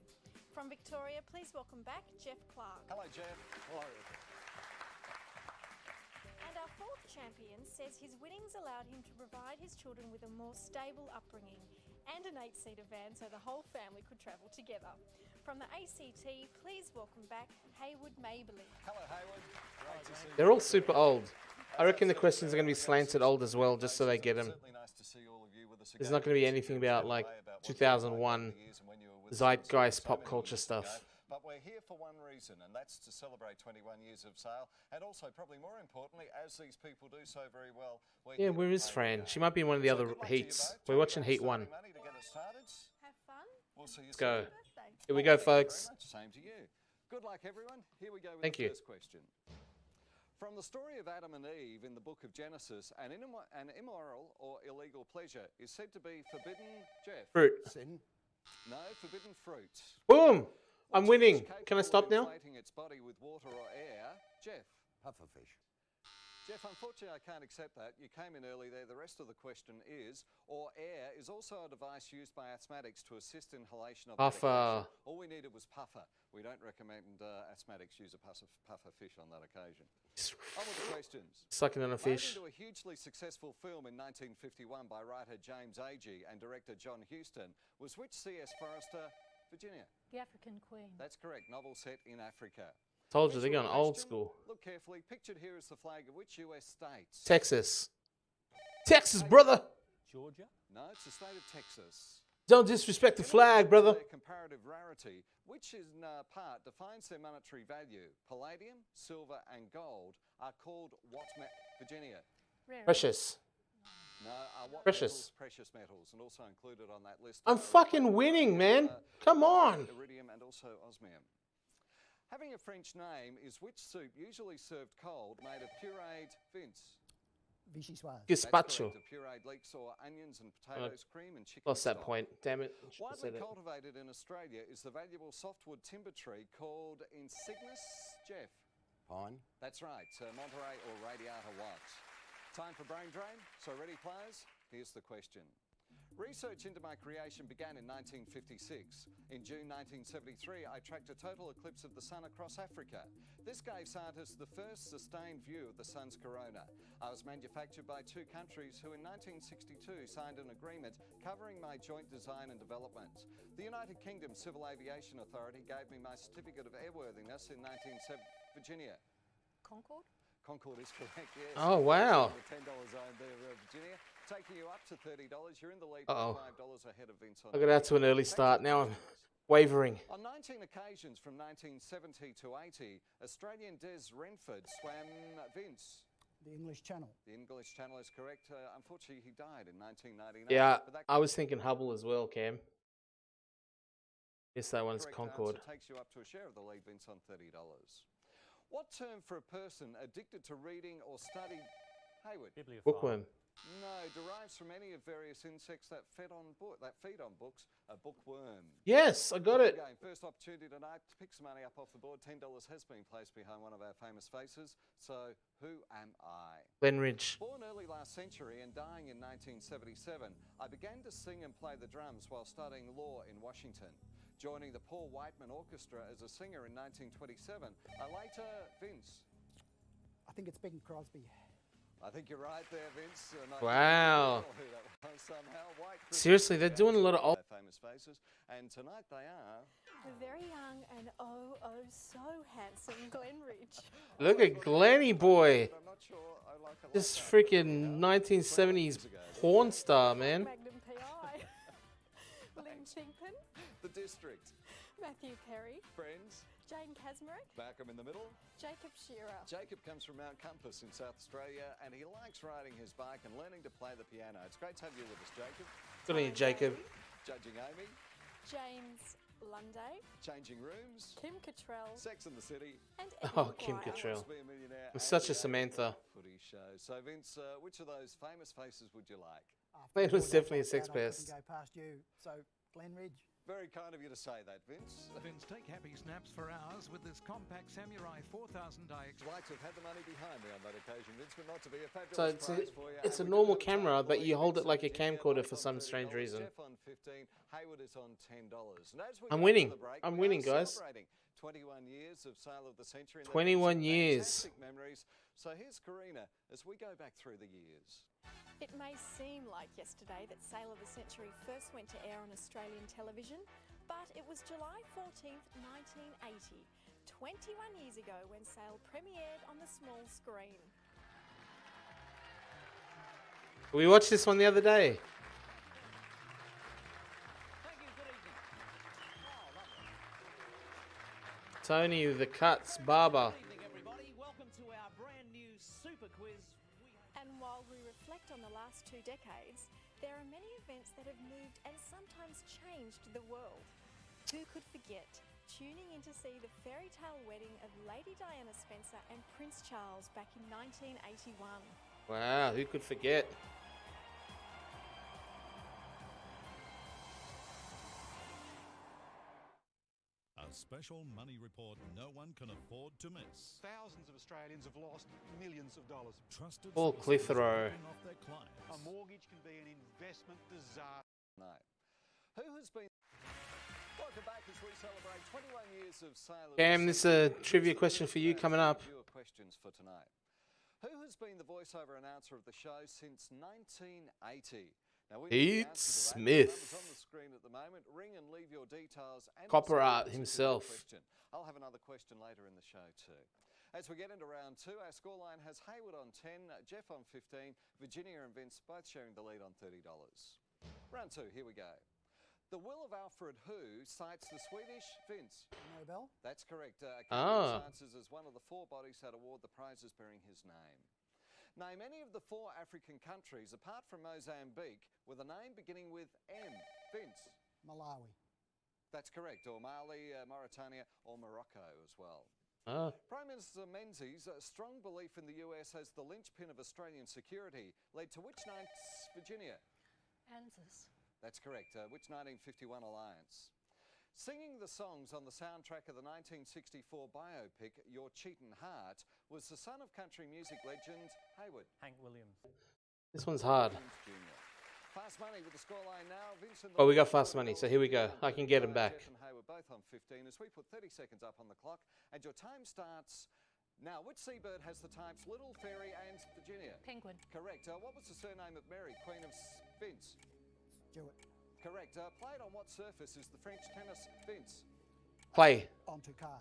From Victoria, please welcome back Jeff Clark. Hello, Jeff. Hello. And our fourth champion says his winnings allowed him to provide his children with a more stable upbringing and an 8-seater van so the whole family could travel together. From the ACT, please welcome back Haywood Maberly. Hello, Haywood. Great to see you. They're all super old. I reckon the questions are going to be slanted old as well, just so they get them. There's not going to be anything about like 2001 zeitgeist pop culture stuff. But we're here for one reason, and that's to celebrate 21 years of sale, and also, probably more importantly, as these people do so very well. Yeah, where is Fran? She might be in one of the other heats. We're watching Heat 1. Have fun. Let's go. Here we go, folks. Same to you. Good luck, everyone. Here we go with Thank the you. first question. From the story of Adam and Eve in the book of Genesis, an immoral or illegal pleasure is said to be forbidden, Jeff. Fruit. Sin? No, forbidden fruit. Boom! I'm winning. Can I stop now? Inflating its body with water or air, Jeff. Pufferfish. Jeff, unfortunately, I can't accept that. You came in early there. The rest of the question is, or air is also a device used by asthmatics to assist inhalation of Puffer. medication. All we needed was puffer. We don't recommend asthmatics use a puffer fish on that occasion. On with the questions. Sucking on a fish. Made into a hugely successful film in 1951 by writer James Agee and director John Huston was which C.S. Forrester, Virginia? The African Queen. That's correct. Novel set in Africa. Told you, they're going old school. Look carefully. Pictured here is the flag of which US states? Texas. Texas, brother! Georgia? No, it's the state of Texas. Don't disrespect the flag, brother. Their comparative rarity, which in part defines their monetary value. Palladium, silver, and gold are called what? Virginia? Precious. No, what Precious. metals? Precious metals, and also included on that list. I'm fucking winning, man. Come on. Iridium and also osmium. Having a French name is which soup usually served cold, made of pureed Vince? Vichyssoise. Gazpacho. Of pureed leeks or onions and potatoes, cream and chicken Lost that stock. point. Damn it. Widely cultivated in Australia is the valuable softwood timber tree called Insignis, Jeff? Pine. That's right, Monterey or Radiata White. Time for brain drain. So ready, players? Here's the question. Research into my creation began in 1956. In June 1973, I tracked a total eclipse of the sun across Africa. This gave scientists the first sustained view of the sun's corona. I was manufactured by two countries who in 1962 signed an agreement covering my joint design and development. The United Kingdom Civil Aviation Authority gave me my certificate of airworthiness in 1970. Virginia? Concord? Concord is correct, yes. Oh, wow. The $10 zone there, Virginia. Taking you up to $30. You're in the lead Uh-oh. by $5 ahead of Vince. I got out to an early start. Now I'm wavering. On 19 occasions from 1970 to 80, Australian Des Renford swam Vince. The English Channel. The English Channel is correct. Unfortunately, he died in 1999. Yeah, but that I was thinking Hubble as well, Cam. Yes, that one's correct Concord. answer takes you up to a share of the lead, Vince, on $30. What term for a person addicted to reading or study? Haywood. Bookworm. No, derives from any of various insects that feed on books. A bookworm. Yes, I got it. Okay, first opportunity tonight to pick some money up off the board. $10 has been placed behind one of our famous faces. So, who am I? Glenridge. Born early last century and dying in 1977, I began to sing and play the drums while studying law in Washington. Joining the Paul Whiteman Orchestra as a singer in 1927, I later, Vince. I think it's Bing Crosby. I think you're right there, Vince. Wow. Who that was somehow. White Seriously, they're doing a lot of old. Famous faces, and tonight they are The very young and oh so handsome Glenn Ridge. Look at Glenny boy. I'm not sure I like a This lot freaking 1970s porn star, man. Magnum PI. Ling Chingpin. The District. Matthew Perry. Friends. Jane Kasmerick. Malcolm in the Middle. Jacob Shearer. Jacob comes from Mount Compass in South Australia and he likes riding his bike and learning to play the piano. It's great to have you with us, Jacob. Good on you, Jacob. Judging Amy. James Lunday. Changing Rooms. Kim Cottrell. Sex and the City. And Oh, Evan Kim Maguire. Cattrall. Be a Millionaire I'm and such a the Samantha. Footy show. So, Vince, which of those famous faces would you like? It was definitely a sex pest. Go past you. So, Glen Ridge. Very kind of you to say that, Vince. Vince, take happy snaps for hours with this compact Samurai 4000IX. I'd like to have had the money behind me on that occasion, Vince, but not to be a fabulous So it's prize for you. it's a And we normal do have camera, time but for you hold it like a Virginia, camcorder Mike for on some strange $30, reason. Jeff on 15, Hayward is on $10. And as we I'm go to winning. the break, I'm we winning, are guys. celebrating 21 years of Sale of the Century. and 21 some years. fantastic memories. So here's Karina as we go back through the years. It may seem like yesterday that Sale of the Century first went to air on Australian television, but it was July 14th, 1980, 21 years ago when Sale premiered on the small screen. We watched this one the other day. Tony the Cuts Barber. Good evening, everybody. Welcome to our brand new super quiz. And while we reflect on the last 2 decades, there are many events that have moved and sometimes changed the world. Who could forget tuning in to see the fairy tale wedding of Lady Diana Spencer and Prince Charles back in 1981? Wow, who could forget? A special money report no one can afford to miss. Thousands of Australians have lost millions of dollars. Trusted Paul sources Clitheroe. ripping off their clients. A mortgage can be an investment disaster. No. Who has been... Welcome back as we celebrate 21 years of Sale of Cam, the this is a Century. trivia question for you coming up. Viewer questions for tonight. Who has been the voiceover announcer of the show since 1980? Now, we Pete need the answer to that. Smith. The numbers on the screen at the moment. Ring and leave your details. And Copper also Art answer to himself. the question. I'll have another question later in the show too. As we get into round 2, our scoreline has Hayward on 10, Jeff on 15, Virginia and Vince both sharing the lead on $30. Round 2, here we go. The will of Alfred Who cites the Swedish Vince. Nobel. That's correct. Ah. Sciences is one of the 4 bodies that award the prizes bearing his name. Name any of the 4 African countries, apart from Mozambique, with a name beginning with M. Vince. Malawi. That's correct. Or Mali, Mauritania, or Morocco as well. Ah. Prime Minister Menzies' strong belief in the US as the linchpin of Australian security led to which night's Virginia? ANZUS. That's correct. Which 1951 alliance? Singing the songs on the soundtrack of the 1964 biopic Your Cheatin' Heart was the son of country music legend Hayward. Hank Williams. This one's hard. Jr. Fast money with the scoreline now. Vincent. Oh, we got fast money, so here we go. I can get him back. Jeff and Hayward both on 15 as we put 30 seconds up on the clock, and your time starts now. Which seabird has the types Little, Fairy, and Virginia? Penguin. Correct. What was the surname of Mary, Queen of Vince? Stewart. Correct. Played on what surface is the French tennis Vince? Clay. Onto car.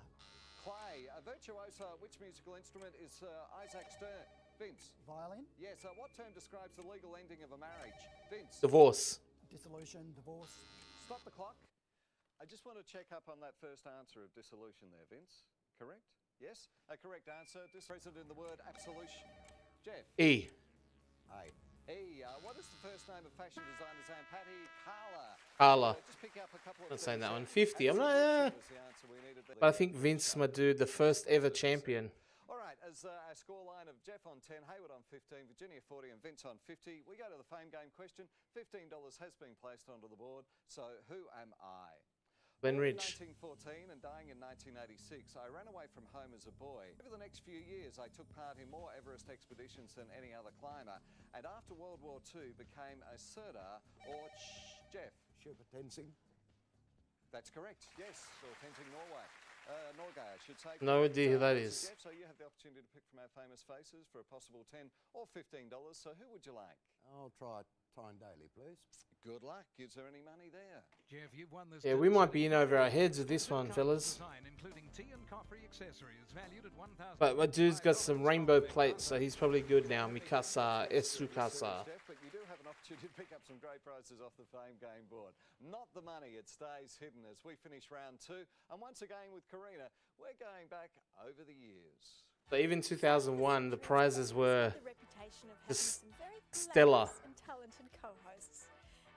Clay. A virtuoso, which musical instrument is Isaac Stern? Vince. Violin. Yes. What term describes the legal ending of a marriage? Vince. Divorce. Dissolution. Divorce. Stop the clock. I just want to check up on that first answer of dissolution there, Vince. Correct? Yes? A correct answer. Present in the word absolution. Jeff. E. A. E. What is the first name of fashion designer Zan Patty? Carla. Carla. Just pick up a couple of Not saying that one. things. 50. I'm not. Was the answer we needed there. But I think Vince, my dude, the first ever champion. All right, as our scoreline of Jeff on 10, Hayward on 15, Virginia 40 and Vince on 50, we go to the fame game question. $15 has been placed onto the board, so who am I? Glen Born in Ridge. 1914 and dying in 1986, I ran away from home as a boy. Over the next few years, I took part in more Everest expeditions than any other climber, and after World War II, became a Sirdar or Jeff. Sherpa Tenzing. That's correct, yes, or Tenzing, Norway. Norgay, I should say. No idea who that Jeff, is. so you have the opportunity to pick from our famous faces for a possible $10 or $15. So who would you like? I'll try Alpine Daily, please. Good luck. Is there any money there? Jeff, you've won this Yeah, we might be in over our heads with this one, fellas. design, including tea and coffee accessories, valued at 1,000. But my dude's got some rainbow plates, so he's probably good now. Mikasa, Esukasa. But you do have an opportunity to pick up some great prizes off the Fame game board. Not the money, it stays hidden as we finish round 2. And once again with Karina, we're going back over the years. So even 2001, the prizes were The reputation of having just some very stellar. hilarious and talented co-hosts.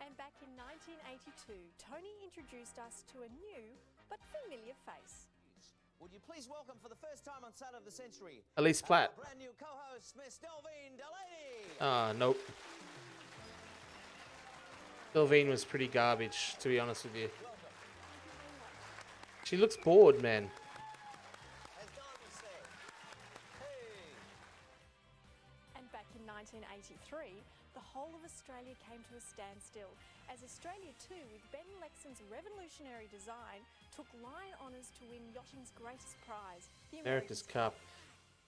And back in 1982, Tony introduced us to a new but familiar face. Would you please welcome for the first time on Son of the Century, Elise Platt. brand new co-host, Miss Delvine Delaney. Ah, nope. Delvine was pretty garbage, to be honest with you. She looks bored, man. And back in 1983, the whole of Australia came to a standstill as Australia 2, with Ben Lexon's revolutionary design, took line honours to win yachting's greatest prize, the America's Cup.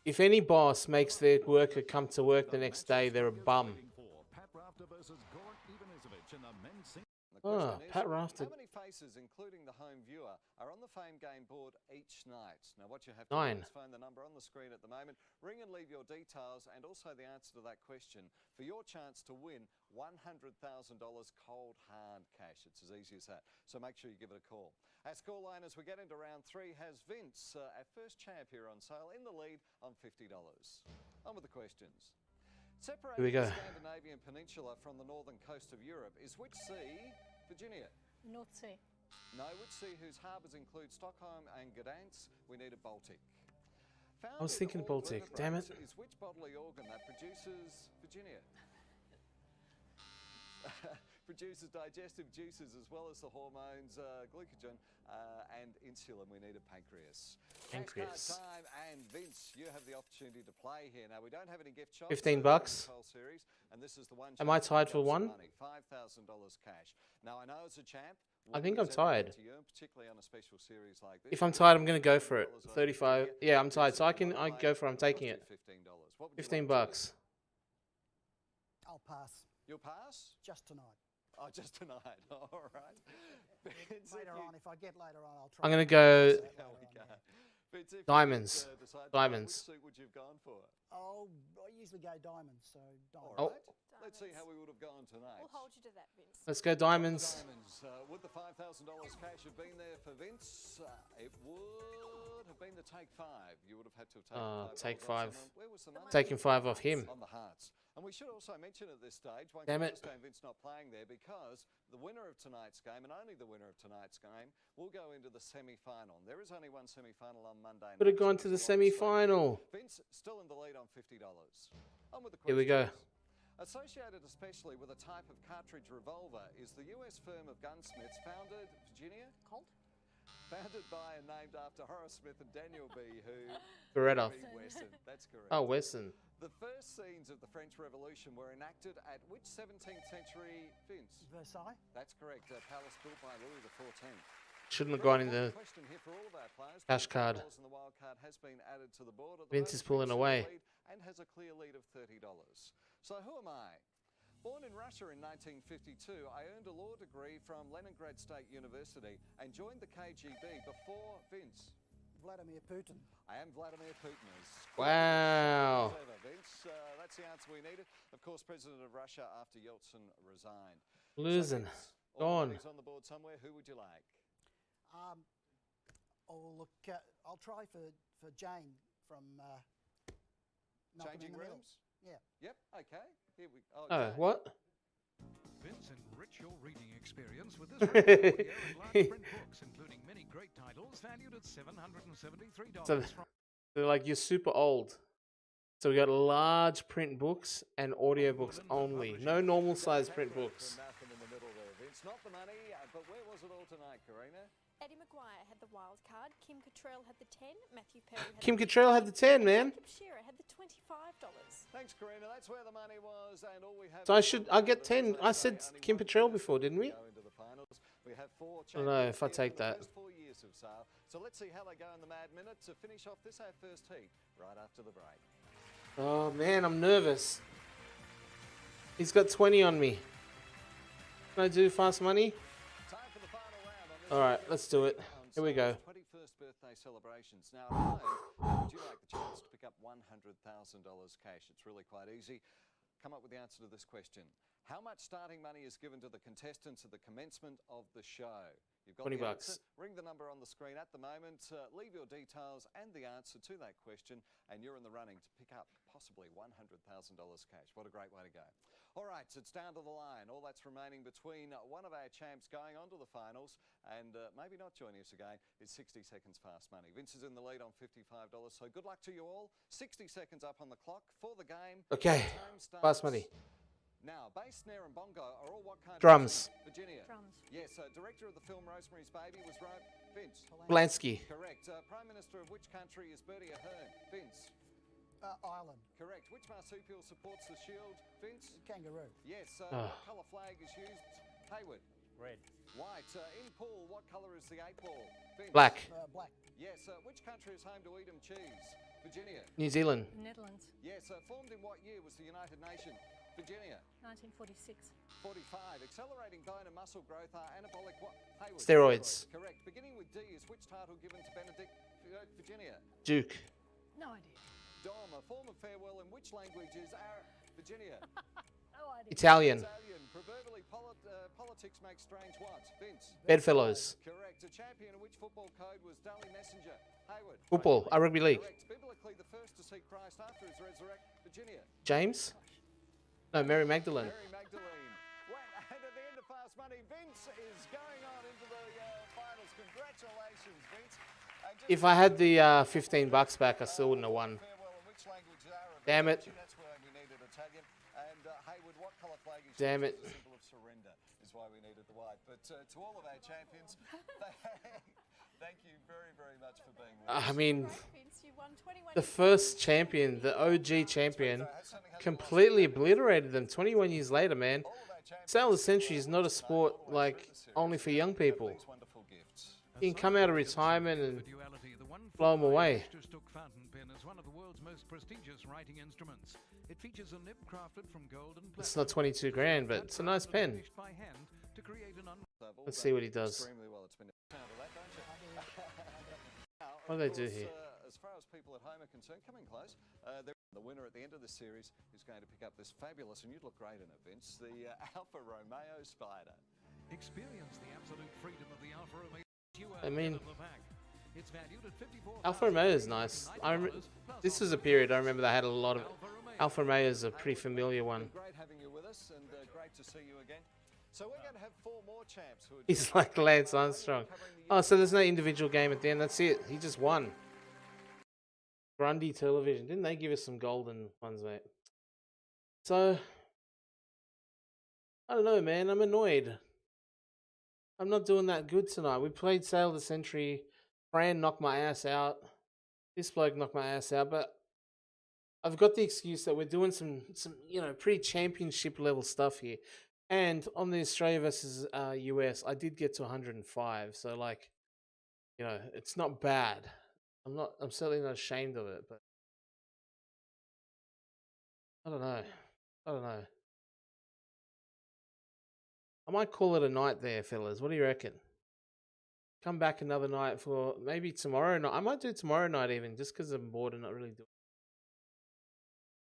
If any boss makes their worker come to work the next day, they're a bum. Pat Rafter versus Goran Ivanisevic in the men's single. Ah, Pat Rafter. How many faces, including the home viewer, are on the Fame game board each night? Now, what you have to 9. do is phone the number on the screen at the moment, ring and leave your details and also the answer to that question for your chance to win $100,000 cold hard cash. It's as easy as that. So make sure you give it a call. Our scoreline as we get into round 3 has Vince, our first champ here on sale, in the lead on $50. On with the questions. Separating Here we go. the Scandinavian peninsula from the northern coast of Europe is which sea? Virginia. North Sea. No, which sea whose harbours include Stockholm and Gdansk? We need a Baltic. I was thinking Baltic, damn it. Is which bodily organ that produces Virginia? Produces digestive juices as well as the hormones glycogen and insulin. We need a pancreas. Pancreas. Cash card time, and Vince, you have the opportunity to play here. Now we don't have any gift shops. $15. Series, and this is the one. Am I tied for one? $5,000 cash. Now I know as a champ. I think I'm winning is everything tied. to you, particularly on a special series like this. If I'm tied, I'm going to go for it. 35. Yeah, I'm tied, so I go for it. I'm taking it. $15. I'll pass. You'll pass? Just tonight. Oh, just tonight. All right. Later on, if I get later on, I'll try. I'm going to go How we go. Vince, if you diamonds. could, decide tonight, Diamonds. Which suit would you have gone for? Oh, I usually go diamonds, so diamonds. All right. Let's see how we would have gone tonight. We'll hold you to that, Vince. Let's go diamonds. Diamonds. Would the $5,000 cash have been there for Vince? It would have been the take 5. You would have had to have taken $5 take off 5. someone. Where was the money? Taking 5 off him. On the hearts. And we should also mention at this stage, won't Damn you it. understand Vince not playing there, because the winner of tonight's game, and only the winner of tonight's game, will go into the semi-final. There is only one semi-final on Monday night. Would have gone so to the there's a lot at stake. semi-final. Vince still in the lead on $50. On with the Here we go. questions. Associated especially with a type of cartridge revolver is the US firm of gunsmiths founded, Virginia? Colt? Founded by and named after Horace Smith and Daniel B. who? Beretta. Wesson. That's correct. Oh, Wesson. The first scenes of the French Revolution were enacted at which 17th century, Vince? Versailles. That's correct. A palace built by Louis XIV. Shouldn't have gone in the Question here for all of our players. cash card. And the wild card has been added to the board. At the Vince moment, is pulling Vince away. in the lead and has a clear lead of $30. So who am I? Born in Russia in 1952, I earned a law degree from Leningrad State University and joined the KGB before Vince. Vladimir Putin. I am Vladimir Putin. Wow. Clever, Vince. That's the answer we needed. Of course, President of Russia after Yeltsin resigned. Losing. All Gone. money's on the board somewhere. Who would you like? Oh, look, I'll try for Jane from Malcolm Changing in the Middle. rooms? Yeah. Yep. Okay. Here we. Oh, Jane. what? Vince, enrich your reading experience with this range of audio and large print books, including many great titles valued at $773. So they're like, you're super old. So we got large print books and audio books only. No normal size print books. Malcolm in the middle there, Vince. Not the money, but where was it all tonight, Karina? Eddie Maguire had the wild card. Kim Cattrall had the 10. Matthew Perry had Kim the Cattrall had the 10, man. Jacob Shearer had the $25. Thanks, Karina. That's where the money was, and all we have. So I get 10. I said Kim Cattrall before, didn't we? Go into the finals. We have 4 I don't know if I champions take here for the that. first 4 years of sale. So let's see how they go in the Mad Minute to finish off this our first heat right after the break. Oh, man, I'm nervous. He's got 20 on me. Can I do fast money? Time for the final round on this All right, let's do it. on Here we go. Sal's 21st birthday celebrations. Now, at home, would you like the chance to pick up $100,000 cash? It's really quite easy. Come up with the answer to this question. How much starting money is given to the contestants at the commencement of the show? You've got 20 the bucks. answer. Ring the number on the screen at the moment. Leave your details and the answer to that question, and you're in the running to pick up possibly $100,000 cash. What a great way to go. All right, so it's down to the line. All that's remaining between one of our champs going on to the finals and maybe not joining us again is 60 seconds fast money. Vince is in the lead on $55, so good luck to you all. 60 seconds up on the clock for the game. Okay, Time starts fast money. now. Bass, snare and bongo are all what kind Drums. of Virginia? Drums. Yes, director of the film Rosemary's Baby was Vince. Blansky. Correct. Prime Minister of which country is Bertie Ahern? Vince. Ireland. Correct. Which marsupial supports the shield? Vince. Kangaroo. Yes. What colour flag is used? Hayward. Red. White. In pool, what colour is the 8-ball? Vince. Black. Black. Yes. Which country is home to Edam cheese? Virginia. New Zealand. Netherlands. Yes. Formed in what year was the United Nations? Virginia. 1946. 45. Accelerating bone and muscle growth are anabolic what? Hayward. Steroids. Correct. Beginning with D is which title given to Benedict, Virginia? Duke. No idea. Dom, a form of farewell in which language is Virginia? No idea. Italian. Italian. Proverbially, politics make strange what? Vince. Bedfellows. Correct. A champion in which football code was Daily Messenger? Hayward. Football. Rugby league. Correct. Biblically, the first to see Christ after his resurrection, Virginia. James. No, Mary Magdalene. Mary Magdalene. And at the end of Fast Money, Vince is going on into the finals. Congratulations, Vince. If I had the 15 bucks back, I still wouldn't have won. Damn it. That's why we needed Italian. And Hayward, what colour flag is Damn used? it. The symbol of surrender is why we needed the white. But to all of our champions, thank you very, very much for being with us. I mean, Vince, you won 21 the first champion, the OG champion, completely obliterated them 21 years later, man. Sale of the Century is not a sport like only for young people. You can come out of retirement and blow them away. Fountain pen is one of the world's most prestigious writing instruments. It features a nib crafted from gold and It's not 22 grand, but it's a nice pen. finished by hand to create an Let's see what he does. Extremely well. It's been a sound of that, don't you? What do they do here? As far as people at home are concerned, coming close, the winner at the end of the series is going to pick up this fabulous, and you'd look great in it, Vince, the Alfa Romeo Spider. Experience the absolute freedom of the Alfa Romeo. I mean, It's valued at Alfa Romeo is nice. This was a period I remember they had a lot of. Alfa Romeo is a pretty familiar one. Great having you with us, and great to see you again. So we're going to have 4 more champs who are He's like Lance Armstrong. Oh, so there's no individual game at the end. That's it. He just won. Grundy Television. Didn't they give us some golden ones, mate? So, I don't know, man. I'm annoyed. I'm not doing that good tonight. We played Sale of the Century. Fran knocked my ass out. This bloke knocked my ass out. But I've got the excuse that we're doing some pretty championship level stuff here. And on the Australia versus US, I did get to 105. So, like, it's not bad. I'm certainly not ashamed of it, but I don't know. I might call it a night there, fellas. What do you reckon? Come back another night for maybe tomorrow night. I might do tomorrow night even, just because I'm bored and not really doing it.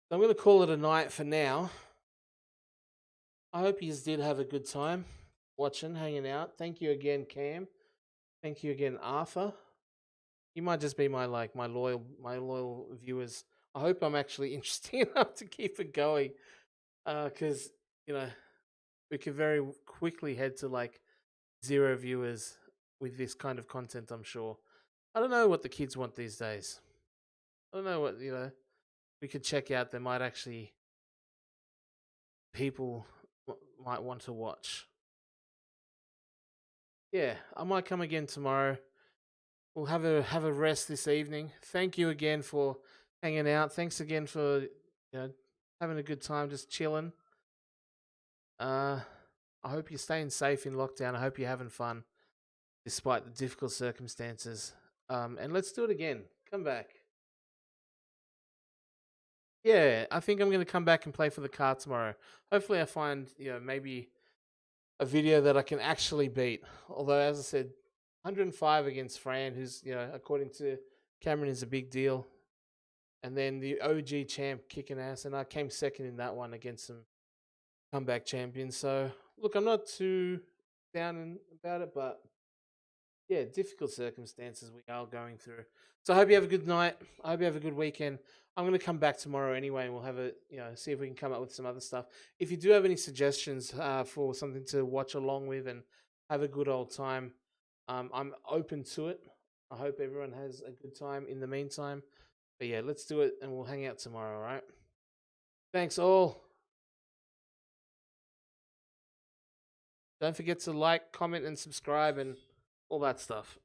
So I'm going to call it a night for now. I hope you did have a good time watching, hanging out. Thank you again, Cam. Thank you again, Arthur. You might just be my loyal viewers. I hope I'm actually interesting enough to keep it going, because we could very quickly head to like 0 viewers with this kind of content. I'm sure. I don't know what the kids want these days. I don't know what we could check out. There might actually people might want to watch. Yeah, I might come again tomorrow. We'll have a rest this evening. Thank you again for hanging out. Thanks again for having a good time, just chilling. I hope you're staying safe in lockdown. I hope you're having fun despite the difficult circumstances. And let's do it again. Come back. Yeah, I think I'm going to come back and play for the car tomorrow. Hopefully I find, maybe a video that I can actually beat. Although, as I said, 105 against Fran, who's, according to Cameron, is a big deal. And then the OG champ kicking ass, and I came second in that one against some comeback champions. So, look, I'm not too down about it, but yeah, difficult circumstances we are going through. So I hope you have a good night. I hope you have a good weekend. I'm going to come back tomorrow anyway, and we'll have see if we can come up with some other stuff. If you do have any suggestions for something to watch along with and have a good old time, I'm open to it. I hope everyone has a good time in the meantime. But yeah, let's do it, and we'll hang out tomorrow, all right? Thanks all. Don't forget to like, comment, and subscribe, and all that stuff.